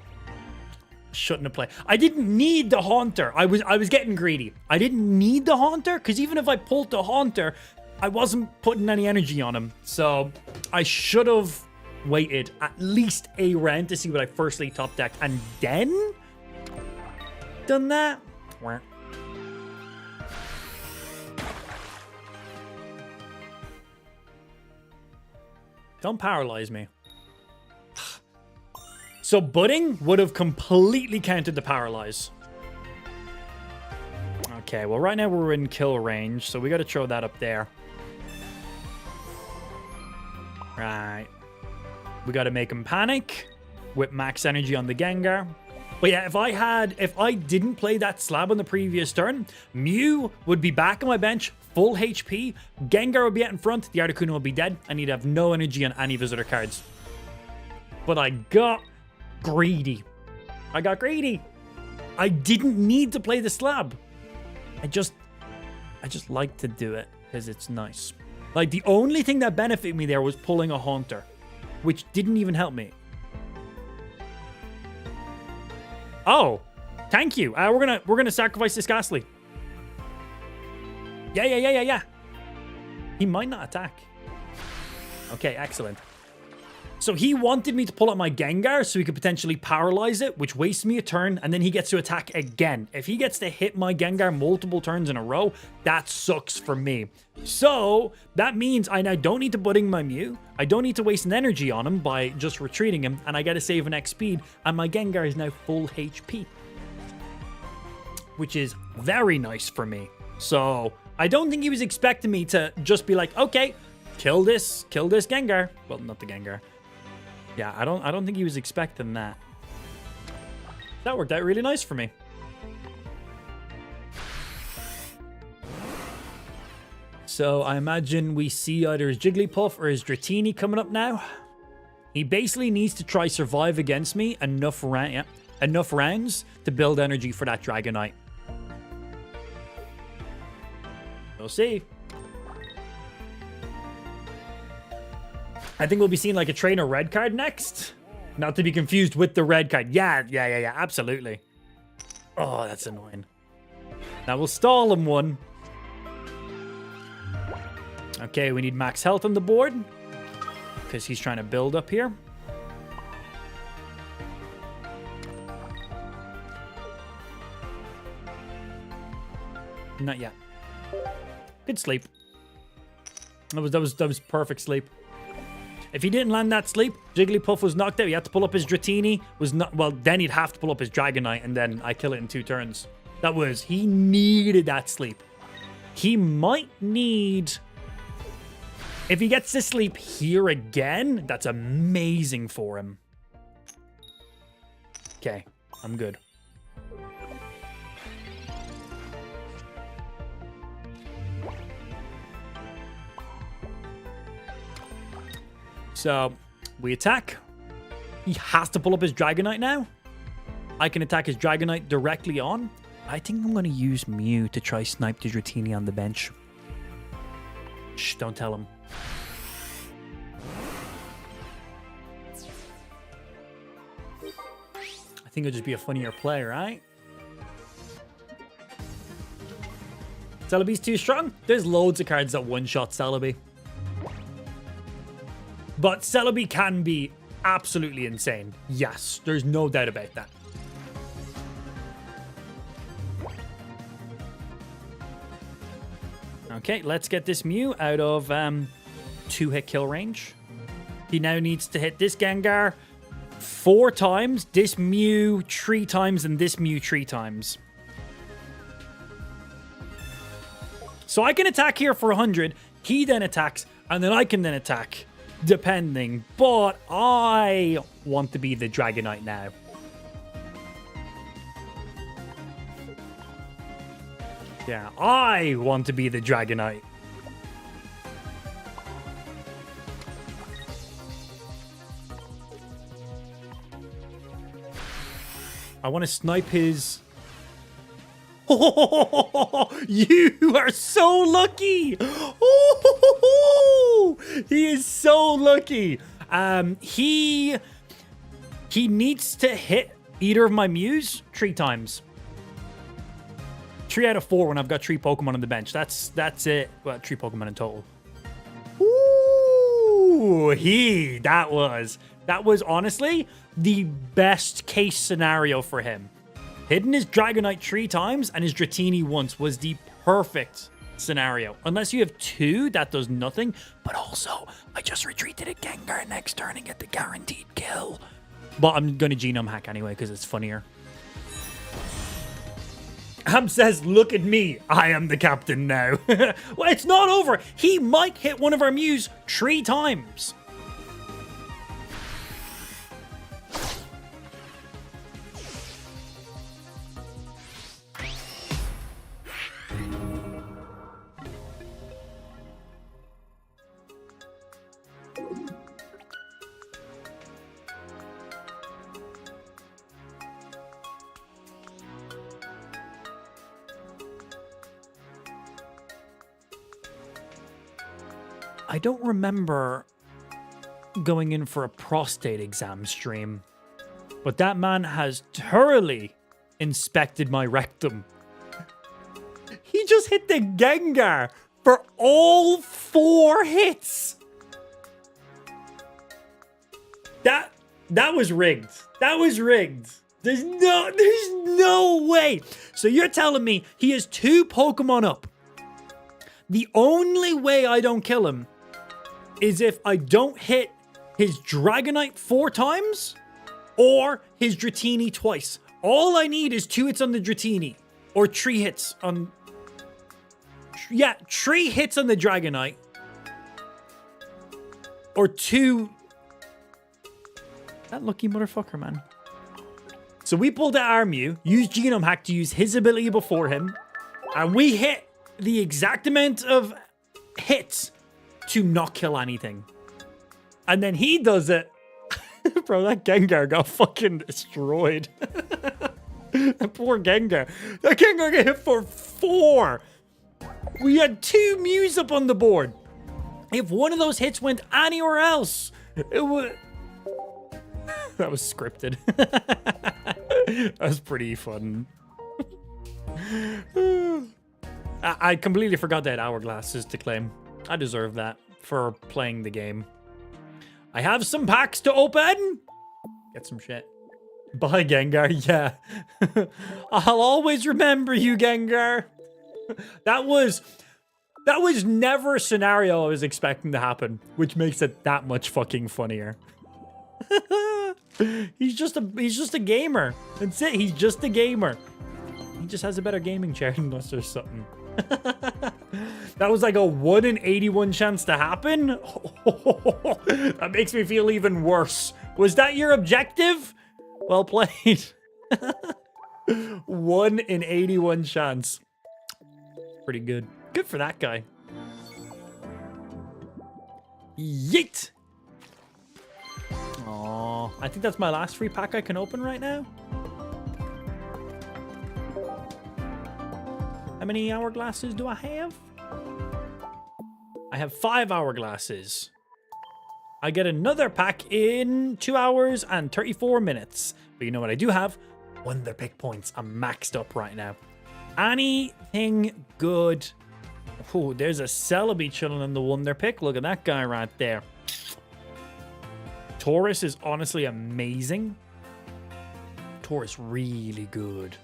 Speaker 1: Shouldn't have played. I didn't need the Haunter. I was getting greedy. I didn't need the Haunter, because even if I pulled the Haunter, I wasn't putting any energy on him. So, I should have waited at least a round to see what I firstly top decked, and then done that. Don't paralyze me. So Budding would have completely countered the paralyze. Okay, well right now we're in kill range, so we got to throw that up there. Right. We got to make him panic with max energy on the Gengar. But yeah, if I didn't play that slab on the previous turn, Mew would be back on my bench, full HP, Gengar would be out in front, the Articuno would be dead, and he'd have no energy on any visitor cards. But I got greedy. I got greedy. I didn't need to play the slab. I just like to do it because it's nice. Like, the only thing that benefited me there was pulling a Haunter, which didn't even help me. Oh, thank you. We're gonna sacrifice this Ghastly. Yeah. He might not attack. Okay, excellent. So he wanted me to pull out my Gengar so he could potentially paralyze it, which wastes me a turn, and then he gets to attack again. If he gets to hit my Gengar multiple turns in a row, that sucks for me. So that means I now don't need to Budding my Mew. I don't need to waste an energy on him by just retreating him, and I get to save an X speed, and my Gengar is now full HP, which is very nice for me. So I don't think he was expecting me to just be like, okay, kill this Gengar. Well, not the Gengar. Yeah, I don't think he was expecting that. That worked out really nice for me. So I imagine we see either his Jigglypuff or his Dratini coming up now. He basically needs to try survive against me enough rounds to build energy for that Dragonite. We'll see. I think we'll be seeing like a trainer red card next. Not to be confused with the red card. Yeah, absolutely. Oh, that's annoying. Now we'll stall him one. Okay, we need max health on the board. Because he's trying to build up here. Not yet. Good sleep. That was perfect sleep. If he didn't land that sleep, Jigglypuff was knocked out. He had to pull up his Dratini. Then he'd have to pull up his Dragonite, and then I kill it in 2 turns. He needed that sleep. He might need... If he gets to sleep here again, that's amazing for him. Okay, I'm good. So, we attack. He has to pull up his Dragonite now. I can attack his Dragonite directly on. I think I'm going to use Mew to try snipe the Dratini on the bench. Shh, don't tell him. I think it'll just be a funnier play, right? Celebi's too strong? There's loads of cards that one-shot Celebi. But Celebi can be absolutely insane. Yes, there's no doubt about that. Okay, let's get this Mew out of 2-hit kill range. He now needs to hit this Gengar 4 times, this Mew 3 times, and this Mew 3 times. So I can attack here for 100. He then attacks, and then I can then attack, depending. But I want to be the Dragonite now. Yeah, I want to be the Dragonite. I want to snipe his... Oh, you are so lucky! Oh, he is so lucky. He needs to hit either of my Mews 3 times. 3 out of 4 when I've got 3 Pokemon on the bench. That's it. Well, 3 Pokemon in total. Ooh, that was honestly the best case scenario for him. Hitting his Dragonite 3 times and his Dratini once was the perfect scenario. Unless you have 2, that does nothing. But also, I just retreated a Gengar next turn and get the guaranteed kill. But I'm going to Genome Hack anyway because it's funnier. Ham says, look at me. I am the captain now. Well, it's not over. He might hit one of our Mews 3 times. I don't remember going in for a prostate exam stream, but that man has thoroughly inspected my rectum. He just hit the Gengar for all 4 hits. That was rigged. That was rigged. There's no way. So you're telling me he has 2 Pokemon up. The only way I don't kill him is if I don't hit his Dragonite 4 times or his Dratini twice. All I need is 2 hits on the Dratini or 3 hits on... Yeah, 3 hits on the Dragonite. Or 2... That lucky motherfucker, man. So we pulled out our Mew, used Genome Hack to use his ability before him, and we hit the exact amount of hits to not kill anything. And then he does it. Bro, that Gengar got fucking destroyed. That poor Gengar. That Gengar got hit for 4. We had 2 Mews up on the board. If one of those hits went anywhere else, it would... That was scripted. That was pretty fun. I completely forgot that hourglasses to claim. I deserve that for playing the game. I have some packs to open. Get some shit. Bye, Gengar. Yeah. I'll always remember you, Gengar. That was never a scenario I was expecting to happen, which makes it that much fucking funnier. He's just a gamer. That's it. He's just a gamer. He just has a better gaming chair than us or something. That was like a 1 in 81 chance to happen. That makes me feel even worse. Was that your objective? Well played. 1 in 81 chance. Pretty good. Good for that guy. Yeet. Aw, I think that's my last free pack I can open right now. How many hourglasses do I have? I have 5 hourglasses. I get another pack in 2 hours and 34 minutes. But you know what I do have? Wonder Pick points. I'm maxed up right now. Anything good? Oh, there's a Celebi chilling in the Wonder Pick. Look at that guy right there. Taurus is honestly amazing. Taurus really good.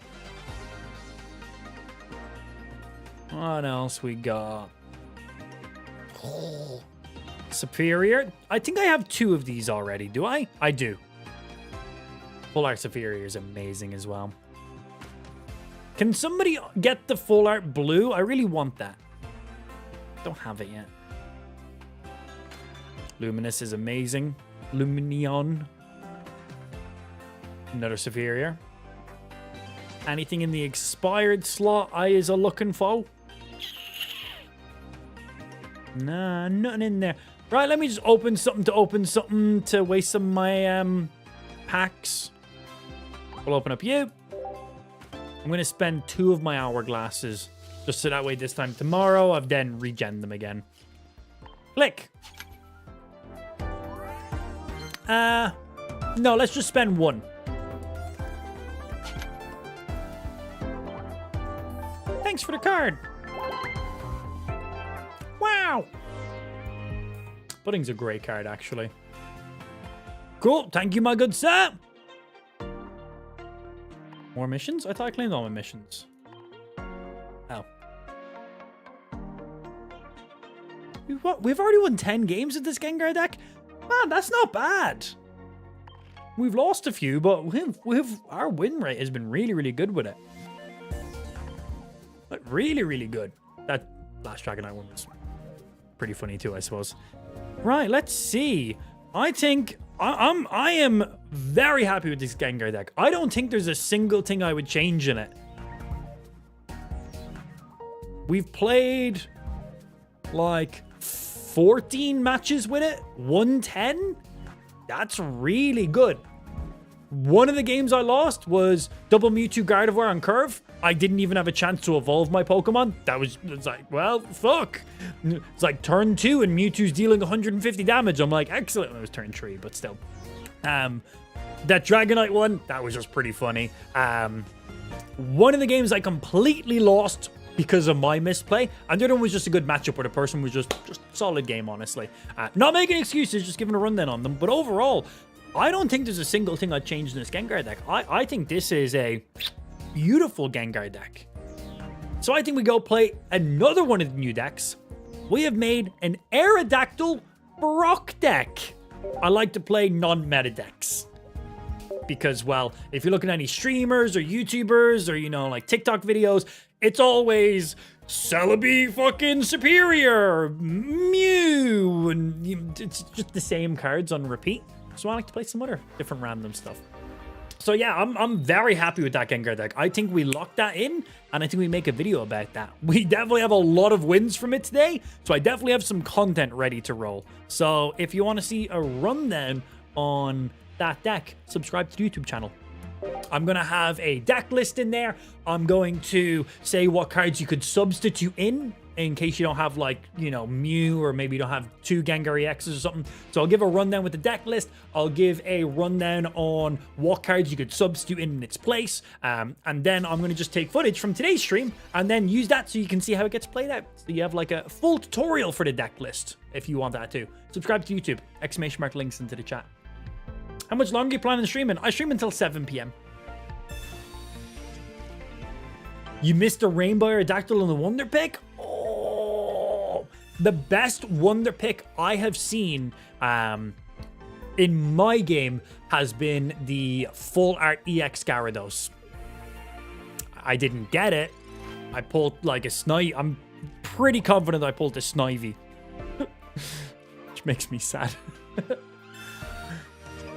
Speaker 1: What else we got? Oh, Superior. I think I have 2 of these already. Do I? I do. Full Art Superior is amazing as well. Can somebody get the Full Art Blue? I really want that. Don't have it yet. Luminous is amazing. Luminion. Another Superior. Anything in the expired slot I is a looking for? Nah, nothing in there. Right, let me just open something to waste some of my packs. We'll open up you. I'm going to spend 2 of my hourglasses. Just so that way this time tomorrow I've then regen them again. Click. No, let's just spend 1. Thanks for the card. Wow. Pudding's a great card, actually. Cool. Thank you, my good sir. More missions? I thought I claimed all my missions. Oh. We've already won 10 games with this Gengar deck? Man, that's not bad. We've lost a few, but our win rate has been really, really good with it. Like, really, really good. That last Dragonite one was pretty funny too, I suppose. Right, let's see. I think I am very happy with this Gengar deck. I don't think there's a single thing I would change in it. We've played like 14 matches with it. 110? That's really good. One of the games I lost was double Mewtwo Gardevoir on Curve. I didn't even have a chance to evolve my Pokemon. It's like, well, fuck. It's like turn 2 and Mewtwo's dealing 150 damage. I'm like, excellent. It was turn 3, but still. That Dragonite one, that was just pretty funny. One of the games I completely lost because of my misplay, and the other one was just a good matchup where the person was just solid game, honestly. Not making excuses, just giving a rundown on them. But overall, I don't think there's a single thing I'd change in this Gengar deck. I think this is a beautiful Gengar deck. So I think we go play another one of the new decks. We have made an Aerodactyl Brock deck. I like to play non-meta decks. Because, well, if you look at any streamers or YouTubers or, you know, like TikTok videos, it's always Celebi fucking superior, Mew, and it's just the same cards on repeat. So I like to play some other different random stuff. So yeah, I'm very happy with that Gengar deck. I think we locked that in, and I think we make a video about that. We definitely have a lot of wins from it today, so I definitely have some content ready to roll. So if you want to see a rundown on that deck, subscribe to the YouTube channel. I'm going to have a deck list in there. I'm going to say what cards you could substitute in case you don't have, like, you know, Mew, or maybe you don't have 2 Gengar EXs or something. So I'll give a rundown with the deck list. I'll give a rundown on what cards you could substitute in its place. And then I'm going to just take footage from today's stream and then use that so you can see how it gets played out. So you have like a full tutorial for the deck list if you want that too. Subscribe to YouTube. ! Links into the chat. How much longer are you planning on streaming? I stream until 7 p.m. You missed a Rainbow Aerodactyl on the Wonder Pick? Oh, the best Wonder Pick I have seen in my game has been the Full Art EX Gyarados. I didn't get it. I pulled like a Snivy. I'm pretty confident I pulled a Snivy. Which makes me sad.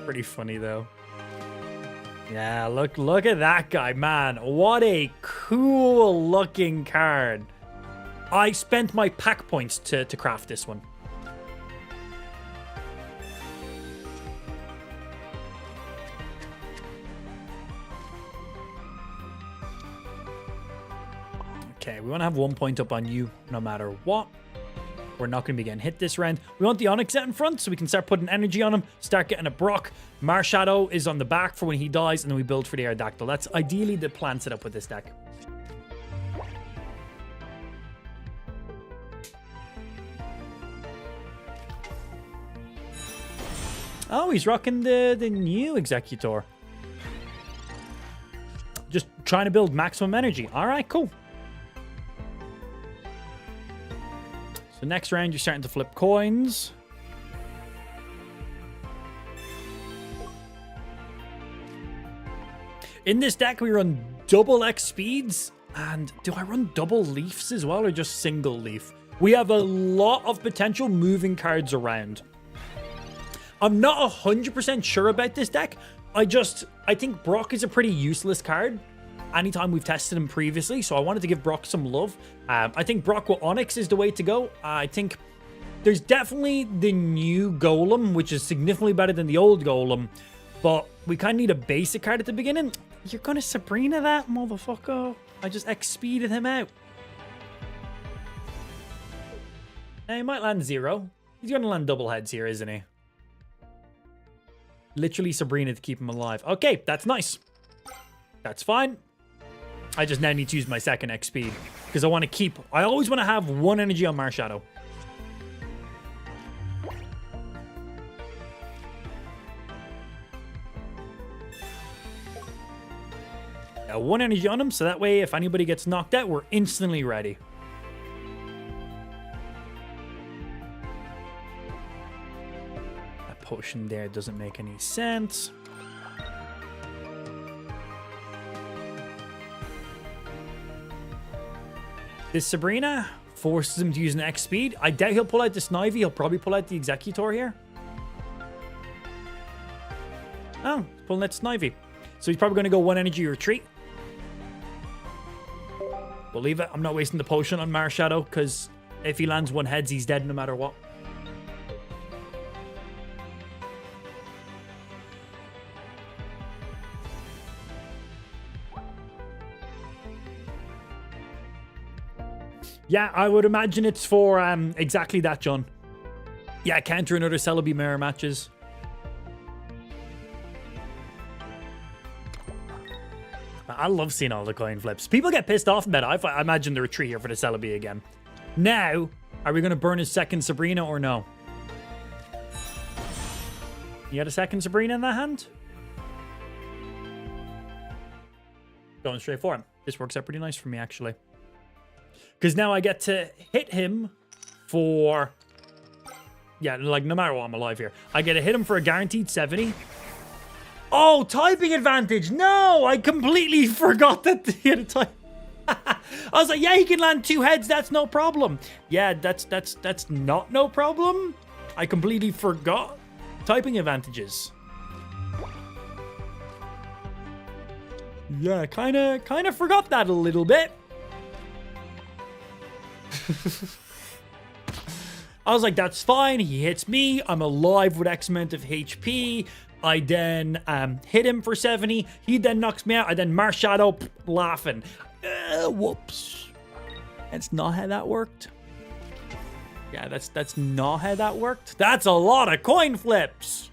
Speaker 1: Pretty funny though. Yeah, look at that guy, man. What a cool looking card. I spent my pack points to craft this one. Okay, we want to have 1 point up on you no matter what. We're not going to be getting hit this round. We want the Onix out in front so we can start putting energy on him, start getting a Brock. Marshadow is on the back for when he dies, and then we build for the Aerodactyl. That's ideally the plan set up with this deck. Oh, he's rocking the new Executor. Just trying to build maximum energy. All right, cool. So next round, you're starting to flip coins. In this deck, we run double X speeds. And do I run double leafs as well, or just single leaf? We have a lot of potential moving cards around. I'm not 100% sure about this deck. I think Brock is a pretty useless card anytime we've tested him previously, so I wanted to give Brock some love. I think Brock with Onix is the way to go. I think there's definitely the new Golem, which is significantly better than the old Golem, but we kind of need a basic card at the beginning. You're gonna Sabrina that, motherfucker. I just X-speeded him out. He might land 0. He's gonna land double heads here, isn't he? Literally Sabrina to keep him alive. Okay, that's nice. That's fine. I just now need to use my second X speed because I always want to have 1 energy on Marshadow. Now 1 energy on him, so that way if anybody gets knocked out, we're instantly ready. That potion there doesn't make any sense. This Sabrina forces him to use an X speed. I doubt he'll pull out the Snivy. He'll probably pull out the Executor here. Oh, he's pulling out Snivy. So he's probably going to go 1 energy retreat. We'll leave it. I'm not wasting the potion on Marshadow because if he lands 1 heads, he's dead no matter what. Yeah, I would imagine it's for exactly that, John. Yeah, counter another Celebi mirror matches. I love seeing all the coin flips. People get pissed off about it. I imagine the retreat here for the Celebi again. Now, are we going to burn his second Sabrina or no? You had a second Sabrina in that hand? Going straight for him. This works out pretty nice for me, actually. Because now I get to hit him for... Yeah, like, no matter what, I'm alive here. I get to hit him for a guaranteed 70. Oh, typing advantage! No! I completely forgot that he had a type... I was like, yeah, he can land 2 heads. That's no problem. Yeah, that's not no problem. I completely forgot typing advantages. Yeah, kind of forgot that a little bit. I was like, that's fine. He hits me. I'm alive with X amount of HP. I then hit him for 70. He then knocks me out. I then Marshadow, laughing. Whoops. That's not how that worked. Yeah, that's not how that worked. That's a lot of coin flips.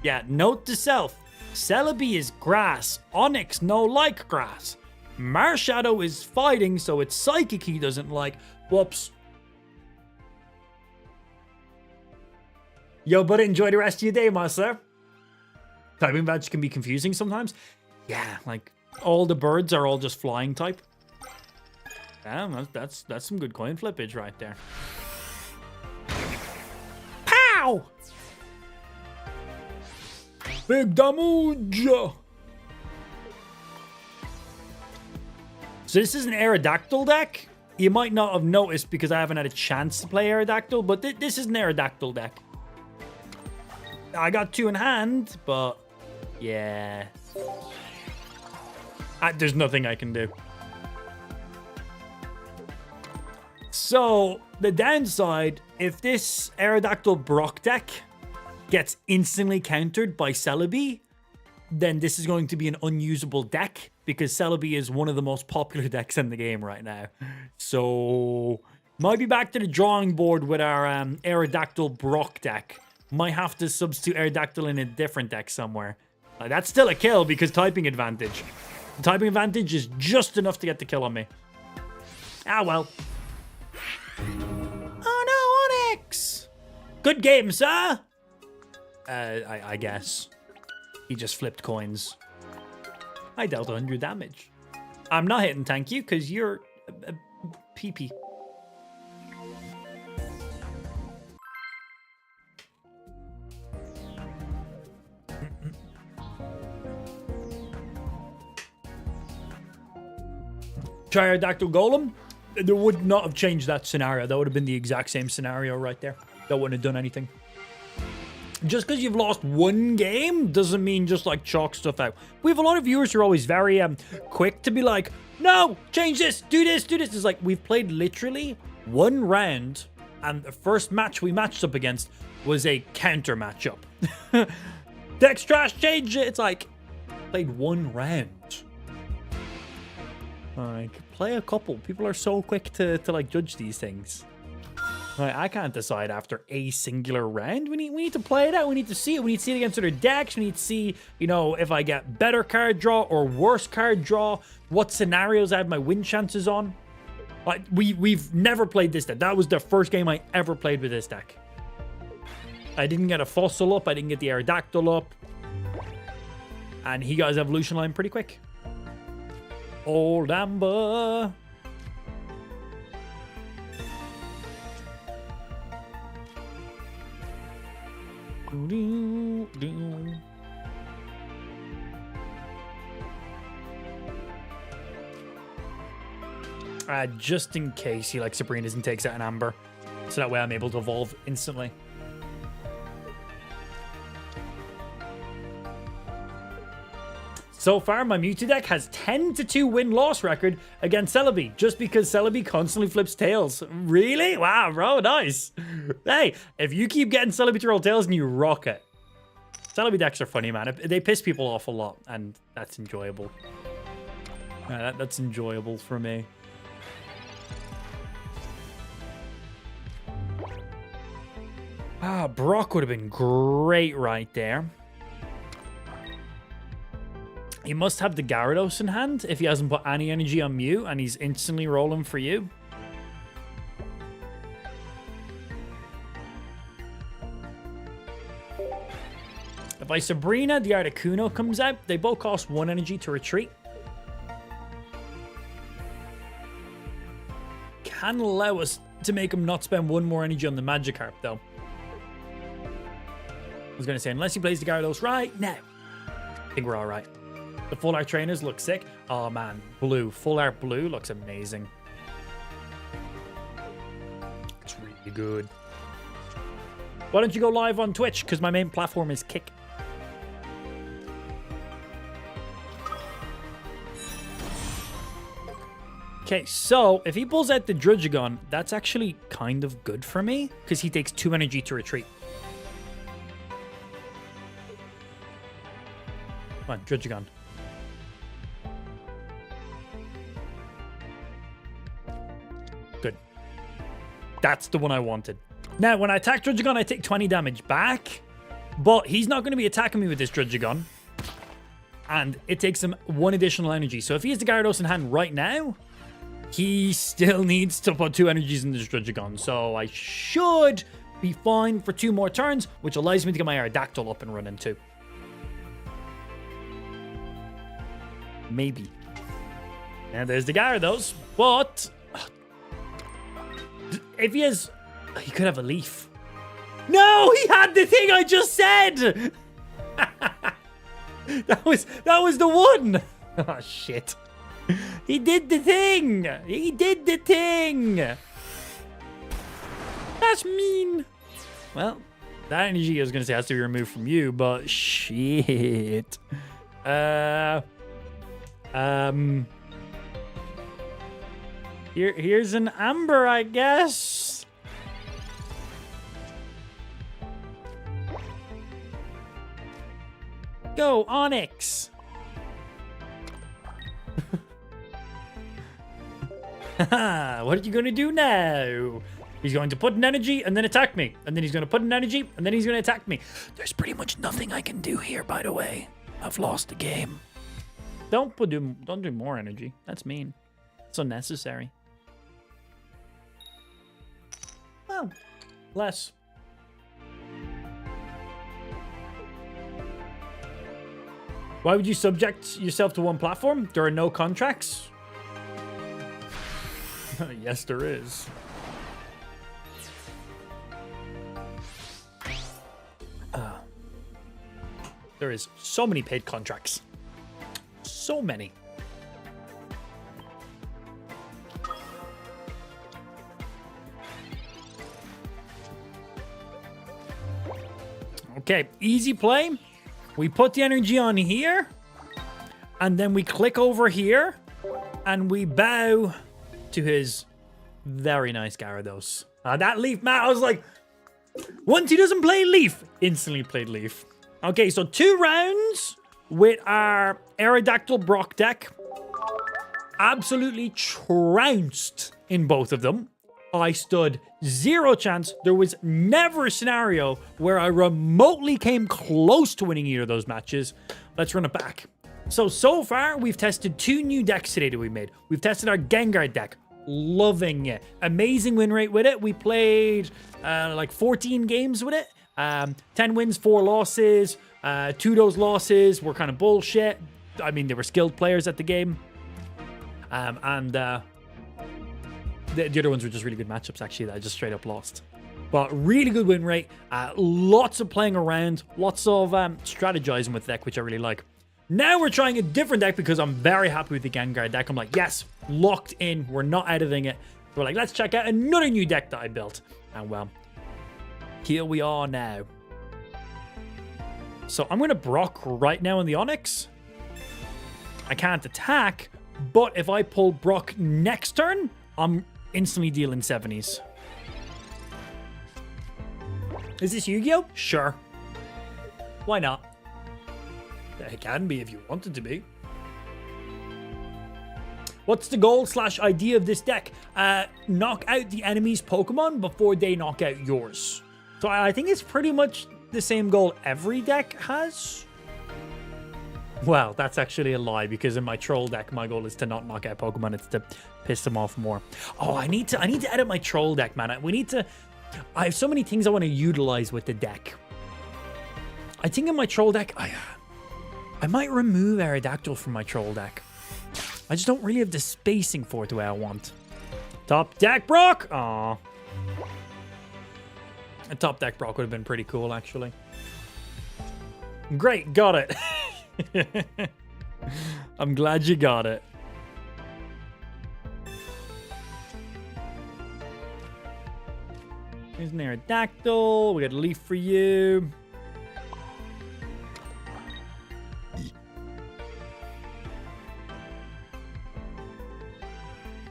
Speaker 1: Yeah, note to self. Celebi is grass. Onyx no like grass. Marshadow is fighting, so it's psychic he doesn't like. Whoops. Yo, buddy, enjoy the rest of your day, my sir. Typing badge can be confusing sometimes. Yeah, like all the birds are all just flying type. Damn, that's some good coin flippage right there. Pow! Big damage! So this is an Aerodactyl deck. You might not have noticed because I haven't had a chance to play Aerodactyl, but this is an Aerodactyl deck. I got 2 in hand, but yeah. There's nothing I can do. So, the downside, if this Aerodactyl Brock deck gets instantly countered by Celebi, then this is going to be an unusable deck because Celebi is one of the most popular decks in the game right now. So, might be back to the drawing board with our Aerodactyl Brock deck. Might have to substitute Aerodactyl in a different deck somewhere. That's still a kill because typing advantage. The typing advantage is just enough to get the kill on me. Ah, well. Oh, no, Onyx! Good game, sir! I guess. He just flipped coins. I dealt 100 damage. I'm not hitting thank you, because you're a pee-pee. Aerodactyl Golem, there would not have changed that scenario. That would have been the exact same scenario right there. That wouldn't have done anything. Just because you've lost one game doesn't mean just like chalk stuff out. We have a lot of viewers who are always very quick to be like, no, change this, do this, do this. It's like we've played literally 1 round and the first match we matched up against was a counter matchup. Dex trash, change it. It's like, played 1 round. Like, play a couple. People are so quick to like judge these things. Like, I can't decide after a singular round. We need to play it out. We need to see it. We need to see it against other decks. We need to see, you know, if I get better card draw or worse card draw. What scenarios I have my win chances on. Like, we've never played this deck. That was the first game I ever played with this deck. I didn't get a fossil up. I didn't get the Aerodactyl up. And he got his evolution line pretty quick. Old Amber. Just in case he like Sabrina's and takes out an Amber. So that way I'm able to evolve instantly. So far, my Mewtwo deck has 10-2 win-loss record against Celebi, just because Celebi constantly flips tails. Really? Wow, bro, nice. Hey, if you keep getting Celebi to roll tails and you rock it. Celebi decks are funny, man. They piss people off a lot, and that's enjoyable. That's enjoyable for me. Brock would have been great right there. He must have the Gyarados in hand if he hasn't put any energy on Mew and he's instantly rolling for you. If I Sabrina, the Articuno comes out, they both cost 1 energy to retreat. Can allow us to make him not spend 1 more energy on the Magikarp, though. I was going to say, unless he plays the Gyarados right now, I think we're all right. The full art trainers look sick. Oh man, blue. Full art blue looks amazing. It's really good. Why don't you go live on Twitch? Because my main platform is Kick. Okay, so if he pulls out the Druddigon, that's actually kind of good for me because he takes 2 energy to retreat. Come on, Druddigon. Good. That's the one I wanted. Now, when I attack Druddigon, I take 20 damage back, but he's not going to be attacking me with this Druddigon, and it takes him 1 additional energy. So if he has the Gyarados in hand right now, he still needs to put 2 energies in this Druddigon. So I should be fine for 2 more turns, which allows me to get my Aerodactyl up and running too. Maybe. And there's the Gyarados, but if he has... He could have a leaf. No, he had the thing I just said. that was the one. Oh shit. He did the thing. He did the thing. That's mean. Well, that energy I was gonna say has to be removed from you, but shit. Here's an Amber, I guess. Go, Onyx! What are you going to do now? He's going to put an energy and then attack me. And then he's going to put an energy and then he's going to attack me. There's pretty much nothing I can do here, by the way. I've lost the game. Don't do more energy. That's mean. It's unnecessary. Well, less. Why would you subject yourself to one platform? There are no contracts? Yes, there is. There is so many paid contracts. So many. Okay, easy play. We put the energy on here, and then we click over here, and we bow to his very nice Gyarados. That Leaf, man, I was like, once he doesn't play Leaf, instantly played Leaf. Okay, so 2 rounds with our Aerodactyl Brock deck. Absolutely trounced in both of them. I stood 0 chance. There was never a scenario where I remotely came close to winning either of those matches. Let's run it back. So far, we've tested 2 new decks today that we made. We've tested our Gengar deck. Loving it. Amazing win rate with it. We played like 14 games with it. 10 wins, 4 losses. 2 of those losses were kind of bullshit. I mean, they were skilled players at the game. The other ones were just really good matchups, actually, that I just straight up lost. But really good win rate. Lots of playing around. Lots of strategizing with the deck, which I really like. Now we're trying a different deck because I'm very happy with the Gengar deck. I'm like, yes, locked in. We're not editing it. We're like, let's check out another new deck that I built. And well, here we are now. So I'm going to Brock right now in the Onyx. I can't attack, but if I pull Brock next turn, I'm instantly dealing 70s. Is this Yu-Gi-Oh? Sure. Why not? It can be if you want it to be. What's the goal / idea of this deck? Knock out the enemy's Pokemon before they knock out yours. So I think it's pretty much the same goal every deck has. Well, that's actually a lie, because in my troll deck, my goal is to not knock out Pokemon. It's to piss them off more. Oh, I need to edit my troll deck, man. I have so many things I want to utilize with the deck. I think in my troll deck, I might remove Aerodactyl from my troll deck. I just don't really have the spacing for it the way I want. Top deck Brock! Aw. A top deck Brock would have been pretty cool, actually. Great, got it. I'm glad you got it. Here's an Aerodactyl. We got a leaf for you.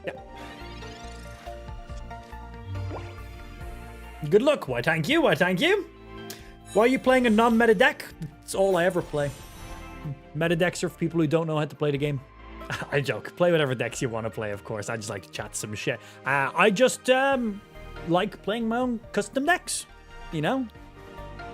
Speaker 1: Yeah. Good luck. Why, thank you. Why, thank you. Why are you playing a non-meta deck? It's all I ever play. Meta decks are for people who don't know how to play the game. I joke. Play whatever decks you want to play, of course. I just like to chat some shit. I just like playing my own custom decks, you know?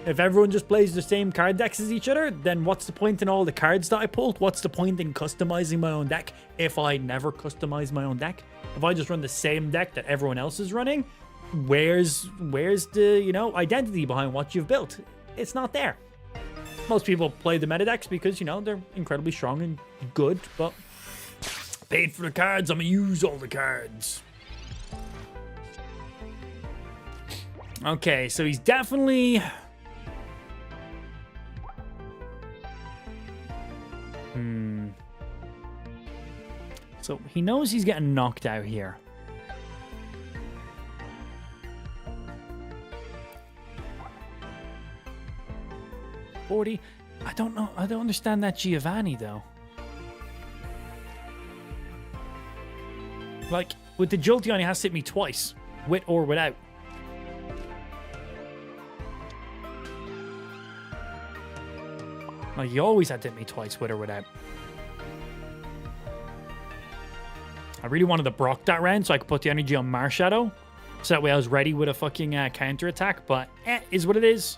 Speaker 1: If everyone just plays the same card decks as each other, then what's the point in all the cards that I pulled? What's the point in customizing my own deck if I never customize my own deck? If I just run the same deck that everyone else is running, where's the, you know, identity behind what you've built? It's not there. Most people play the meta decks because, you know, they're incredibly strong and good, but paid for the cards, I'm gonna use all the cards. Okay, so he's definitely... So he knows he's getting knocked out here. I don't know. I don't understand that Giovanni, though. Like, with the Jolteon, he has to hit me twice. With or without. Like, he always had to hit me twice, with or without. I really wanted to Brock that round so I could put the energy on Marshadow. So that way I was ready with a fucking counter attack. But, is what it is.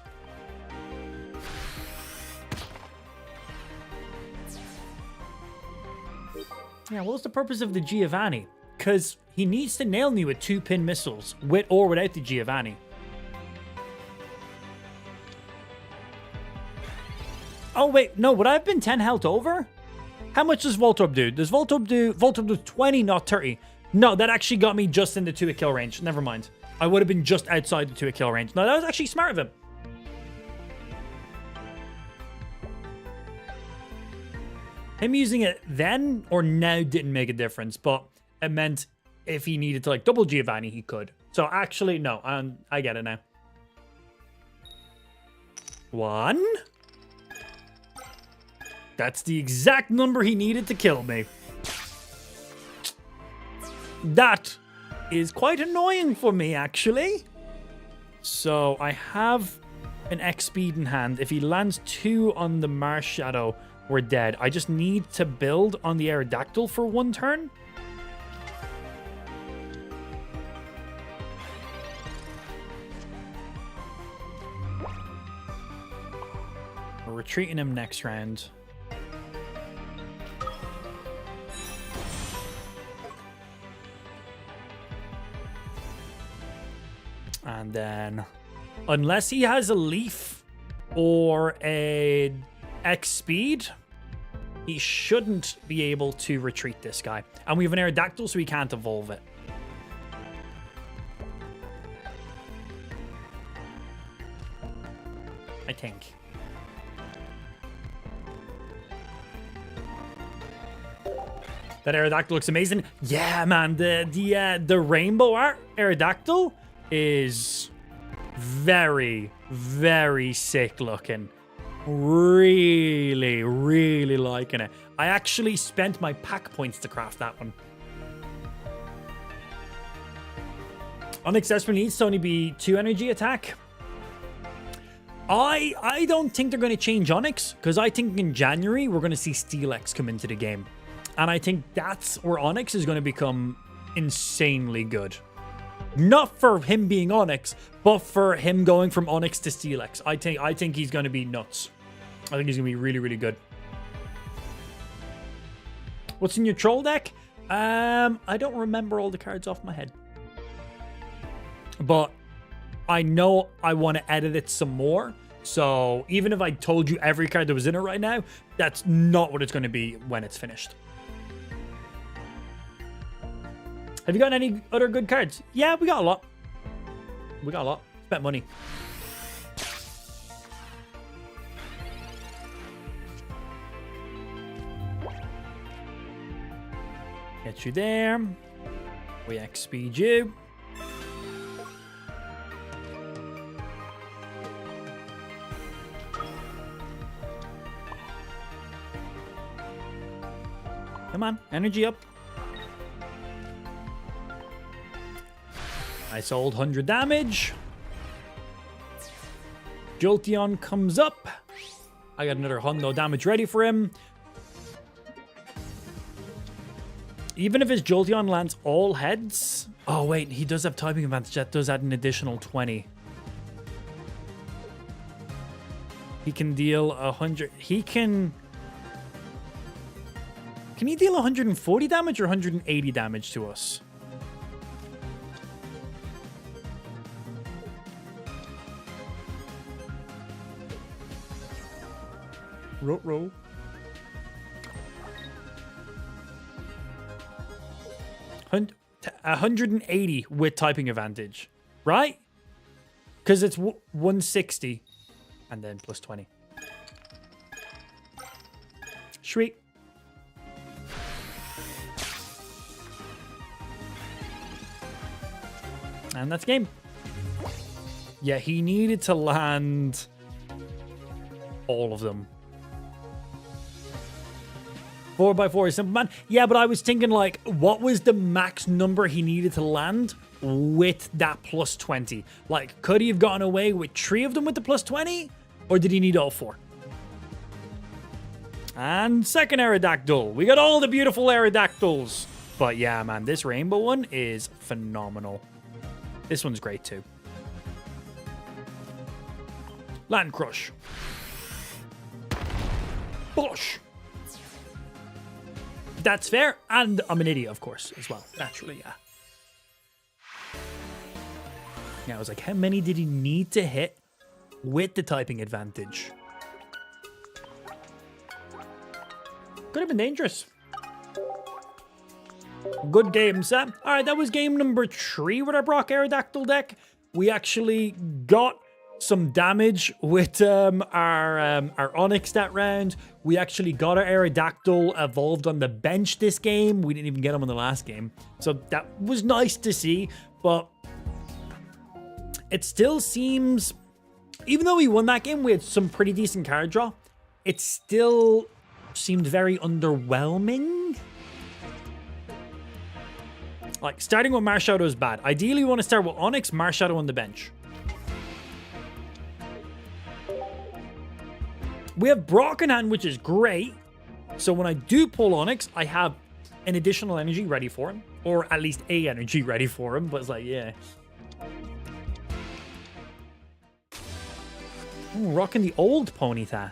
Speaker 1: Yeah, what was the purpose of the Giovanni? Because he needs to nail me with 2-pin missiles, with or without the Giovanni. Oh, wait, no, would I have been 10 health over? How much does Voltorb do? Does Voltorb do 20, not 30? No, that actually got me just in the 2-hit kill range. Never mind. I would have been just outside the 2-hit kill range. No, that was actually smart of him. Him using it then or now didn't make a difference, but it meant if he needed to like double Giovanni, he could. So actually, no, I get it now. 1. That's the exact number he needed to kill me. That is quite annoying for me, actually. So I have an X speed in hand. If he lands 2 on the Marshadow, we're dead. I just need to build on the Aerodactyl for 1 turn. We're retreating him next round. And then, unless he has a leaf or a X speed, he shouldn't be able to retreat this guy. And we have an Aerodactyl, so he can't evolve it. I think. That Aerodactyl looks amazing. Yeah, man, the rainbow art Aerodactyl is very, very sick looking. Really, really liking it. I actually spent my pack points to craft that one. Onyx desperately needs to only be 2 energy attack. I don't think they're going to change Onyx, because I think in January we're going to see Steelix come into the game. And I think that's where Onyx is going to become insanely good. Not for him being Onyx, but for him going from Onyx to Steelix. I think he's going to be nuts. I think he's going to be really, really good. What's in your troll deck? I don't remember all the cards off my head. But I know I want to edit it some more. So even if I told you every card that was in it right now, that's not what it's going to be when it's finished. Have you got any other good cards? Yeah, we got a lot. We got a lot. Spent money. Get you there. We XP'd you. Come on, energy up. I sold 100 damage. Jolteon comes up. I got another hundo damage ready for him. Even if his Jolteon lands all heads... Oh, wait, he does have typing advantage. That does add an additional 20. He can deal 100... He can... Can he deal 140 damage or 180 damage to us? Row. 180 with typing advantage, right? Because it's 160 and then plus 20. Sweet. And that's game. Yeah, he needed to land all of them. 4x4 is simple, man. Yeah, but I was thinking, like, what was the max number he needed to land with that plus 20? Like, could he have gotten away with 3 of them with the plus 20? Or did he need all 4? And second Aerodactyl. We got all the beautiful Aerodactyls. But yeah, man, this rainbow one is phenomenal. This one's great too. Land Crush. Bush. That's fair. And I'm an idiot, of course, as well. Naturally, yeah. Yeah, I was like, how many did he need to hit with the typing advantage? Could have been dangerous. Good game, Sam. All right, that was game number 3 with our Brock Aerodactyl deck. We actually got some damage with our Onyx that round. We actually got our Aerodactyl evolved on the bench this game. We didn't even get him on the last game. So that was nice to see, but it still seems, even though we won that game, we had some pretty decent card draw. It still seemed very underwhelming. Like, starting with Marshadow is bad. Ideally, we want to start with Onyx, Marshadow on the bench. We have Brock in hand, which is great. So when I do pull Onyx, I have an additional energy ready for him. Or at least a energy ready for him. But it's like, yeah. Ooh, rocking the old Ponyta.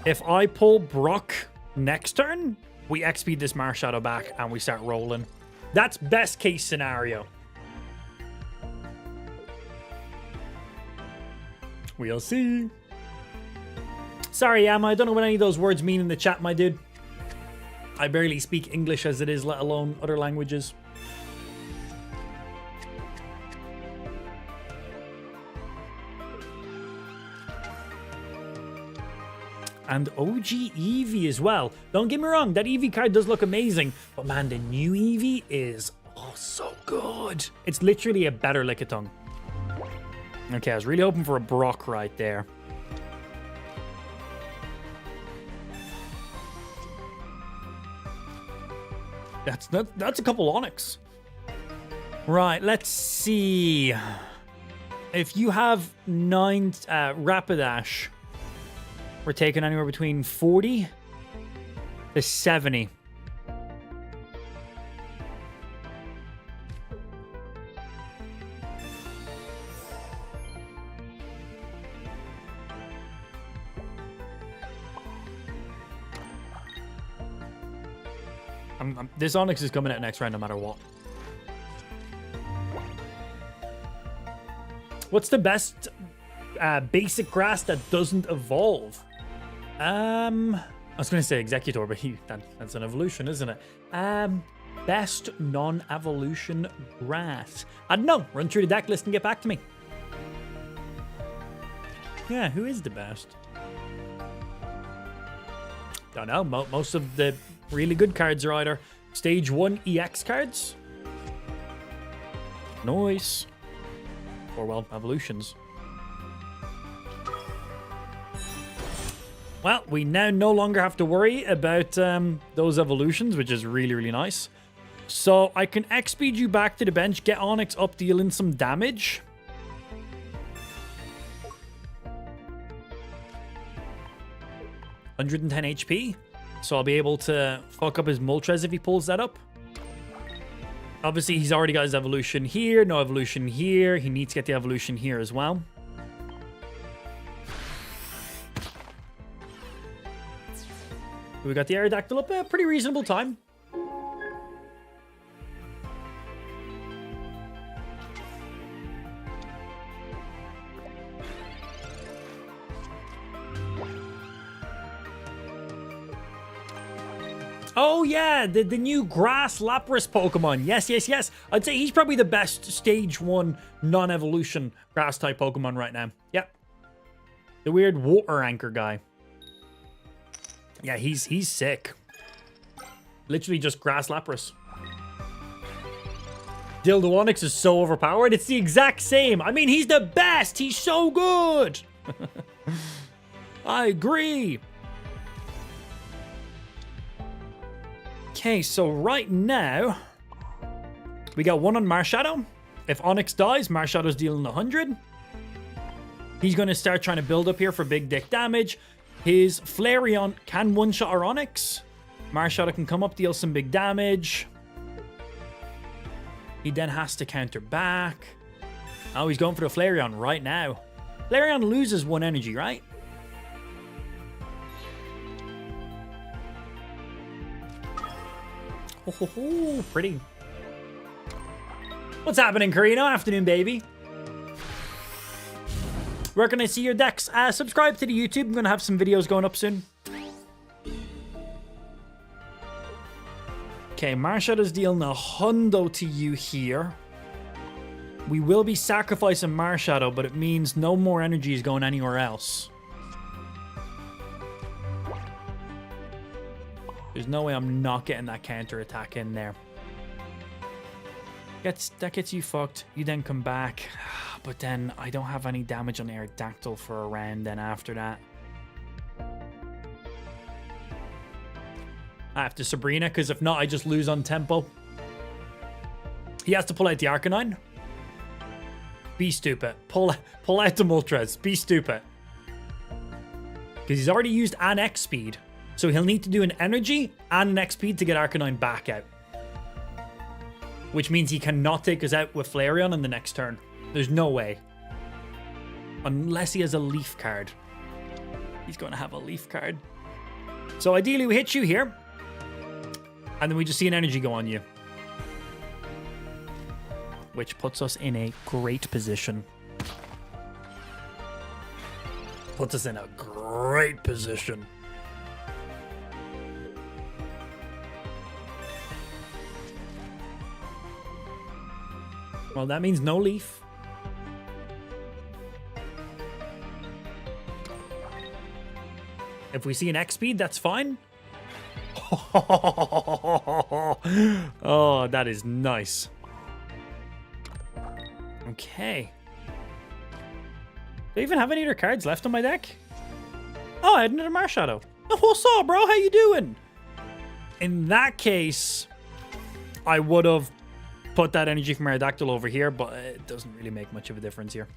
Speaker 1: If I pull Brock next turn, we XP this Marshadow back and we start rolling. That's best case scenario. We'll see. Sorry, Emma, I don't know what any of those words mean in the chat, my dude. I barely speak English as it is, let alone other languages. And OG Eevee as well. Don't get me wrong, that Eevee card does look amazing, but man, the new Eevee is so good. It's literally a better Lickitung. Okay, I was really hoping for a Brock right there. That's a couple Onyx. Right, let's see. If you have 9 Rapidash, we're taking anywhere between 40 to 70. This Onyx is coming out next round no matter what. What's the best basic grass that doesn't evolve? I was going to say Executor, but that's an evolution, isn't it? Best non-evolution grass. I don't know. Run through the deck list and get back to me. Yeah, who is the best? Don't know. Most of the really good cards are either Stage 1 EX cards. Nice. Or, well, evolutions. Well, we now no longer have to worry about those evolutions, which is really, really nice. So I can X-speed you back to the bench, get Onyx up, dealing some damage. $110 HP. So I'll be able to fuck up his Moltres if he pulls that up. Obviously, he's already got his evolution here. No evolution here. He needs to get the evolution here as well. We got the Aerodactyl up at a pretty reasonable time. Oh, yeah, the new Grass Lapras Pokemon. Yes. I'd say he's probably the best Stage 1 non-evolution Grass-type Pokemon right now. Yep. The weird water anchor guy. Yeah, he's sick. Literally just Grass Lapras. Dildo Onyx is so overpowered. It's the exact same. I mean, he's the best. He's so good. I agree. Okay, so right now, we got one on Marshadow. If Onyx dies, Marshadow's dealing 100. He's going to start trying to build up here for big dick damage. His Flareon can one-shot our Onyx. Marshadow can come up, deal some big damage. He then has to counter back. Oh, he's going for the Flareon right now. Flareon loses 1 energy, right? Oh, pretty. What's happening, Carino? Afternoon, baby. Where can I see your decks? Subscribe to the YouTube. I'm going to have some videos going up soon. Okay, Marshadow's dealing a hundo to you here. We will be sacrificing Marshadow, but it means no more energy is going anywhere else. There's no way I'm not getting that counter attack in there. That gets you fucked. You then come back. But then I don't have any damage on Aerodactyl for a round then after that. I have to Sabrina, because if not, I just lose on tempo. He has to pull out the Arcanine. Be stupid. Pull out the Moltres. Be stupid. Because he's already used an X speed. So he'll need to do an energy and an X speed to get Arcanine back out. Which means he cannot take us out with Flareon in the next turn. There's no way. Unless he has a Leaf card. He's going to have a Leaf card. So ideally we hit you here. And then we just see an energy go on you. Which puts us in a great position. Puts us in a great position. Well, that means no Leaf. If we see an X speed, that's fine. Oh, that is nice. Okay. Do I even have any other cards left on my deck? Oh, I had another Marshadow. Oh, what's up, bro? How you doing? In that case, I would have put that energy from Aerodactyl over here, but it doesn't really make much of a difference here.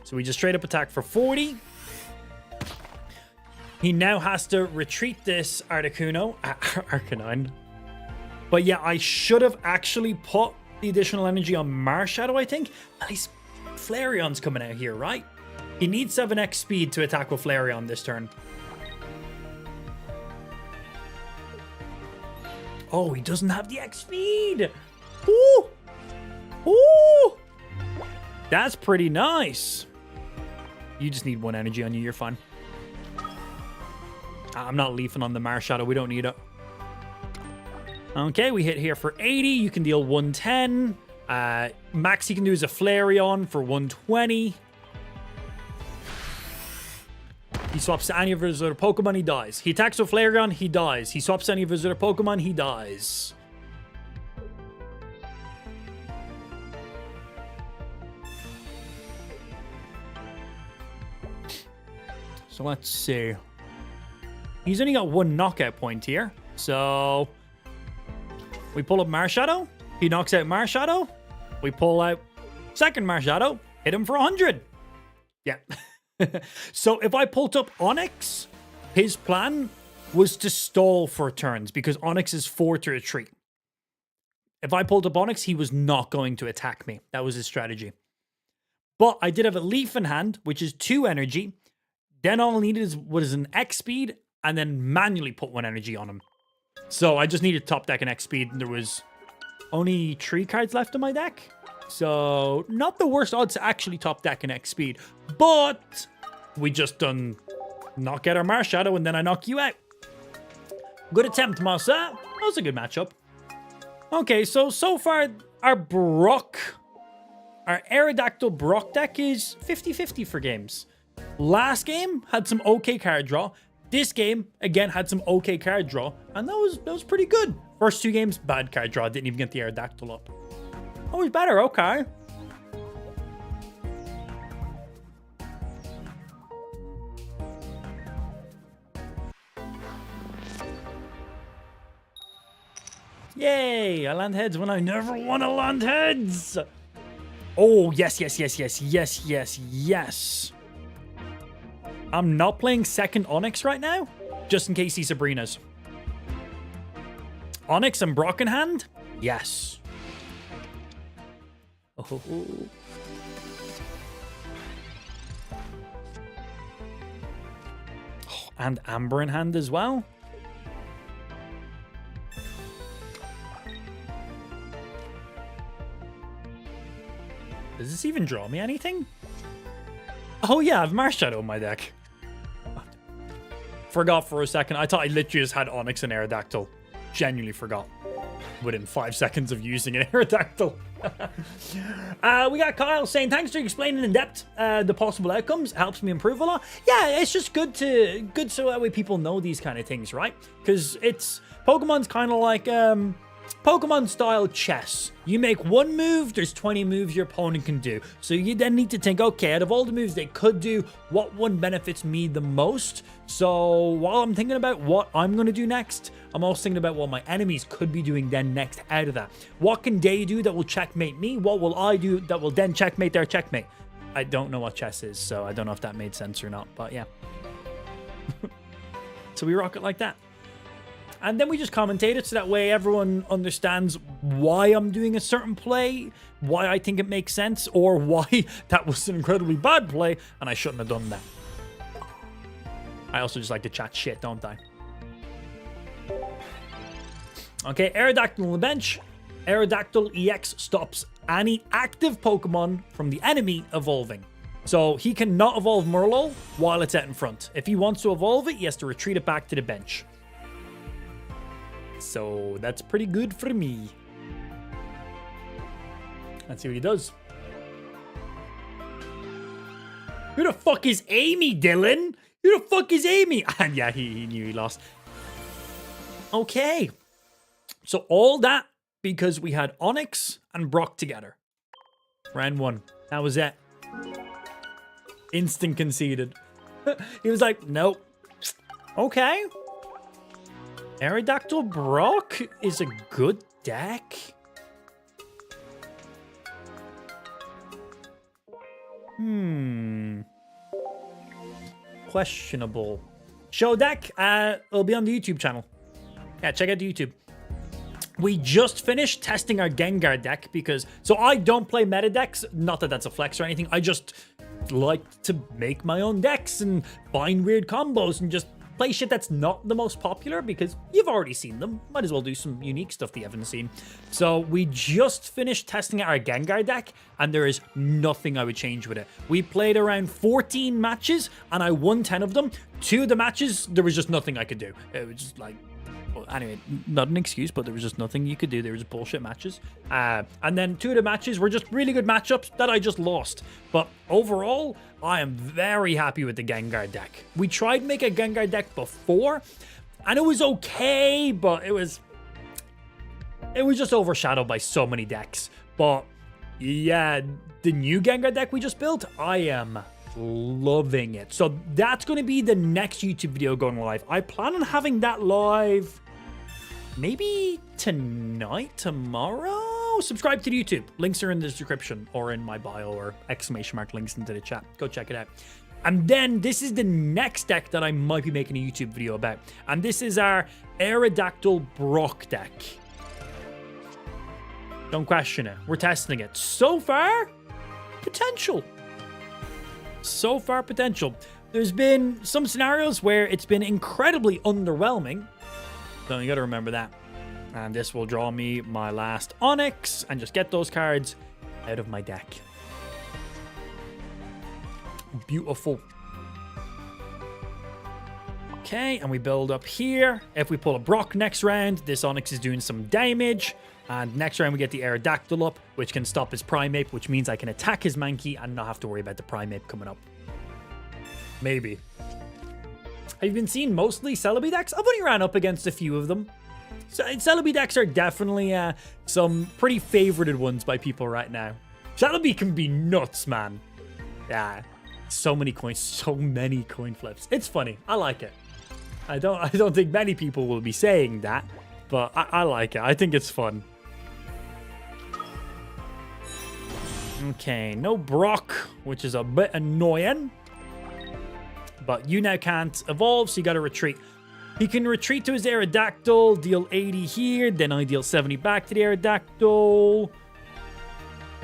Speaker 1: So we just straight up attack for 40. He now has to retreat this Arcanine. But yeah, I should have actually put the additional energy on Marshadow, I think. At least Flareon's coming out here, right? He needs 7x speed to attack with Flareon this turn. Oh, he doesn't have the X speed. Ooh! Ooh! That's pretty nice. You just need 1 energy on you. You're fine. I'm not leafing on the Marshadow. We don't need it. Okay, we hit here for 80. You can deal 110. Max he can do is a Flareon for 120. swaps to any of his other Pokemon, he dies. He attacks with Flareon, he dies. He swaps to any of his other Pokemon, he dies. So let's see. He's only got one knockout point here. So we pull up Marshadow. He knocks out Marshadow. We pull out second Marshadow. Hit him for 100. Yeah. So if I pulled up Onix, his plan was to stall for turns because Onix is 4 to retreat. If I pulled up Onix, he was not going to attack me. That was his strategy. But I did have a Leaf in hand, which is 2 energy. Then all I needed was an X speed and then manually put 1 energy on him. So I just needed top deck and X speed, and there was only 3 cards left in my deck. So not the worst odds to actually top deck and X speed. But we just done knock out our Marshadow and then I knock you out. Good attempt, Masa. That was a good matchup. Okay, so far our Aerodactyl Brock deck is 50-50 for games. Last game had some okay card draw. This game, again, had some okay card draw. And that was pretty good. First 2 games, bad card draw. Didn't even get the Aerodactyl up. Always better, okay. Yay, I land heads when I never want to land heads. Oh, yes. I'm not playing second Onix right now, just in case he Sabrinas. Onix and Brock in hand? Yes. Oh. And Amber in hand as well. Does this even draw me anything? Oh yeah, I have Marshadow in my deck. Forgot for a second. I thought I literally just had Onix and Aerodactyl. Genuinely forgot. Within 5 seconds of using an Aerodactyl. We got Kyle saying, thanks for explaining in depth the possible outcomes. It helps me improve a lot. Yeah, it's just good so that way people know these kind of things, right? Because Pokemon's kind of like Pokemon style chess. You make one move, there's 20 moves your opponent can do. So you then need to think, okay, out of all the moves they could do, what one benefits me the most? So while I'm thinking about what I'm going to do next, I'm also thinking about what my enemies could be doing then next out of that. What can they do that will checkmate me? What will I do that will then checkmate their checkmate? I don't know what chess is, so I don't know if that made sense or not, but yeah. So we rock it like that. And then we just commentate it so that way everyone understands why I'm doing a certain play, why I think it makes sense, or why that was an incredibly bad play and I shouldn't have done that. I also just like to chat shit, don't I? Okay, Aerodactyl on the bench. Aerodactyl EX stops any active Pokemon from the enemy evolving. So he cannot evolve Murlow while it's out in front. If he wants to evolve it, he has to retreat it back to the bench. So that's pretty good for me. Let's see what he does. Who the fuck is Amy, Dylan? Who the fuck is Amy? And yeah, he knew he lost. Okay. So all that because we had Onix and Brock together. Round 1. That was it. Instant conceded. He was like, nope. Okay. Aerodactyl Brock is a good deck. Questionable. Show deck, it'll be on the YouTube channel. Yeah, check out the YouTube. We just finished testing our Gengar deck because... So I don't play meta decks. Not that that's a flex or anything. I just like to make my own decks and find weird combos and just play shit that's not the most popular because you've already seen them. Might as well do some unique stuff that you haven't seen. So we just finished testing out our Gengar deck and there is nothing I would change with it. We played around 14 matches and I won 10 of them. 2 of the matches, there was just nothing I could do. It was just like... Well, anyway, not an excuse, but there was just nothing you could do. There was bullshit matches. And then 2 of the matches were just really good matchups that I just lost. But overall, I am very happy with the Gengar deck. We tried make a Gengar deck before, and it was okay, but it was just overshadowed by so many decks. But yeah, the new Gengar deck we just built, I am loving it. So that's going to be the next YouTube video going live. I plan on having that live maybe tonight, tomorrow. Subscribe to the YouTube. Links are in the description or in my bio or ! links into the chat. Go check it out. And then this is the next deck that I might be making a YouTube video about. And this is our Aerodactyl Brock deck. Don't question it. We're testing it. So far, potential. So far, potential. There's been some scenarios where it's been incredibly underwhelming. So you got to remember that. And this will draw me my last Onyx and just get those cards out of my deck. Beautiful. Okay, and we build up here. If we pull a Brock next round, this Onyx is doing some damage. And next round we get the Aerodactyl up, which can stop his Primeape, which means I can attack his Mankey and not have to worry about the Primeape coming up. Maybe. Have you been seeing mostly Celebi decks? I've only ran up against a few of them. So Celebi decks are definitely some pretty favorited ones by people right now. Celebi can be nuts, man. Yeah, so many coin flips. It's funny. I like it. I don't think many people will be saying that, but I like it. I think it's fun. Okay, no Brock, which is a bit annoying. But you now can't evolve, so you got to retreat. He can retreat to his Aerodactyl, deal 80 here, then I deal 70 back to the Aerodactyl.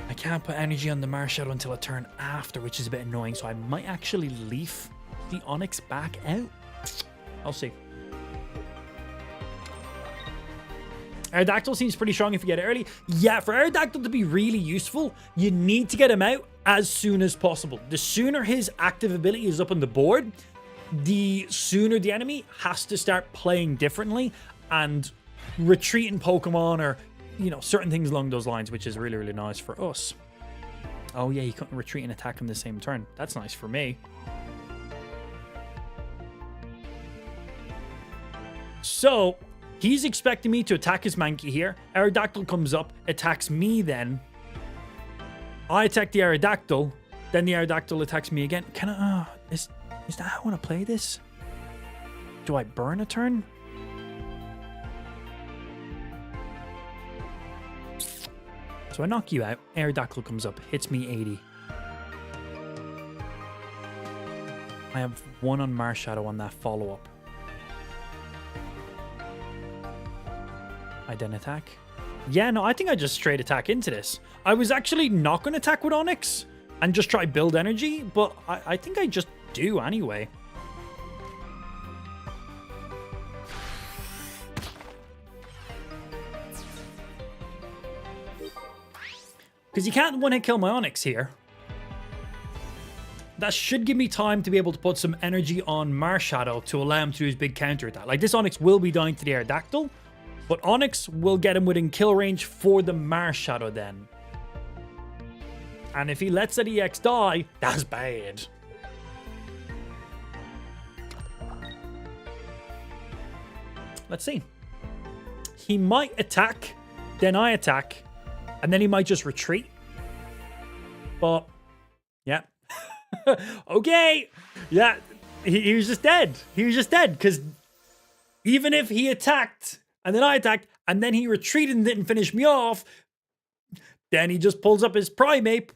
Speaker 1: I can't put energy on the Marshadow until a turn after, which is a bit annoying, so I might actually leaf the Onyx back out. I'll see. Aerodactyl seems pretty strong if you get it early. Yeah, for Aerodactyl to be really useful, you need to get him out as soon as possible. The sooner his active ability is up on the board, the sooner the enemy has to start playing differently and retreating Pokemon or, you know, certain things along those lines, which is really, really nice for us. Oh yeah, you couldn't retreat and attack on the same turn. That's nice for me. So he's expecting me to attack his Mankey here. Aerodactyl comes up, attacks me then. I attack the Aerodactyl. Then the Aerodactyl attacks me again. Can I... Is that how I want to play this? Do I burn a turn? So I knock you out. Aerodactyl comes up, hits me 80. I have 1 on Marshadow on that follow-up. I then attack. Yeah, no, I think I just straight attack into this. I was actually not going to attack with Onyx and just try build energy, but I think I just do anyway. Because you can't one-hit kill my Onyx here. That should give me time to be able to put some energy on Marshadow to allow him to do his big counter attack. Like, this Onyx will be dying to the Aerodactyl, but Onyx will get him within kill range for the Marshadow then. And if he lets that EX die, that's bad. Let's see. He might attack, then I attack, and then he might just retreat. But, yeah. Okay. Yeah, he was just dead. He was just dead, because even if he attacked, and then I attacked, and then he retreated and didn't finish me off, then he just pulls up his Primeape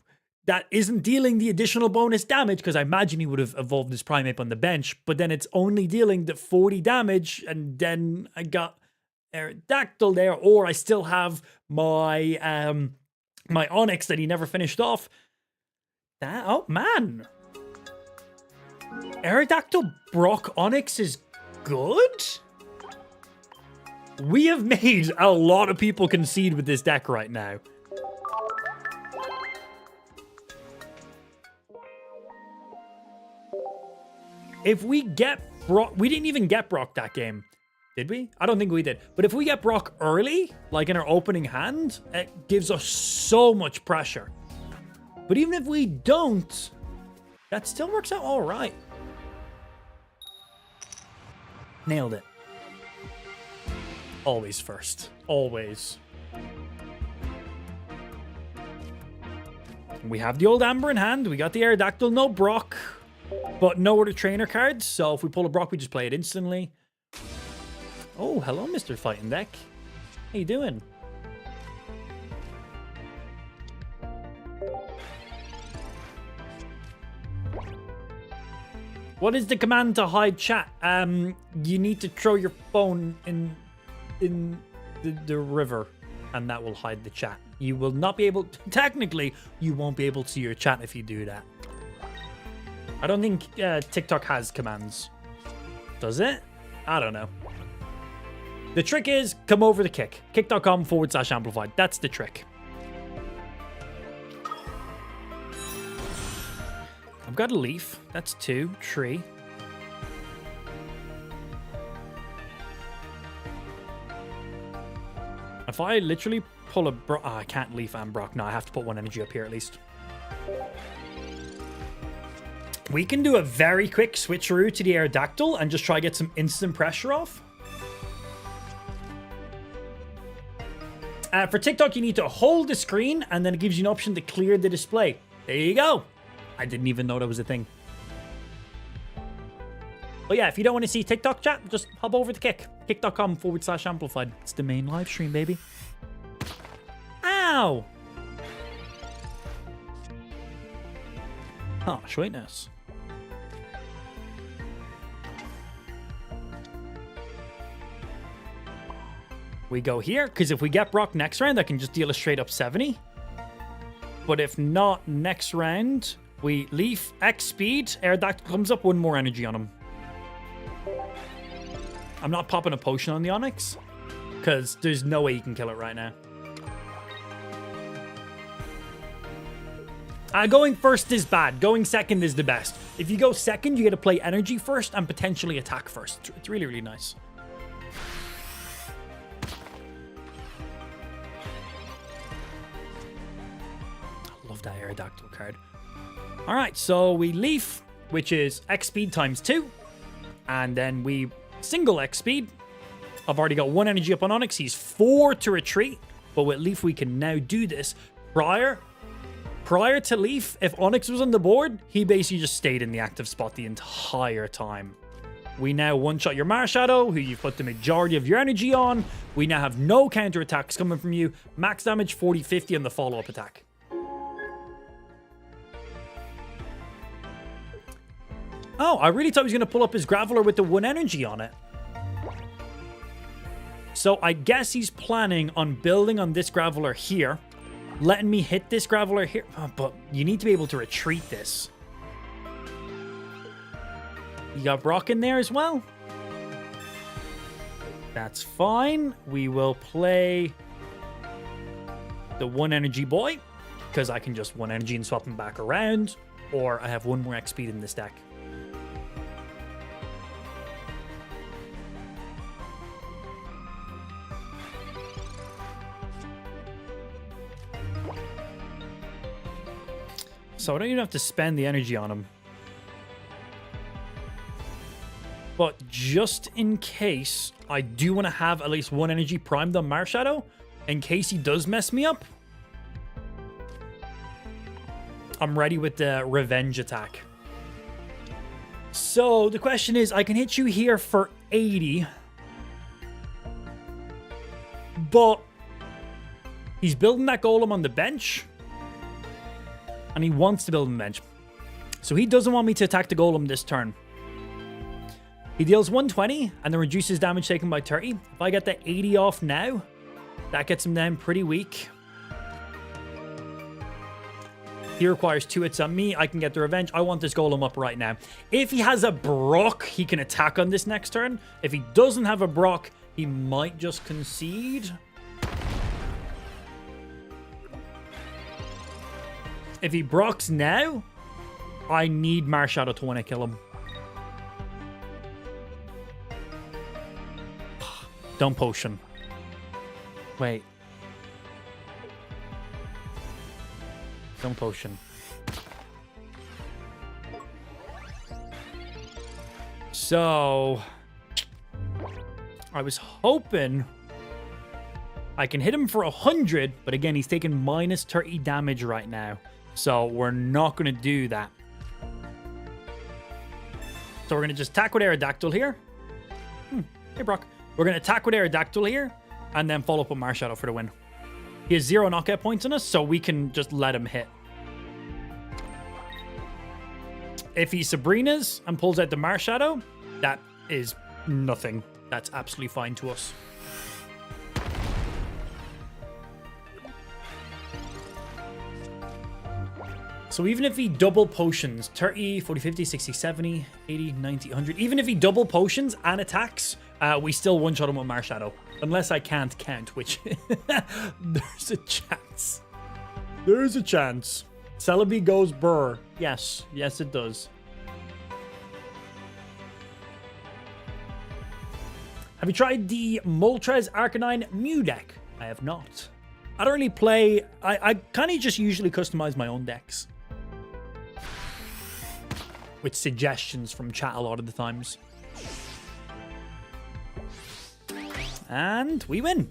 Speaker 1: that isn't dealing the additional bonus damage, because I imagine he would have evolved his Primeape on the bench, but then it's only dealing the 40 damage, and then I got Aerodactyl there, or I still have my my Onyx that he never finished off. Oh, man. Aerodactyl Brock Onyx is good? We have made a lot of people concede with this deck right now. If we get Brock... We didn't even get Brock that game. Did we? I don't think we did. But if we get Brock early, like in our opening hand, it gives us so much pressure. But even if we don't, that still works out all right. Nailed it. Always first. Always. We have the old Amber in hand. We got the Aerodactyl. No Brock, but no other trainer cards. So if we pull a Brock, we just play it instantly. Oh, hello, Mr. Fighting Deck. How you doing? What is the command to hide chat? You need to throw your phone in the river, and that will hide the chat. You will not be able... Technically, you won't be able to see your chat if you do that. I don't think TikTok has commands. Does it? I don't know. The trick is, come over the kick. Kick.com/amplified. That's the trick. I've got a leaf. That's 2. Tree. If I literally pull a Brock... Oh, I can't leaf and Brock. No, I have to put 1 energy up here at least. We can do a very quick switcheroo to the Aerodactyl and just try to get some instant pressure off. For TikTok, you need to hold the screen, and then it gives you an option to clear the display. There you go. I didn't even know that was a thing. But yeah, if you don't want to see TikTok chat, just hop over to Kick. Kick.com/amplified. It's the main live stream, baby. Ow! Oh, sweetness. We go here, because if we get Brock next round, I can just deal a straight up 70. But if not next round, we leaf X speed, Aerodactyl comes up, 1 more energy on him. I'm not popping a potion on the Onyx, because there's no way you can kill it right now. Going first is bad. Going second is the best. If you go second, you get to play energy first and potentially attack first. It's really, really nice. That Aerodactyl card. All right, so we leaf, which is X speed times 2, and then we single X speed. I've already got 1 energy up on Onyx. He's 4 to retreat, but with leaf we can now do this. Prior to leaf, if Onyx was on the board, he basically just stayed in the active spot the entire time. We now one-shot your Marshadow, who you've put the majority of your energy on. We now have no counter attacks coming from you. Max damage 40-50 on the follow-up attack. Oh, I really thought he was going to pull up his Graveler with the 1 energy on it. So I guess he's planning on building on this Graveler here, letting me hit this Graveler here. Oh, but you need to be able to retreat this. You got Brock in there as well. That's fine. We will play the 1 energy boy, because I can just 1 energy and swap him back around, or I have 1 more X speed in this deck. So I don't even have to spend the energy on him. But just in case, I do want to have at least 1 energy primed on Marshadow, in case he does mess me up. I'm ready with the revenge attack. So the question is, I can hit you here for 80. But he's building that golem on the bench. And he wants to build on the bench. So he doesn't want me to attack the golem this turn. He deals 120 and then reduces damage taken by 30. If I get the 80 off now, that gets him down pretty weak. He requires 2 hits on me. I can get the revenge. I want this golem up right now. If he has a Brock, he can attack on this next turn. If he doesn't have a Brock, he might just concede. If he Brocks now, I need Marshadow to want to kill him. Don't potion. Wait. Don't potion. So, I was hoping I can hit him for 100, but again, he's taking minus 30 damage right now. So we're not going to do that. So we're going to just attack with Aerodactyl here. Hey, Brock. We're going to attack with Aerodactyl here, and then follow up with Marshadow for the win. He has 0 knockout points on us, so we can just let him hit. If he Sabrina's and pulls out the Marshadow, that is nothing. That's absolutely fine to us. So even if he double potions, 30, 40, 50, 60, 70, 80, 90, 100, even if he double potions and attacks, we still one-shot him with Marshadow. Unless I can't count, which there's a chance. There's a chance. Celebi goes burr. Yes. Yes, it does. Have you tried the Moltres Arcanine Mew deck? I have not. I don't really play... I kind of just usually customize my own decks. With suggestions from chat a lot of the times. And we win.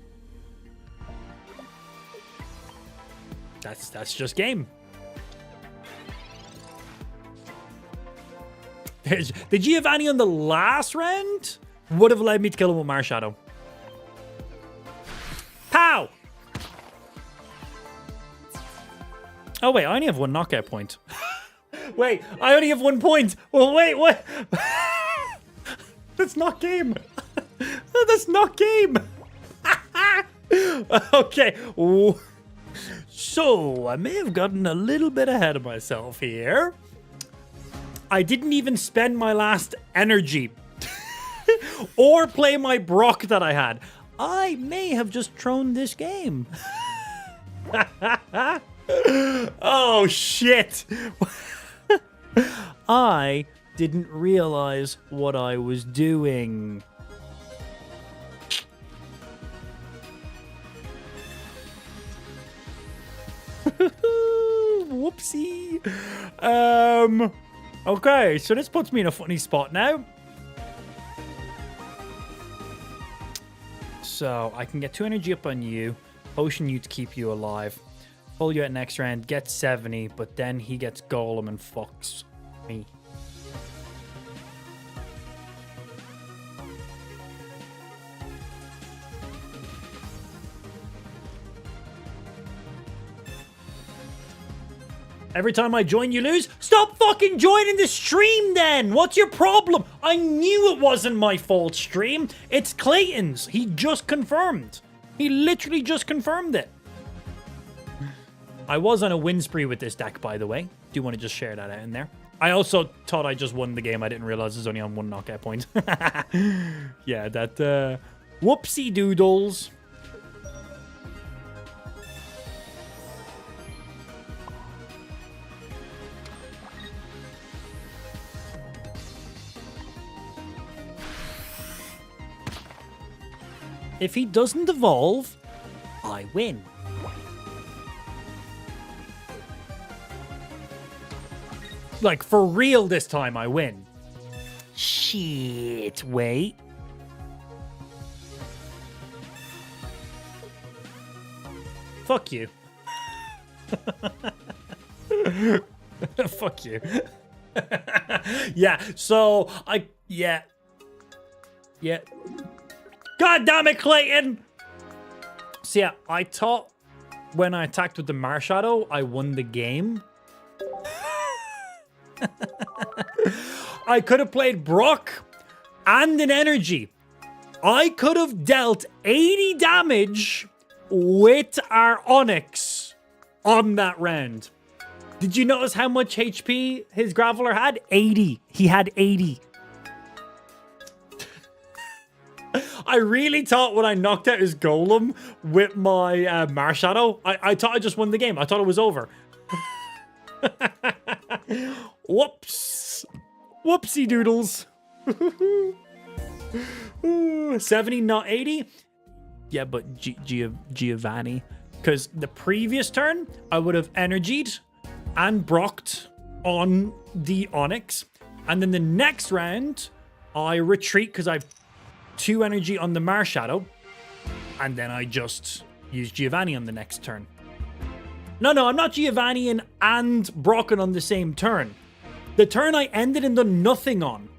Speaker 1: That's just game. The Giovanni on the last round would have led me to kill him with Marshadow. Pow! Oh wait, I only have 1 knockout point. Wait, I only have 1 point. Well, wait, what? That's not game. That's not game. Okay. So, I may have gotten a little bit ahead of myself here. I didn't even spend my last energy. Or play my Brock that I had. I may have just thrown this game. Oh, shit. I didn't realize what I was doing. Whoopsie. Okay, so this puts me in a funny spot now. So I can get 2 energy up on you, potion you to keep you alive, pull you at next round, get 70, but then he gets Golem and fucks me. Every time I join, you lose? Stop fucking joining the stream then! What's your problem? I knew it wasn't my fault, stream. It's Clayton's. He just confirmed. He literally just confirmed it. I was on a win spree with this deck, by the way. Do want to just share that out in there. I also thought I just won the game. I didn't realize it's only on 1 knockout point. Yeah, that, whoopsie doodles. If he doesn't evolve, I win. Like, for real this time, I win. Shit, wait. Fuck you. Fuck you. Yeah, so, yeah. God damn it, Clayton! So yeah, I thought when I attacked with the Marshadow, I won the game. I could have played Brock and an energy. I could have dealt 80 damage with our Onyx on that round. Did you notice how much HP his Graveler had? 80. He had 80. I really thought when I knocked out his Golem with my Marshadow, I thought I just won the game. I thought it was over. Whoops. Whoopsie doodles. Ooh, 70, not 80? Yeah, but Giovanni. Because the previous turn, I would have energied and brocked on the Onyx. And then the next round, I retreat because I have 2 energy on the Marshadow. And then I just use Giovanni on the next turn. No, I'm not Giovanni and Brocken on the same turn. The turn I ended and done nothing on.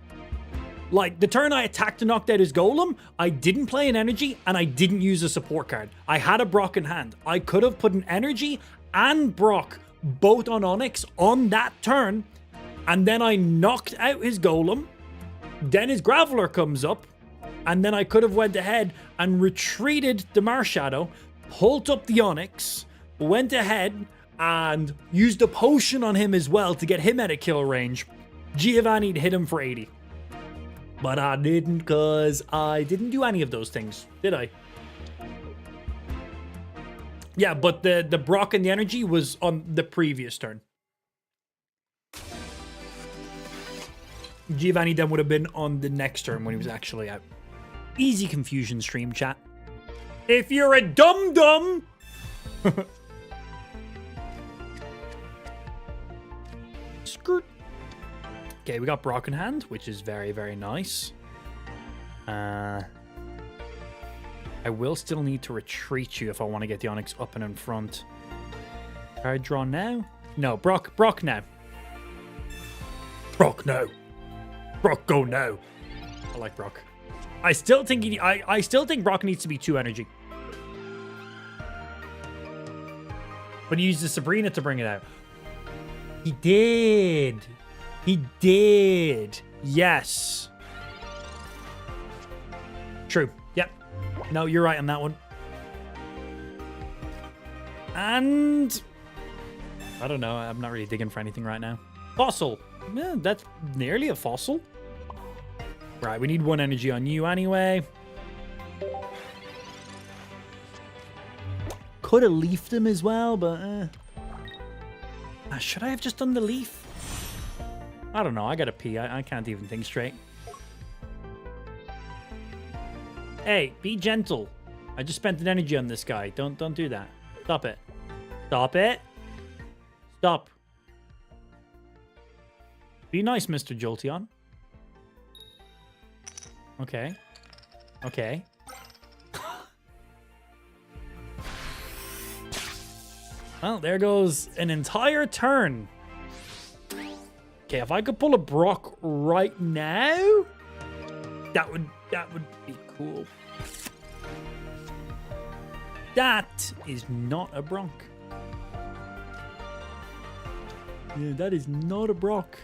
Speaker 1: Like, the turn I attacked and knocked out his Golem, I didn't play an energy and I didn't use a support card. I had a Brock in hand. I could have put an energy and Brock both on Onyx on that turn, and then I knocked out his Golem. Then his Graveler comes up, and then I could have went ahead and retreated the Marshadow, pulled up the Onyx, went ahead and used a potion on him as well to get him out of kill range. Giovanni'd hit him for 80. But I didn't, because I didn't do any of those things, did I? Yeah, but the Brock and the energy was on the previous turn. Giovanni then would have been on the next turn when he was actually out. Easy confusion, stream chat. If you're a dum-dum... Skirt. Okay, we got Brock in hand, which is very, very nice. I will still need to retreat you if I want to get the Onyx up and in front. Card draw now? No, Brock now. Brock now. Brock go now. I like Brock. I still think I still think Brock needs to be 2 energy. But he used the Sabrina to bring it out. He did. He did. Yes. True. Yep. No, you're right on that one. And I don't know. I'm not really digging for anything right now. Fossil. Yeah, that's nearly a fossil. Right, we need 1 energy on you anyway. Could have leafed him as well, but should I have just done the leaf? I don't know. I gotta pee. I can't even think straight. Hey, be gentle. I just spent an energy on this guy. Don't do that. Stop it. Stop it. Stop. Be nice, Mr. Jolteon. Okay. Okay. Well, there goes an entire turn. Okay, if I could pull a Brock right now, that would be cool. That is not a Brock. Yeah, that is not a Brock.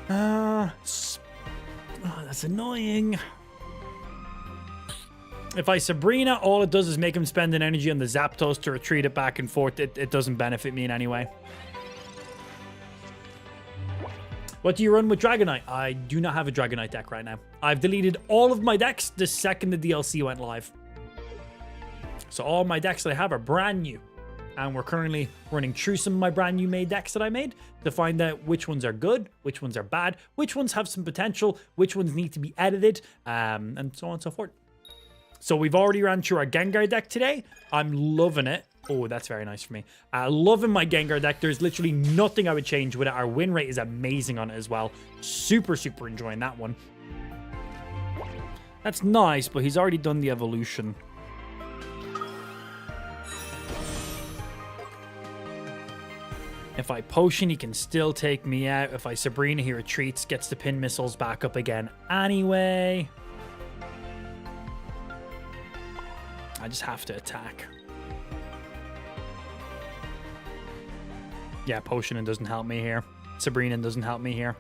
Speaker 1: Oh, that's annoying. If I Sabrina, all it does is make him spend an energy on the Zapdos to retreat it back and forth. It doesn't benefit me in any way. What do you run with Dragonite? I do not have a Dragonite deck right now. I've deleted all of my decks the second the DLC went live. So all my decks that I have are brand new. And we're currently running through some of my brand new made decks that I made to find out which ones are good, which ones are bad, which ones have some potential, which ones need to be edited, and so on and so forth. So we've already ran through our Gengar deck today. I'm loving it. Oh, that's very nice for me. Loving my Gengar deck. There's literally nothing I would change with it. Our win rate is amazing on it as well. Super, super enjoying that one. That's nice, but he's already done the evolution. If I potion, he can still take me out. If I Sabrina, he retreats, gets the pin missiles back up again anyway. I just have to attack. Yeah, potioning doesn't help me here. Sabrina doesn't help me here.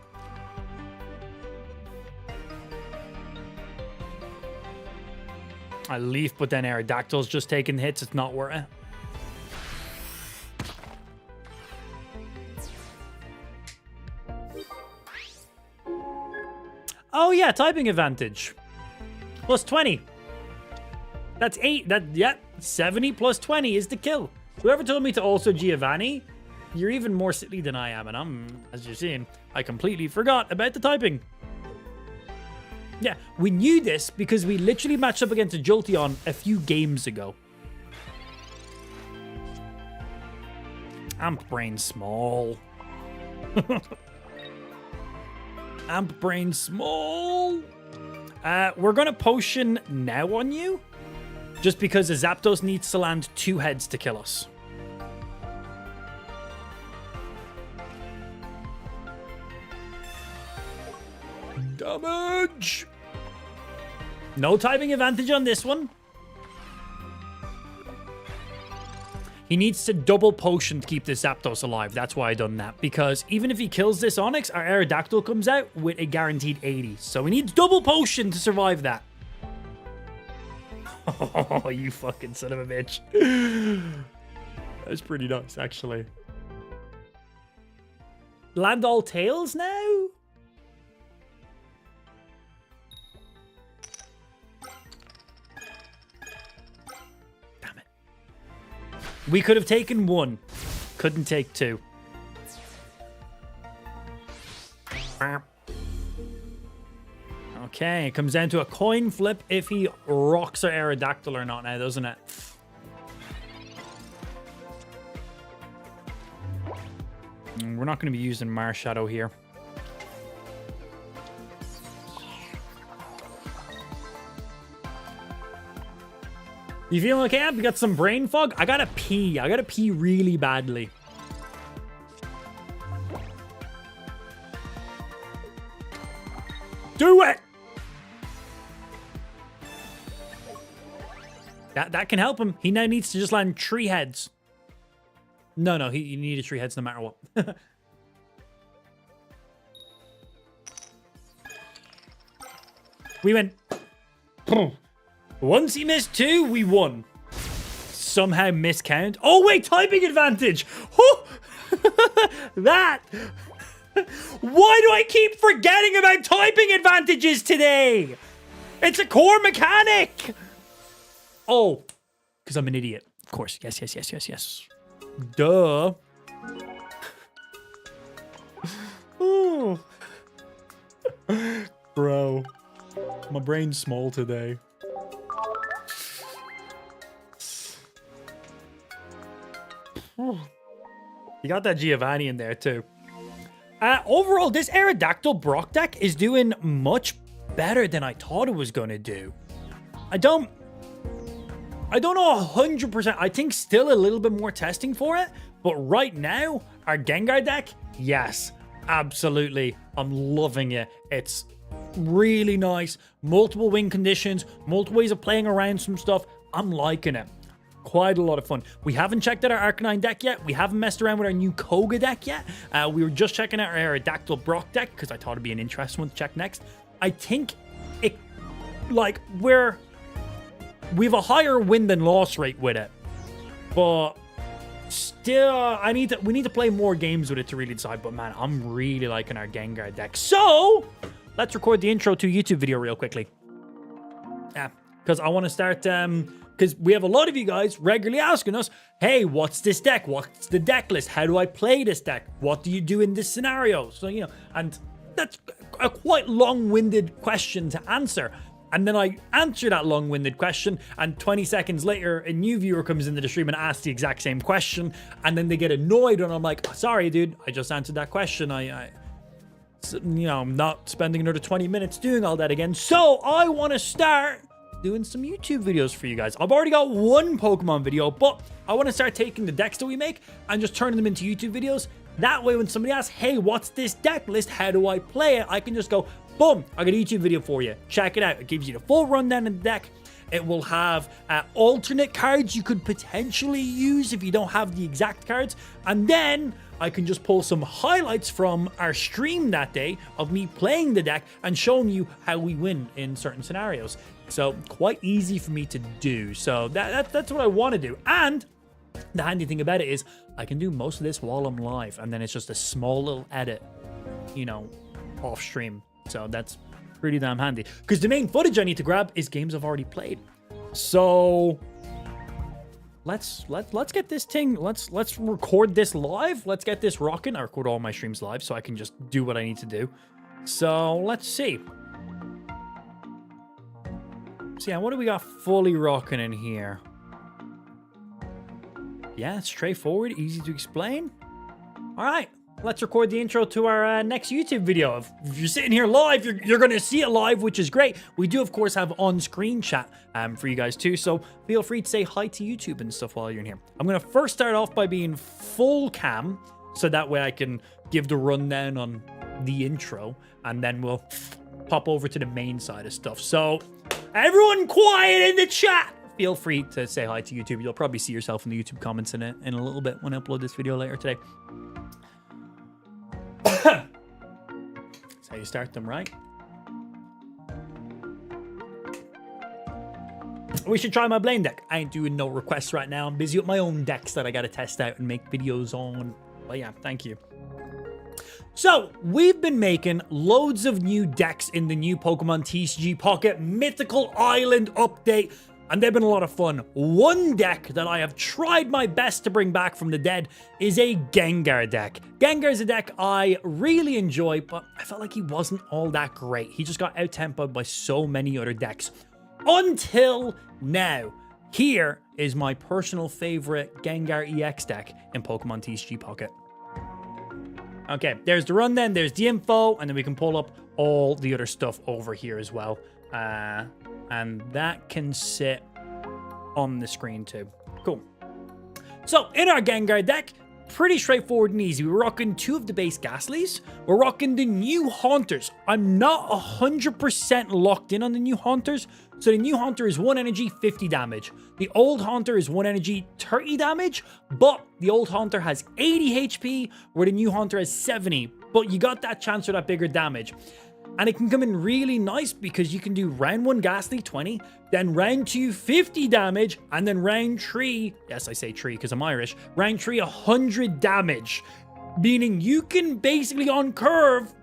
Speaker 1: I leaf, but then Aerodactyl's just taking hits. It's not worth it. Oh yeah, typing advantage. Plus 20. That's 8. Yeah, 70 plus 20 is the kill. Whoever told me to also Giovanni, you're even more silly than I am. And I'm, as you're seeing, I completely forgot about the typing. Yeah, we knew this because we literally matched up against a Jolteon a few games ago. Amp Brain Small. Amp Brain Small. We're going to Potion now on you. Just because the Zapdos needs to land 2 heads to kill us. Damage! No typing advantage on this one. He needs to double potion to keep this Zapdos alive. That's why I done that. Because even if he kills this Onix, our Aerodactyl comes out with a guaranteed 80. So he needs double potion to survive that. Oh, you fucking son of a bitch. That's pretty nice, actually. Land all tails now? Damn it. We could have taken 1. Couldn't take 2. Okay, it comes down to a coin flip if he rocks our Aerodactyl or not now, doesn't it? We're not going to be using Marshadow here. You feeling okay, Amp? You got some brain fog? I gotta pee. I gotta pee really badly. Do it! That can help him. He now needs to just land 3 heads. No, he needed 3 heads no matter what. We went... Once he missed 2, we won. Somehow miscount. Oh, wait, typing advantage. Oh, that. Why do I keep forgetting about typing advantages today? It's a core mechanic. Oh, because I'm an idiot. Of course. Yes. Duh. Oh. Bro. My brain's small today. You got that Giovanni in there too. Overall, this Aerodactyl Brock deck is doing much better than I thought it was going to do. I don't know 100%. I think still a little bit more testing for it. But right now, our Gengar deck, yes, absolutely. I'm loving it. It's really nice. Multiple win conditions, multiple ways of playing around some stuff. I'm liking it. Quite a lot of fun. We haven't checked out our Arcanine deck yet. We haven't messed around with our new Koga deck yet. We were just checking out our Aerodactyl Brock deck because I thought it'd be an interesting one to check next. I think it, like, we have a higher win than loss rate with it, but still, we need to play more games with it to really decide. But man, I'm really liking our Gengar deck. So let's record the intro to a YouTube video real quickly. Yeah, because I want to start. Because we have a lot of you guys regularly asking us, hey, what's this deck? What's the deck list? How do I play this deck? What do you do in this scenario? So, you know, and that's a quite long-winded question to answer. And then I answer that long-winded question, and 20 seconds later, a new viewer comes into the stream and asks the exact same question, and then they get annoyed, and I'm like, sorry, dude, I just answered that question. I'm not spending another 20 minutes doing all that again. So I want to start doing some YouTube videos for you guys. I've already got 1 Pokemon video, but I want to start taking the decks that we make and just turning them into YouTube videos. That way, when somebody asks, hey, what's this deck list? How do I play it? I can just go, boom, I got a YouTube video for you. Check it out. It gives you the full rundown of the deck. It will have alternate cards you could potentially use if you don't have the exact cards. And then I can just pull some highlights from our stream that day of me playing the deck and showing you how we win in certain scenarios. So quite easy for me to do. So that's what I want to do. And the handy thing about it is I can do most of this while I'm live. And then it's just a small little edit, you know, off stream. So that's pretty damn handy. Because the main footage I need to grab is games I've already played. So let's get this thing. Let's record this live. Let's get this rocking. I record all my streams live so I can just do what I need to do. So let's see. So yeah, what do we got fully rocking in here? Yeah, straightforward, easy to explain. All right, let's record the intro to our next YouTube video. If you're sitting here live, you're going to see it live, which is great. We do, of course, have on-screen chat for you guys too, so feel free to say hi to YouTube and stuff while you're in here. I'm going to first start off by being full cam, so that way I can give the rundown on the intro, and then we'll pop over to the main side of stuff. So, everyone quiet in the chat! Feel free to say hi to YouTube. You'll probably see yourself in the YouTube comments in a little bit when I upload this video later today. That's how you start them, right? We should try my Blaine deck. I ain't doing no requests right now. I'm busy with my own decks that I gotta test out and make videos on. But yeah, thank you. So, we've been making loads of new decks in the new Pokemon TCG Pocket Mythical Island update, and they've been a lot of fun. One deck that I have tried my best to bring back from the dead is a Gengar deck. Gengar is a deck I really enjoy, but I felt like he wasn't all that great. He just got out-tempoed by so many other decks. Until now. Here is my personal favorite Gengar EX deck in Pokemon TCG Pocket. Okay, there's the run then, there's the info, and then we can pull up all the other stuff over here as well. And that can sit on the screen too. Cool. So, in our Gengar deck, pretty straightforward and easy. We're rocking 2 of the base Ghastlies. We're rocking the new Haunters. I'm not 100% locked in on the new Haunters. So the new Haunter is 1 energy, 50 damage. The old Haunter is 1 energy, 30 damage. But the old Haunter has 80 HP, where the new Haunter has 70. But you got that chance for that bigger damage. And it can come in really nice because you can do round 1 Ghastly 20, then round 2 50 damage, and then round 3, yes I say tree because I'm Irish, round 3 100 damage. Meaning you can basically on curve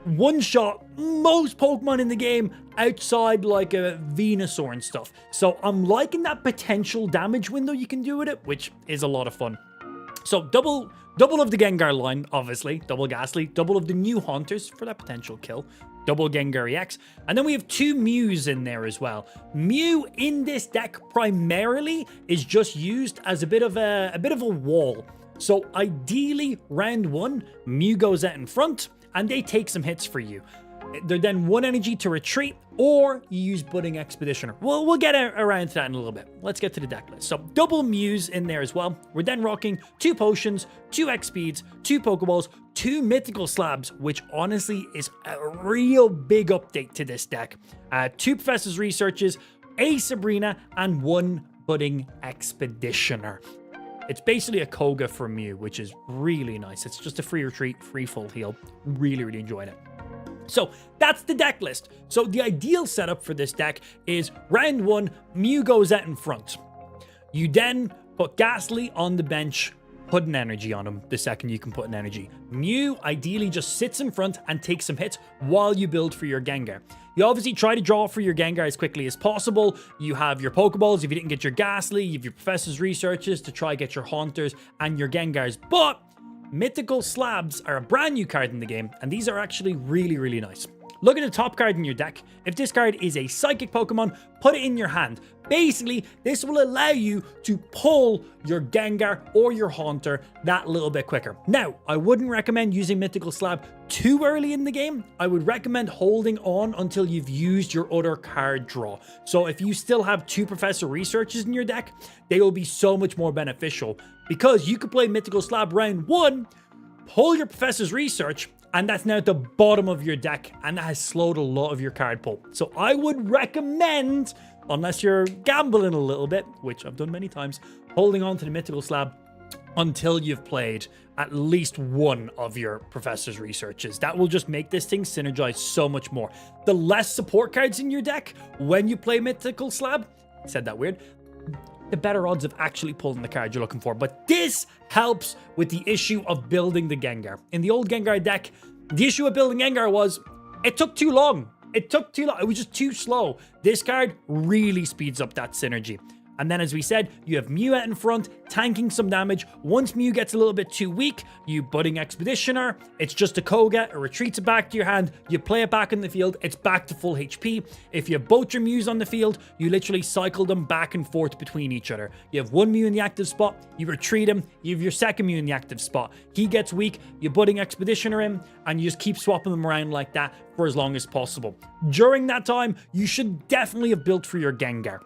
Speaker 1: one-shot most Pokemon in the game outside like a Venusaur and stuff. So I'm liking that potential damage window you can do with it, which is a lot of fun. So double of the Gengar line, obviously. Double Ghastly. Double of the new Haunters for that potential kill. Double Gengar EX. And then we have 2 Mews in there as well. Mew in this deck primarily is just used as a bit of a wall. So ideally, round 1, Mew goes out in front and they take some hits for you. They're then 1 energy to retreat, or you use Budding Expeditioner. We'll get around to that in a little bit. Let's get to the deck list. So double Mews in there as well. We're then rocking 2 Potions, 2 X-Speeds, 2 Pokeballs, 2 Mythical Slabs, which honestly is a real big update to this deck. 2 Professor's Researches, a Sabrina, and 1 Budding Expeditioner. It's basically a Koga for Mew, which is really nice. It's just a free retreat, free full heal. Really, really enjoying it. So that's the deck list. So the ideal setup for this deck is round 1, Mew goes out in front. You then put Ghastly on the bench, put an energy on him the second you can put an energy. Mew ideally just sits in front and takes some hits while you build for your Gengar. You obviously try to draw for your Gengar as quickly as possible. You have your Pokeballs if you didn't get your Ghastly, you have your Professor's Researches to try get your Haunters and your Gengars. But Mythical Slabs are a brand new card in the game, and these are actually really, really nice. Look at the top card in your deck. If this card is a Psychic Pokemon, put it in your hand. Basically, this will allow you to pull your Gengar or your Haunter that little bit quicker. Now, I wouldn't recommend using Mythical Slab too early in the game. I would recommend holding on until you've used your other card draw. So if you still have 2 Professor Researches in your deck, they will be so much more beneficial because you could play Mythical Slab round 1, pull your Professor's Research, and that's now at the bottom of your deck, and that has slowed a lot of your card pull. So I would recommend, unless you're gambling a little bit, which I've done many times, holding on to the Mythical Slab until you've played at least 1 of your Professor's Researches. That will just make this thing synergize so much more. The less support cards in your deck when you play Mythical Slab, I said that weird, the better odds of actually pulling the card you're looking for. But this helps with the issue of building the Gengar. In the old Gengar deck, the issue with building Gengar was it took too long. It took too long. It was just too slow. This card really speeds up that synergy. And then, as we said, you have Mew out in front, tanking some damage. Once Mew gets a little bit too weak, you Budding Expeditioner. It's just a Koga. It retreats it back to your hand. You play it back in the field. It's back to full HP. If you have both your Mews on the field, you literally cycle them back and forth between each other. You have one Mew in the active spot. You retreat him. You have your second Mew in the active spot. He gets weak. You Budding Expeditioner him, and you just keep swapping them around like that for as long as possible. During that time, you should definitely have built for your Gengar.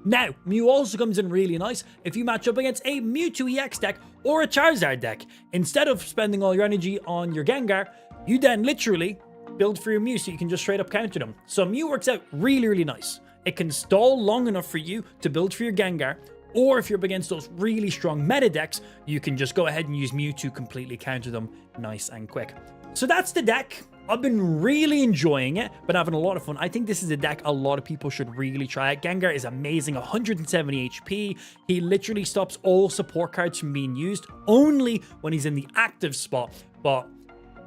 Speaker 1: Now, Mew also comes in really nice if you match up against a Mewtwo EX deck or a Charizard deck. Instead of spending all your energy on your Gengar, you then literally build for your Mew so you can just straight up counter them. So Mew works out really, really nice. It can stall long enough for you to build for your Gengar, or if you're up against those really strong meta decks, you can just go ahead and use Mew to completely counter them nice and quick. So that's the deck. I've been really enjoying it, but having a lot of fun. I think this is a deck a lot of people should really try it. Gengar is amazing, 170 HP. He literally stops all support cards from being used, only when he's in the active spot, but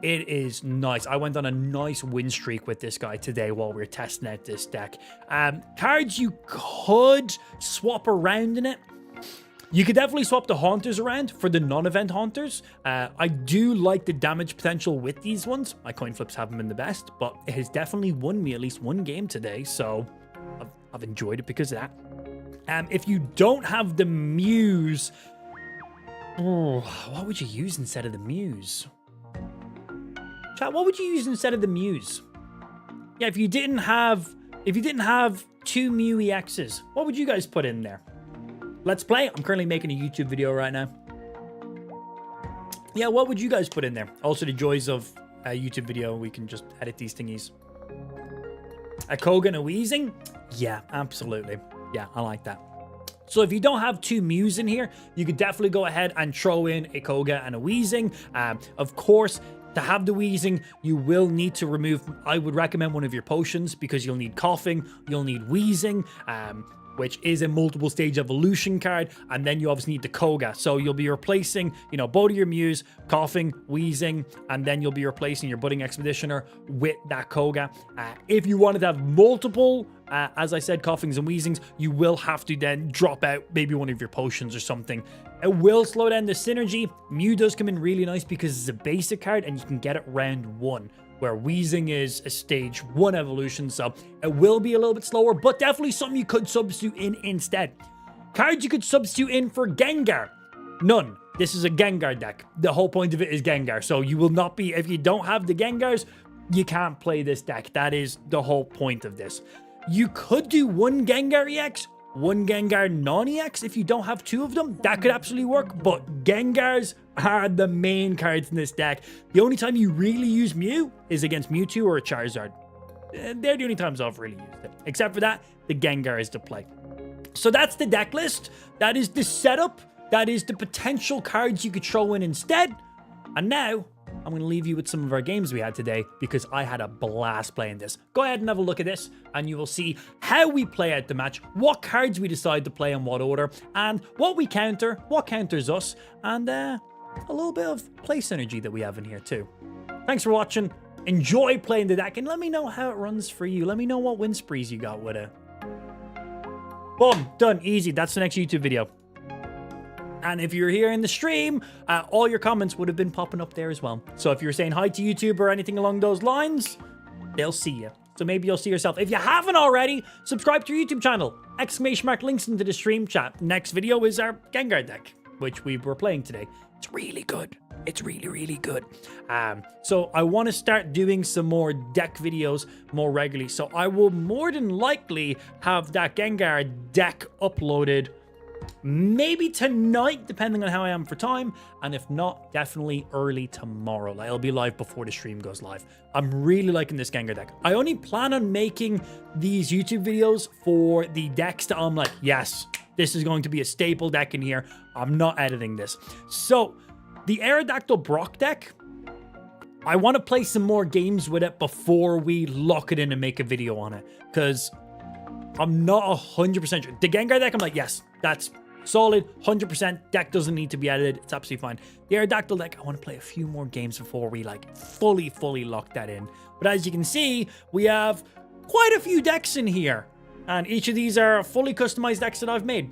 Speaker 1: it is nice. I went on a nice win streak with this guy today while we were testing out this deck. Cards you could swap around in it. You could definitely swap the Haunters around for the non-event Haunters. I do like the damage potential with these ones. My coin flips haven't been the best, but it has definitely won me at least one game today, so I've enjoyed it because of that. If you don't have the Mews, what would you use instead of the Mews? Chat, what would you use instead of the Mews? Yeah, if you didn't have two Mew EXs, what would you guys put in there? Let's play. I'm currently making a YouTube video right now. Yeah, what would you guys put in there? Also, the joys of a YouTube video, we can just edit these thingies. A Koga and a Weezing? Yeah, absolutely. Yeah, I like that. So if you don't have two Mews in here, you could definitely go ahead and throw in a Koga and a Weezing. Of course, to have the Weezing, you will need to remove, I would recommend one of your potions because you'll need Coughing, you'll need Weezing, which is a multiple stage evolution card, and then you obviously need the Koga. So you'll be replacing, both of your Mews, Coughing, Weezing, and then you'll be replacing your Budding Expeditioner with that Koga. If you wanted to have multiple, as I said, Coughings and Weezings, you will have to then drop out maybe one of your potions or something. It will slow down the synergy. Mew does come in really nice because it's a basic card and you can get it round 1. Where Weezing is a stage 1 evolution, so it will be a little bit slower, but definitely something you could substitute in instead. Cards you could substitute in for Gengar. None. This is a Gengar deck. The whole point of it is Gengar, so you will not be, if you don't have the Gengars, you can't play this deck. That is the whole point of this. You could do one Gengar EX, one Gengar non-EX if you don't have two of them. That could absolutely work, but Gengars are the main cards in this deck. The only time you really use Mew is against Mewtwo or a Charizard. They're the only times I've really used it. Except for that, the Gengar is the play. So that's the deck list. That is the setup. That is the potential cards you could throw in instead. And now, I'm going to leave you with some of our games we had today because I had a blast playing this. Go ahead and have a look at this and you will see how we play out the match, what cards we decide to play in what order, and what we counter, what counters us, and a little bit of play synergy that we have in here too. Thanks for watching. Enjoy playing the deck and let me know how it runs for you. Let me know what win sprees you got with it. Boom, done, easy. That's the next YouTube video. And if you're here in the stream, all your comments would have been popping up there as well. So if you're saying hi to YouTube or anything along those lines, they'll see you. So maybe you'll see yourself. If you haven't already, subscribe to your YouTube channel. ! Links into the stream chat. Next video is our Gengar deck, which we were playing today. It's really good. It's really, really good. So I want to start doing some more deck videos more regularly. So I will more than likely have that Gengar deck uploaded maybe tonight, depending on how I am for time. And if not, definitely early tomorrow. Like, it'll be live before the stream goes live. I'm really liking this Gengar deck. I only plan on making these YouTube videos for the decks that I'm like, yes, this is going to be a staple deck in here. I'm not editing this. So the Aerodactyl Brock deck, I want to play some more games with it before we lock it in and make a video on it. Because I'm not 100% sure. The Gengar deck, I'm like, yes, that's solid, 100%. Deck doesn't need to be edited. It's absolutely fine. The Aerodactyl deck, I want to play a few more games before we like fully lock that in. But as you can see, we have quite a few decks in here. And each of these are fully customized decks that I've made.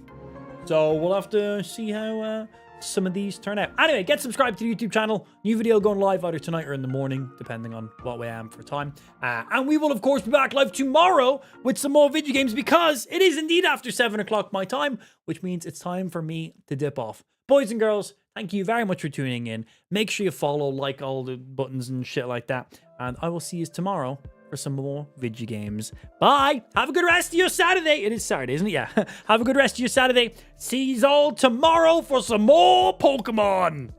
Speaker 1: So we'll have to see how some of these turn out. Anyway, get subscribed to the YouTube channel. New video going live either tonight or in the morning, depending on what way I am for time. And we will, of course, be back live tomorrow with some more video games because it is indeed after 7 o'clock my time, which means it's time for me to dip off. Boys and girls, thank you very much for tuning in. Make sure you follow, like all the buttons and shit like that. And I will see you tomorrow for some more video games. Bye. Have a good rest of your Saturday. It is Saturday, isn't it? Yeah. Have a good rest of your Saturday. See you all tomorrow for some more Pokemon.